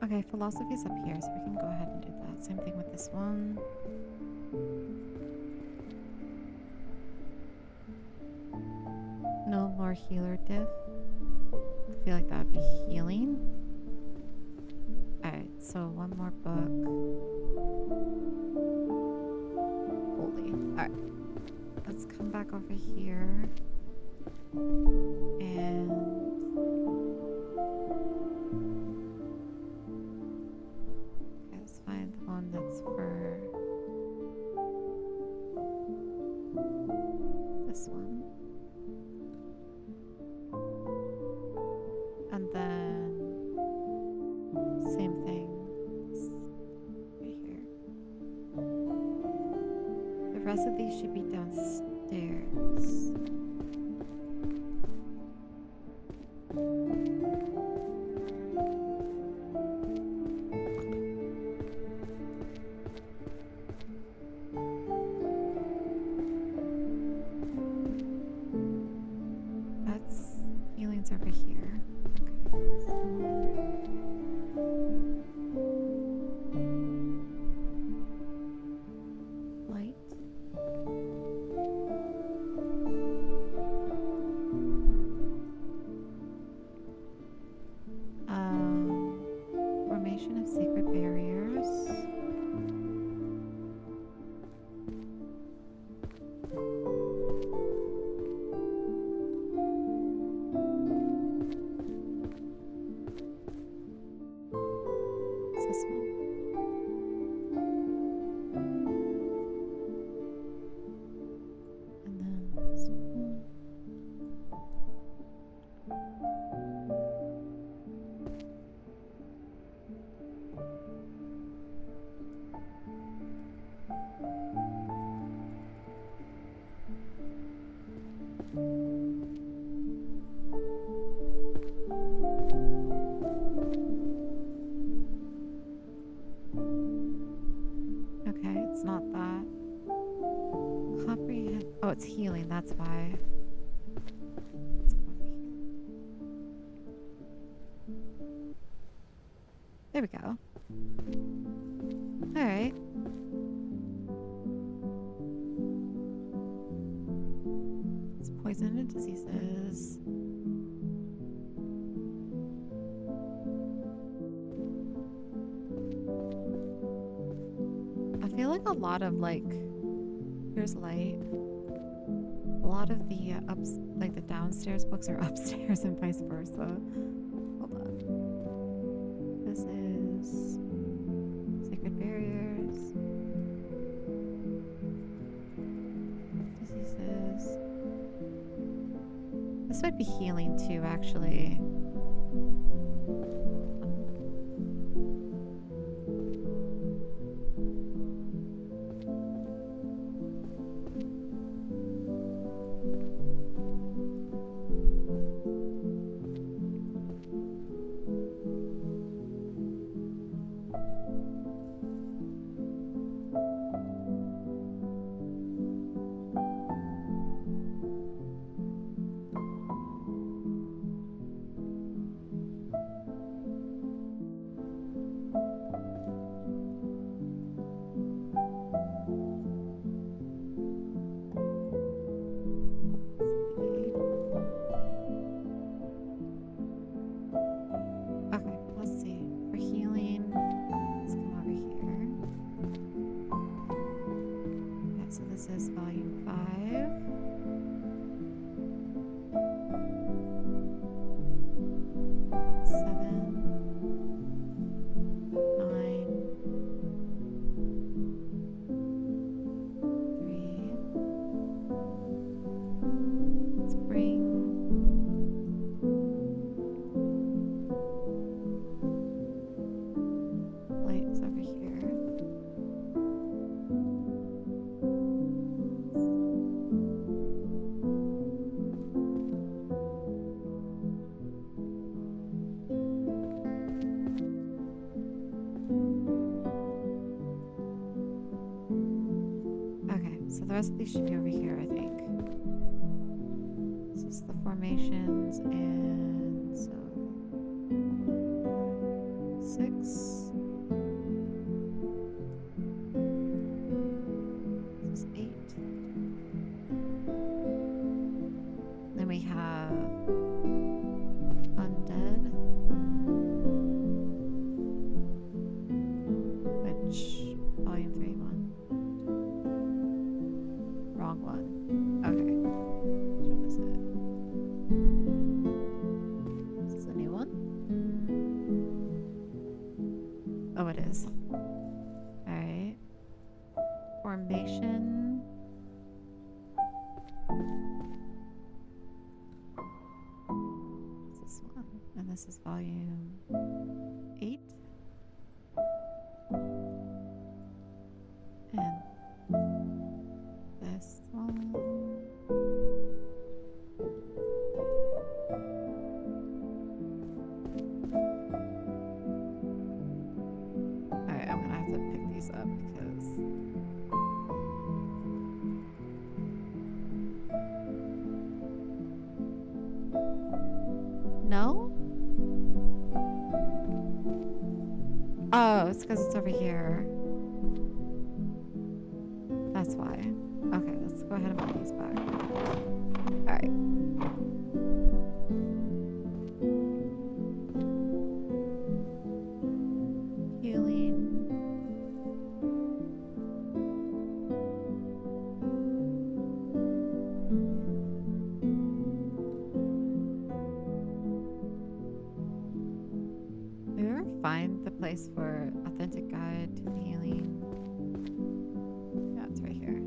Speaker 1: Okay, philosophy's up here, so we can go ahead and do that. Same thing with this one. No more healer diff. I feel like that would be healing. Alright, so one more book. Holy. Alright. Let's come back over here. And let's find the one that's for this one. And then same thing right here. The rest of these should be downstairs. Over here. Okay. Light. Okay, it's not that. Comprehend. Oh, it's healing. That's why. Let's go over here. There we go. All right. It's poison and diseases. I feel like a lot of like, here's light. A lot of the like the downstairs books are upstairs and vice versa. Hold on. This is Sacred Barriers. Diseases. This might be healing too, actually. So the rest of these should be over here, I think. This is the formations, and so 6. This is 8. Then we have undead, which volume 3, 1. Wrong one. Okay. Which one is it? Is this a new one? Oh, it is. Alright. Formation. This one. And this is volume 8. And this one. Alright, I'm gonna have to pick these up because no? Oh, it's because it's over here. That's why. Okay, let's go ahead and put these back. Alright. Healing. Did we ever find the place for authentic guide to the healing? Yeah, it's right here.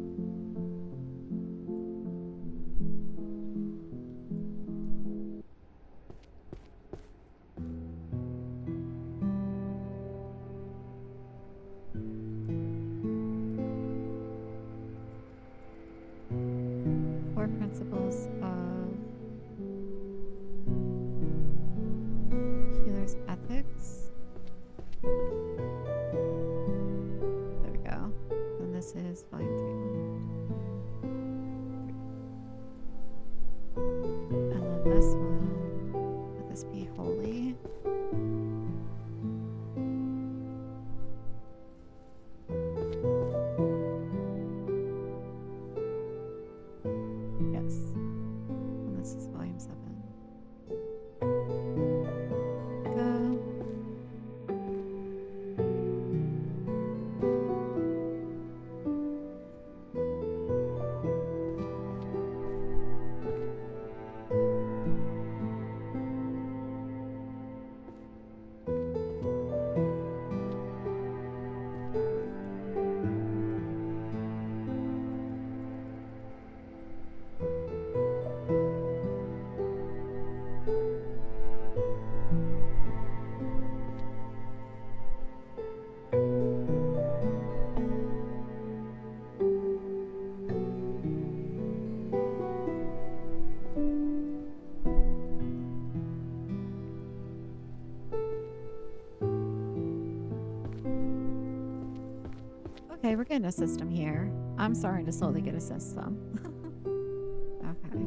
Speaker 1: this is volume 3. 1, 2, 3. And then this one, would this be holy? Yes. And this is volume 7. Go. Okay, we're getting a system here. I'm starting to slowly get a system. Okay.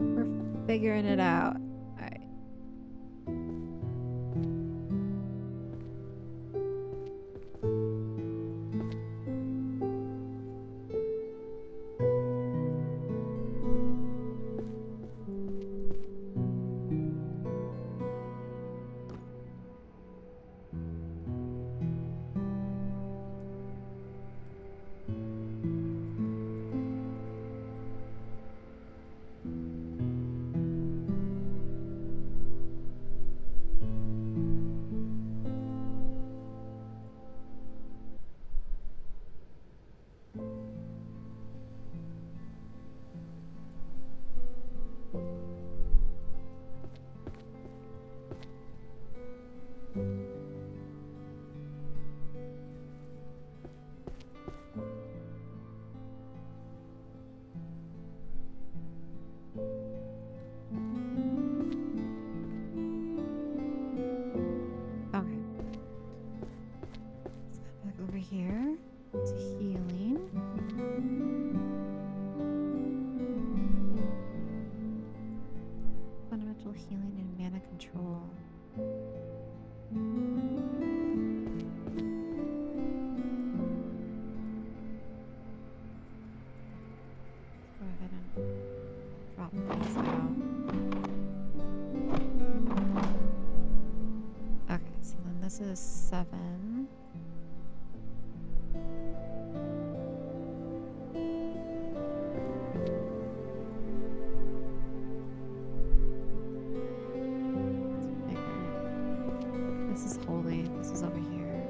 Speaker 1: We're figuring it out. Alright. Okay. Let's go back over here to healing. Fundamental healing and mana control. Go ahead and drop these out. Okay, so then this is 7. This is holy. This is over here.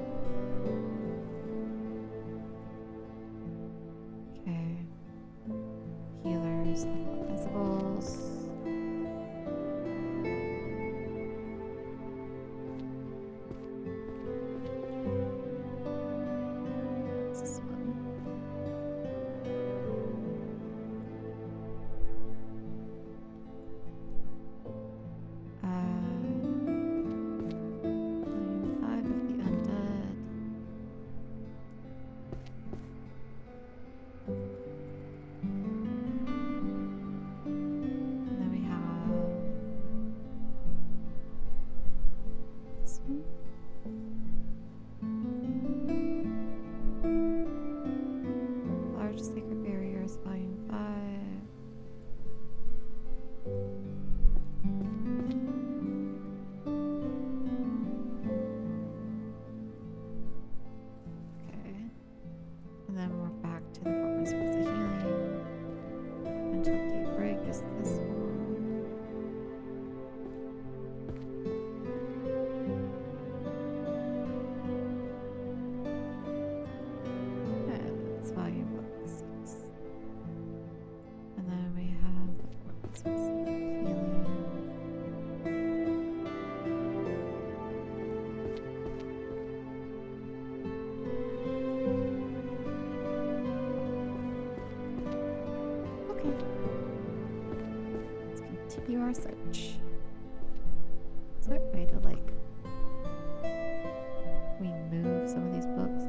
Speaker 1: Okay. Healers, decibels. What's this one? Volume 5 of the Undead. And then we have this one. Large Sacred Barriers, Volume 5. Okay. And then we're back to the 4 Principles of Healing. Mental Gate Break is this one. And it's volume 6. And then we have the 4 Principles of Healing. Okay. Let's continue our search. Is there a way to like remove some of these books?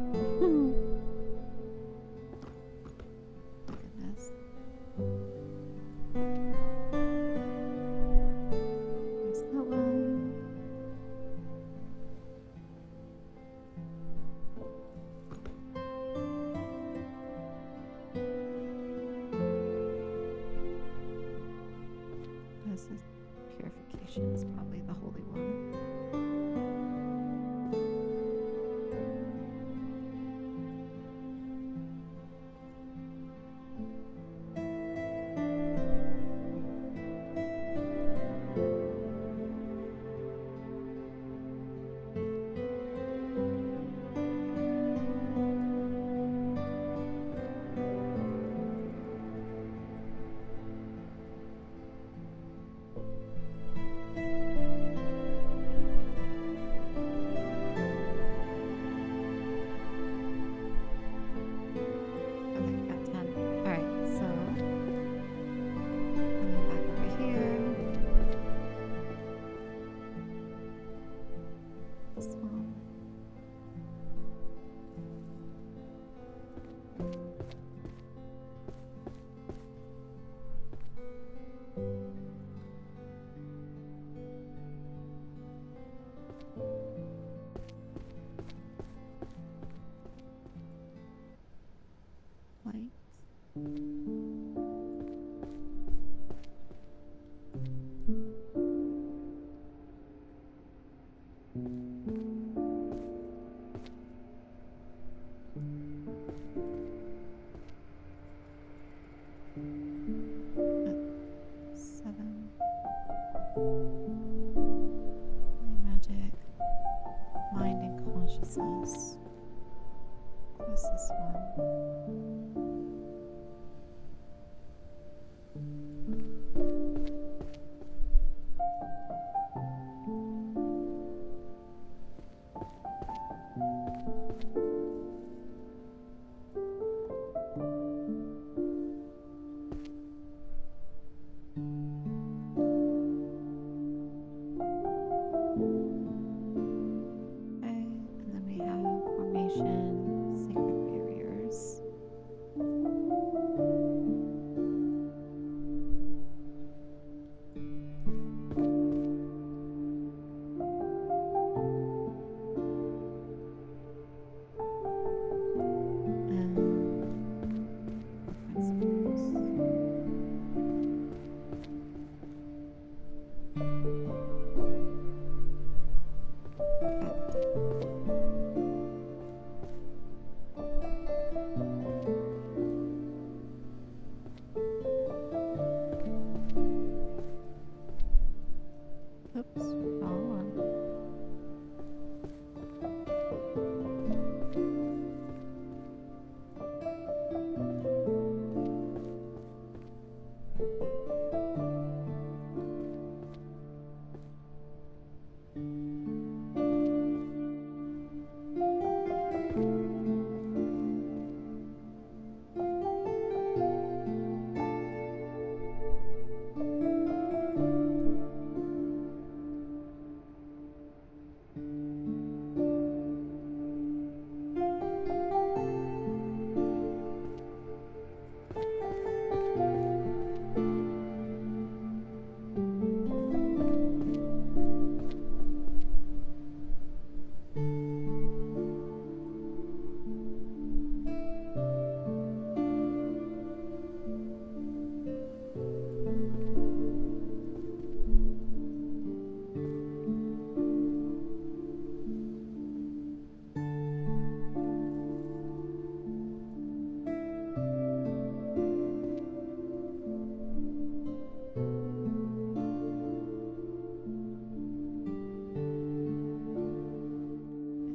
Speaker 1: Light. Seven. Magic. Mind and consciousness. What's this one? Sacred barriers. Oops, wrong one.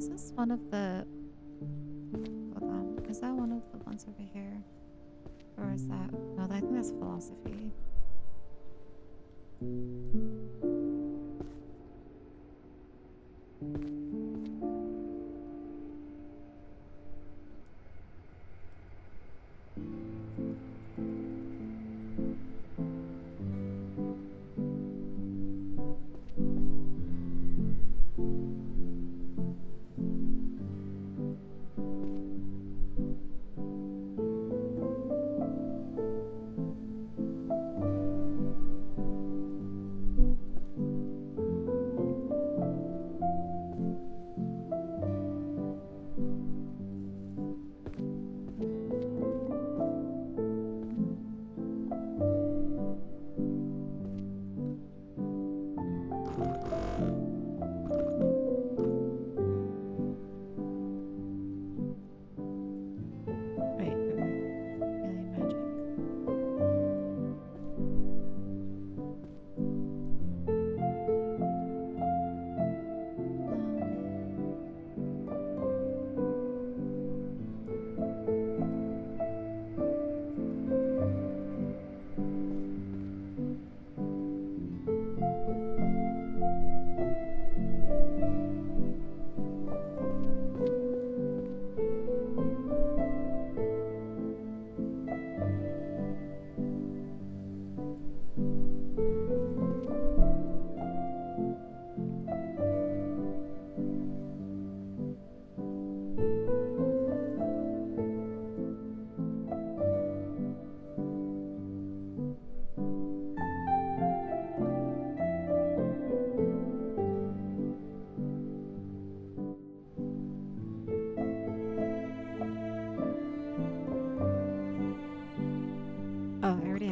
Speaker 1: Is this one of the... Hold on. Is that one of the ones over here? Or is that... No, I think that's philosophy.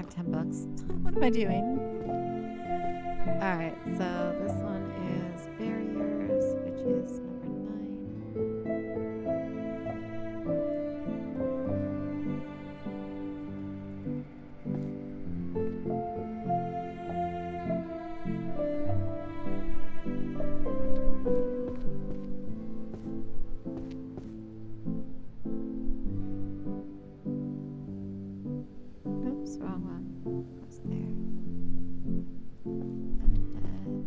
Speaker 1: like 10 books. What am I doing? Alright, so this one is Barriers, which is number 9. Oops, wrong one. What's there? Undead.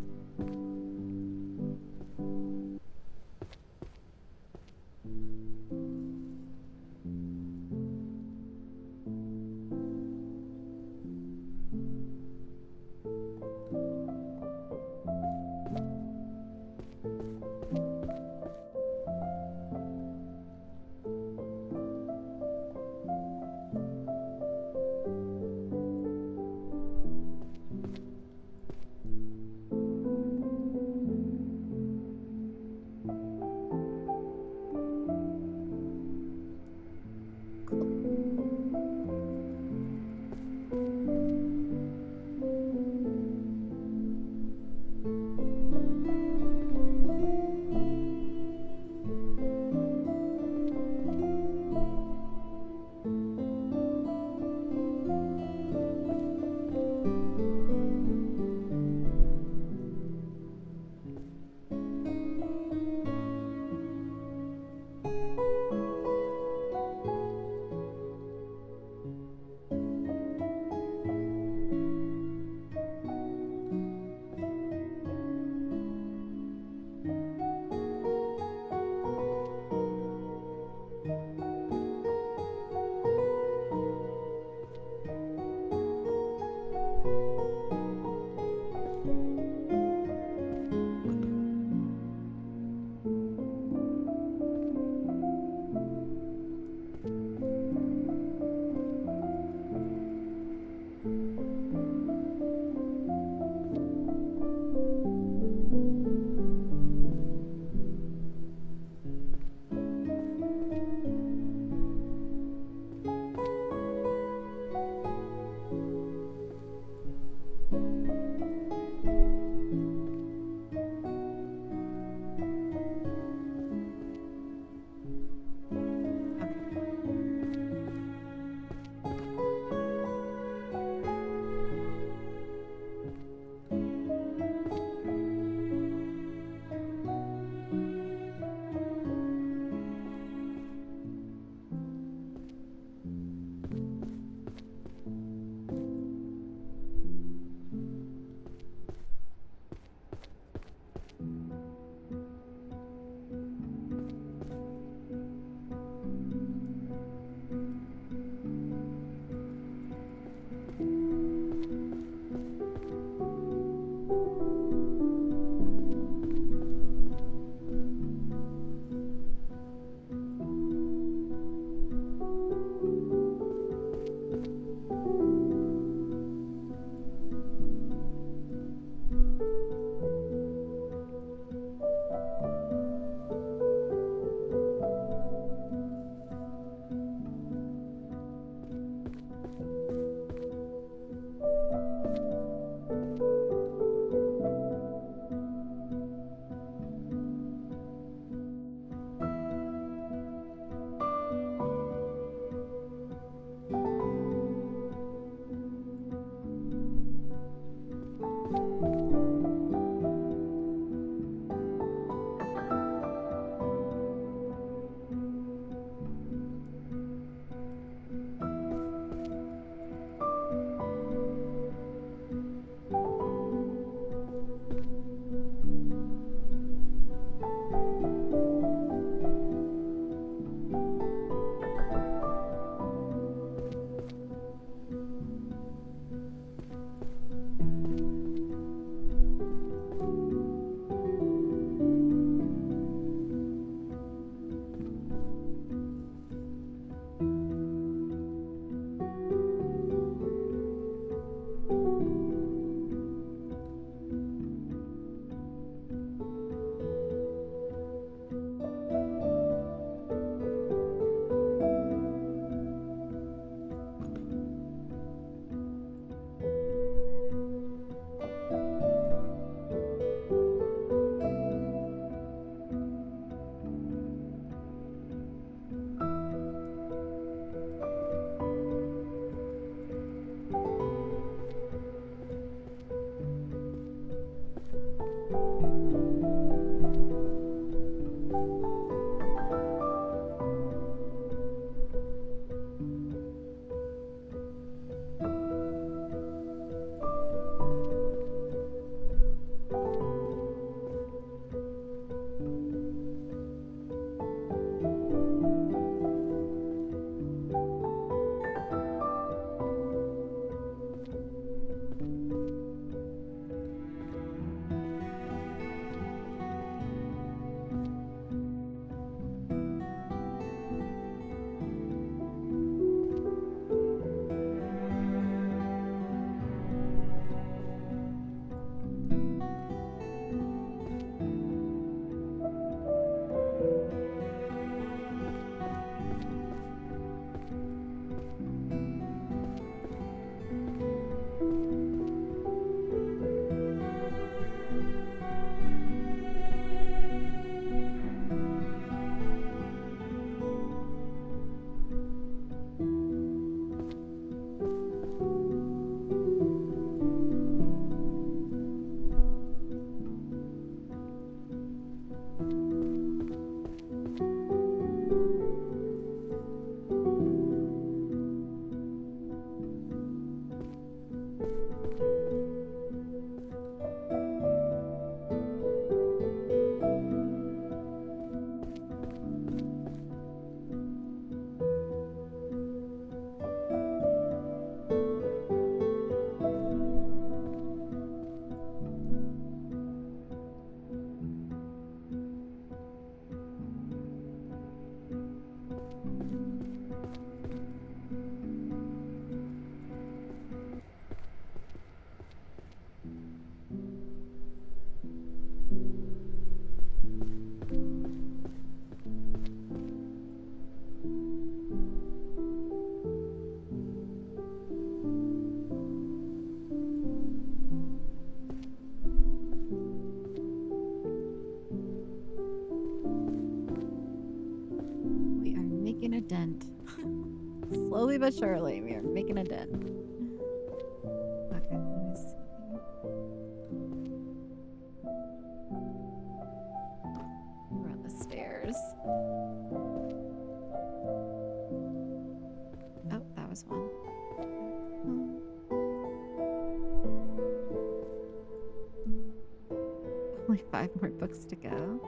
Speaker 1: dent. Slowly but surely, we are making a dent. Okay, let me see. We're on the stairs. Oh, that was one. Only 5 more books to go.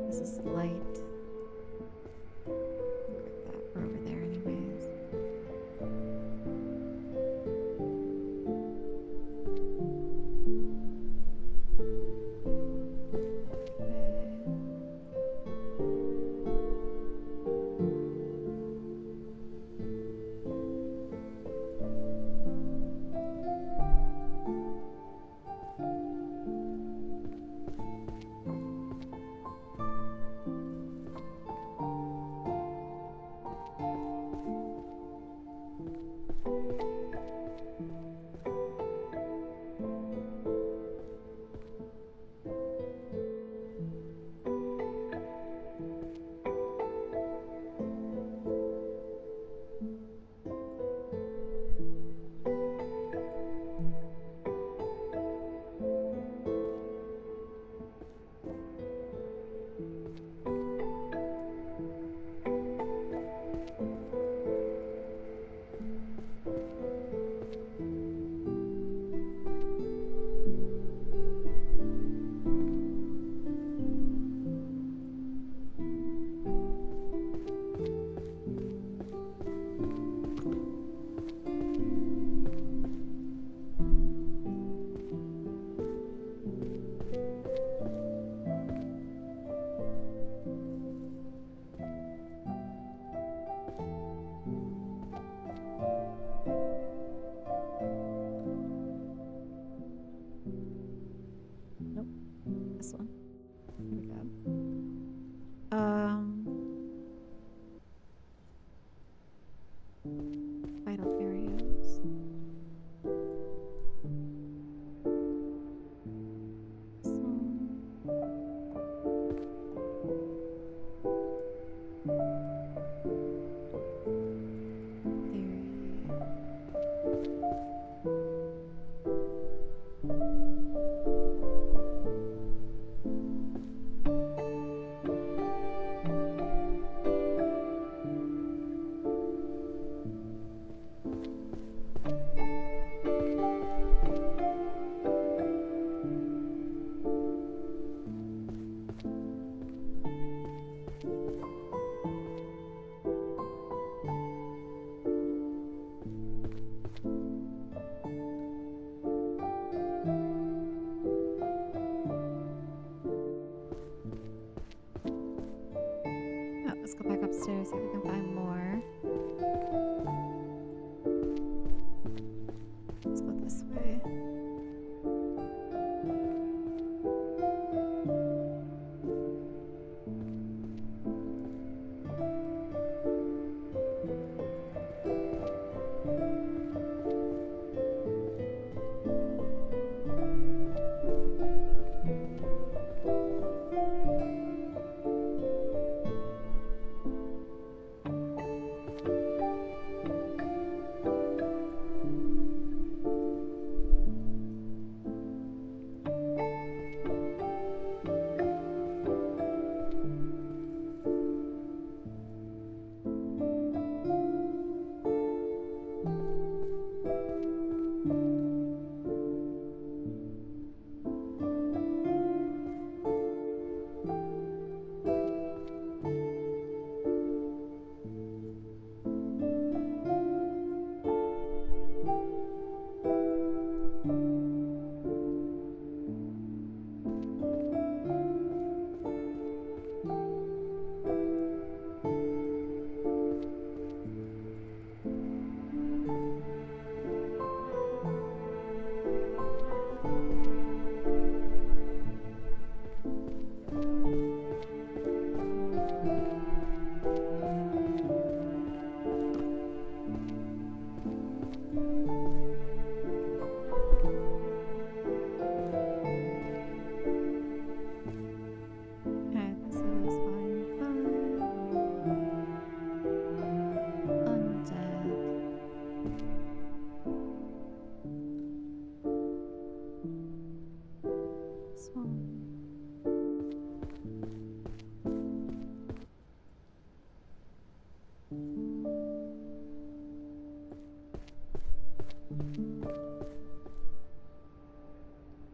Speaker 1: This is light. Grab that. We're over there anyways. This one. Here we go. Vital areas. Let's go back upstairs, see if we can find more. Let's go this way.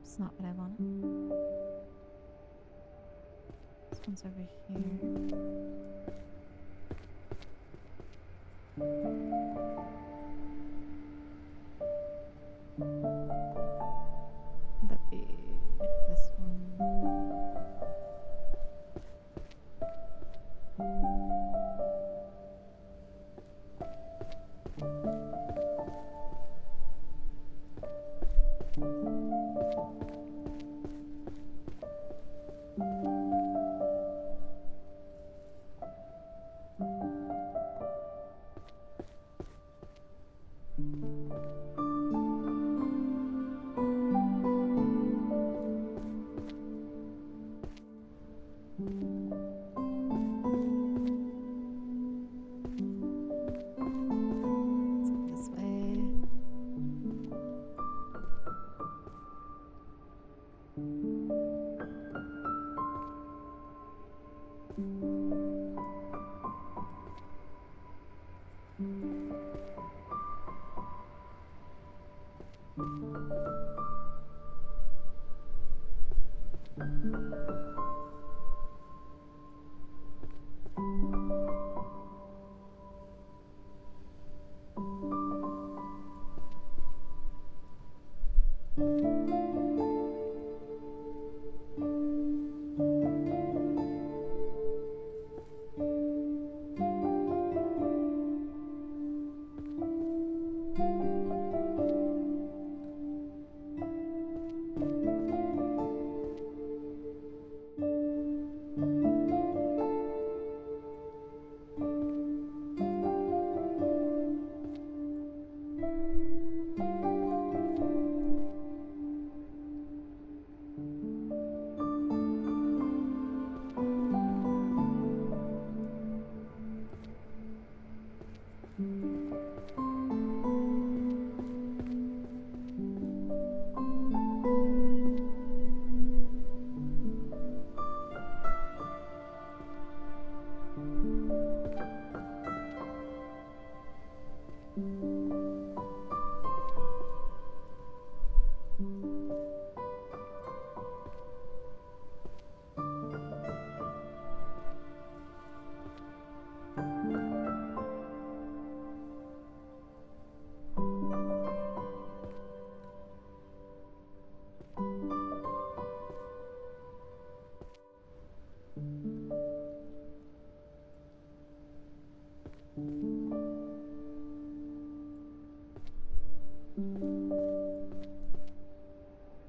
Speaker 1: It's not what I want. This one's over here. Would that be this one?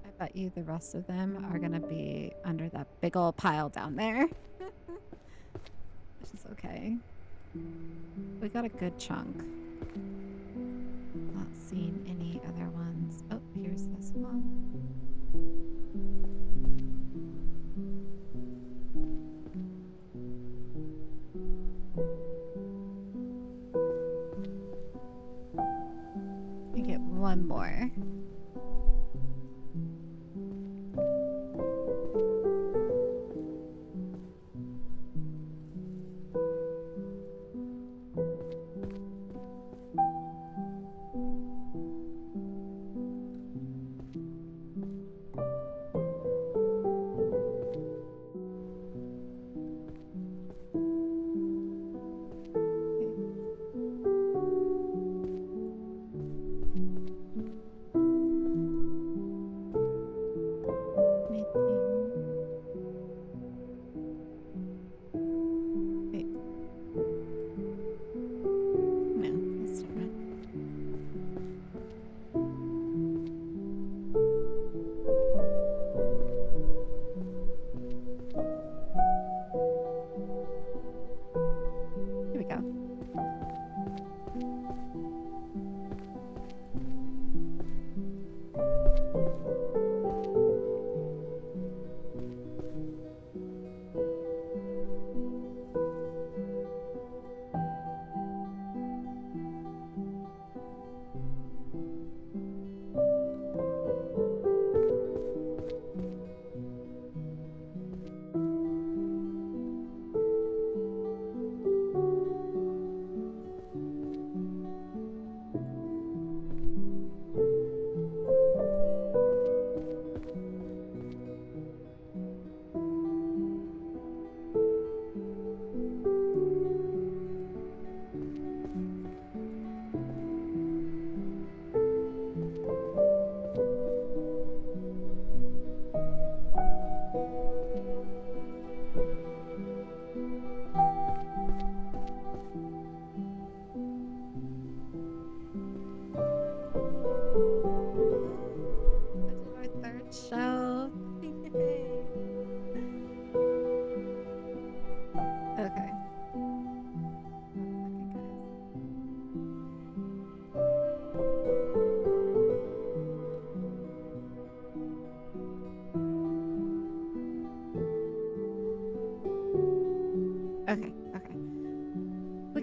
Speaker 1: I bet you the rest of them are gonna be under that big old pile down there. Which is okay. We got a good chunk. Not seen any other ones. Oh, here's this one. We get one more.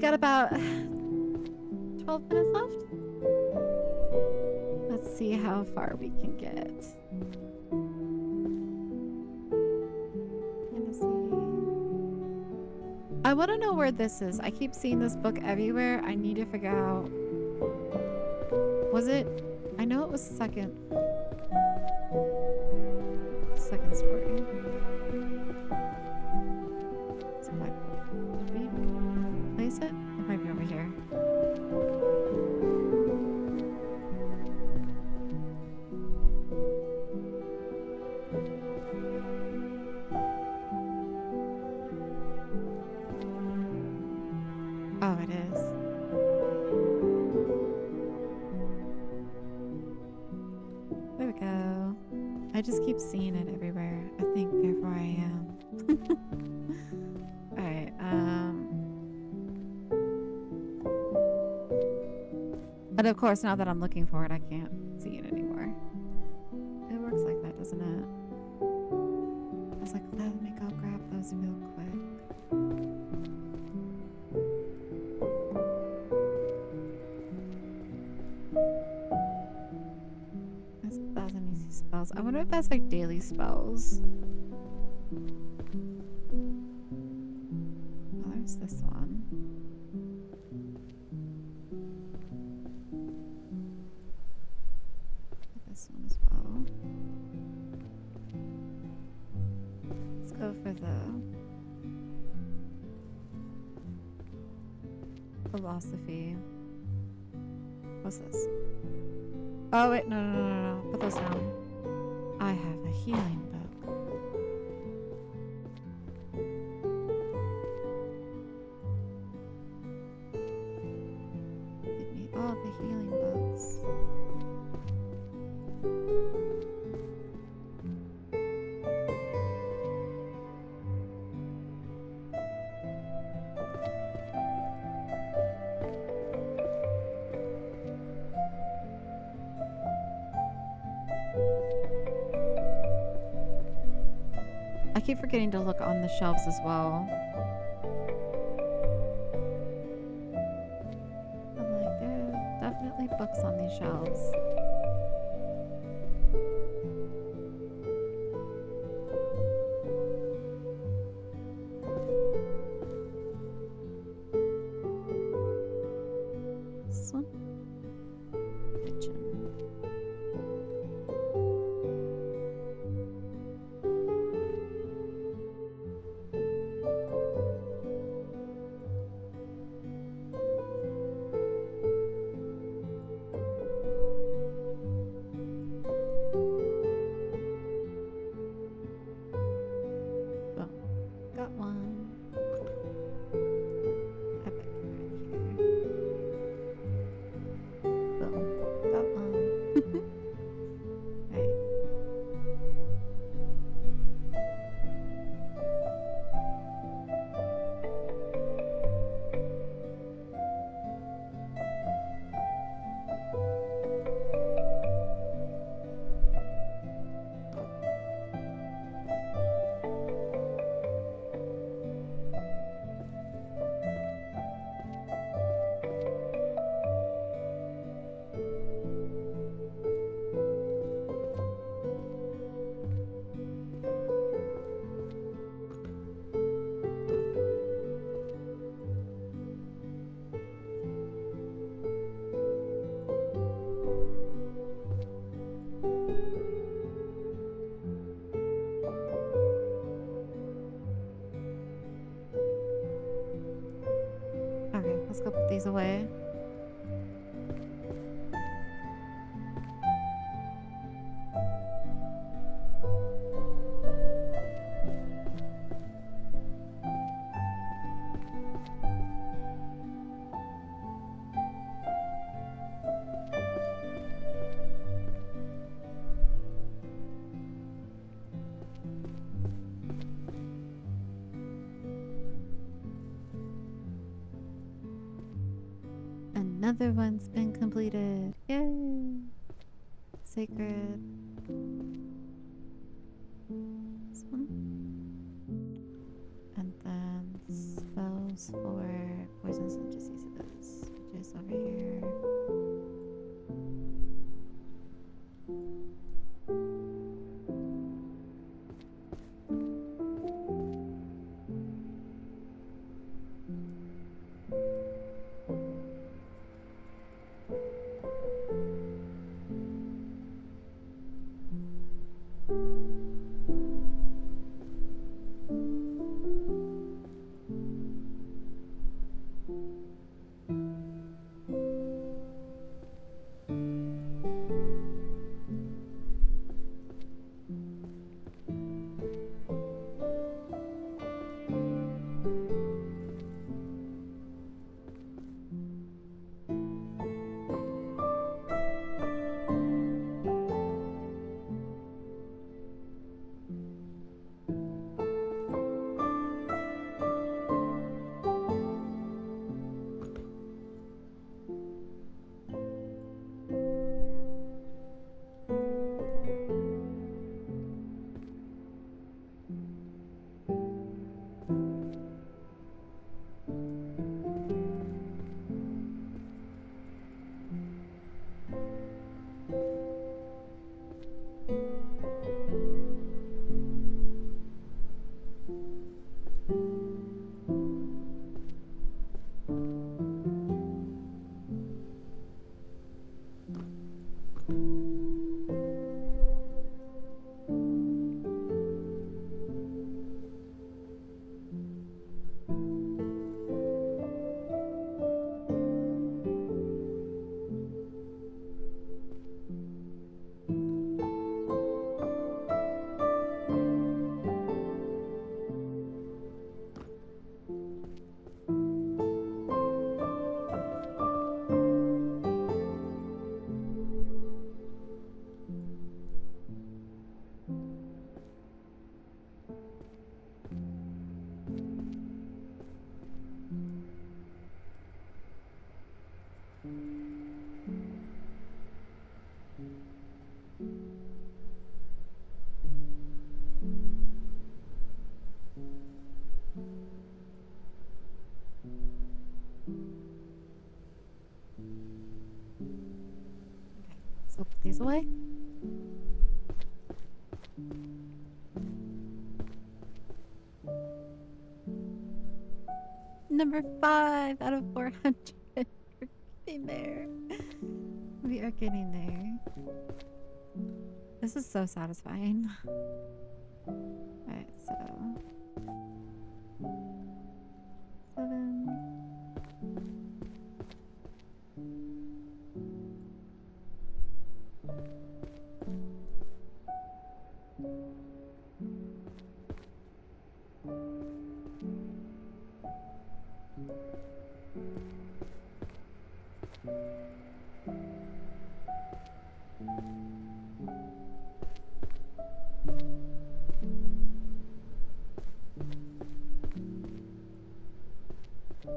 Speaker 1: got about 12 minutes left. Let's see how far we can get. I want to know where this is. I keep seeing this book everywhere. I need to figure out. Was it? I know it was second story. So did we place it? It might be over here. Oh, it is. There we go. I just keep seeing it everywhere. I think therefore I am. Alright, but of course now that I'm looking for it, I can't see it anymore. It works like that, doesn't it? I was like, let me go grab those real quick. There's 1,000 easy spells. I wonder if that's like daily spells. Oh, there's this one. This one as well. Let's go for the philosophy. What's this? Oh wait, no. Put those down. I have a healing book. Give me all the healing books. I keep forgetting to look on the shelves as well. I'm like, there are definitely books on these shelves. This one? Kitchen. Got one. I bet you're in here. Boom. Got one. Right. Okay, let's go put these away. Another one's been completed. Yay! Sacred. This one. And then spells for poisonous diseases, which is over here. So put these away. Number 5 out of 400. We're getting there. We are getting there. This is so satisfying. Alright, so 7.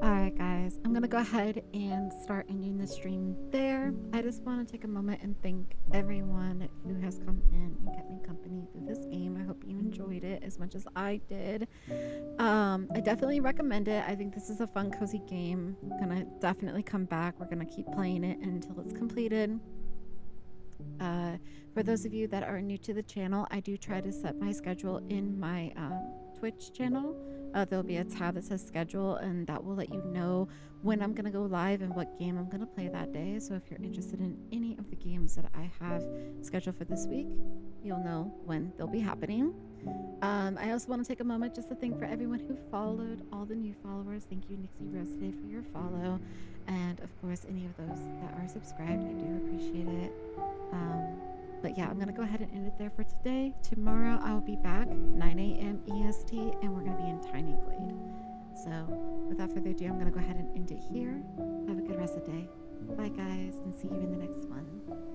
Speaker 1: Alright guys, I'm gonna go ahead and start ending the stream there. I just want to take a moment and thank everyone who has come in and kept me company through this game. I hope you enjoyed it as much as I did. I definitely recommend it. I think this is a fun, cozy game. I'm gonna definitely come back. We're gonna keep playing it until it's completed. For those of you that are new to the channel, I do try to set my schedule in my Twitch channel. There'll be a tab that says schedule, and that will let you know when I'm going to go live and what game I'm going to play that day. So if you're interested in any of the games that I have scheduled for this week, you'll know when they'll be happening. I also want to take a moment just to thank for everyone who followed, all the new followers. Thank you, Nixie Rose, today for your follow. And of course, any of those that are subscribed, I do appreciate it. But yeah, I'm going to go ahead and end it there for today. Tomorrow, I'll be back 9 a.m. EST, and we're going to be in Tiny Glade. So without further ado, I'm going to go ahead and end it here. Have a good rest of the day. Bye, guys, and see you in the next one.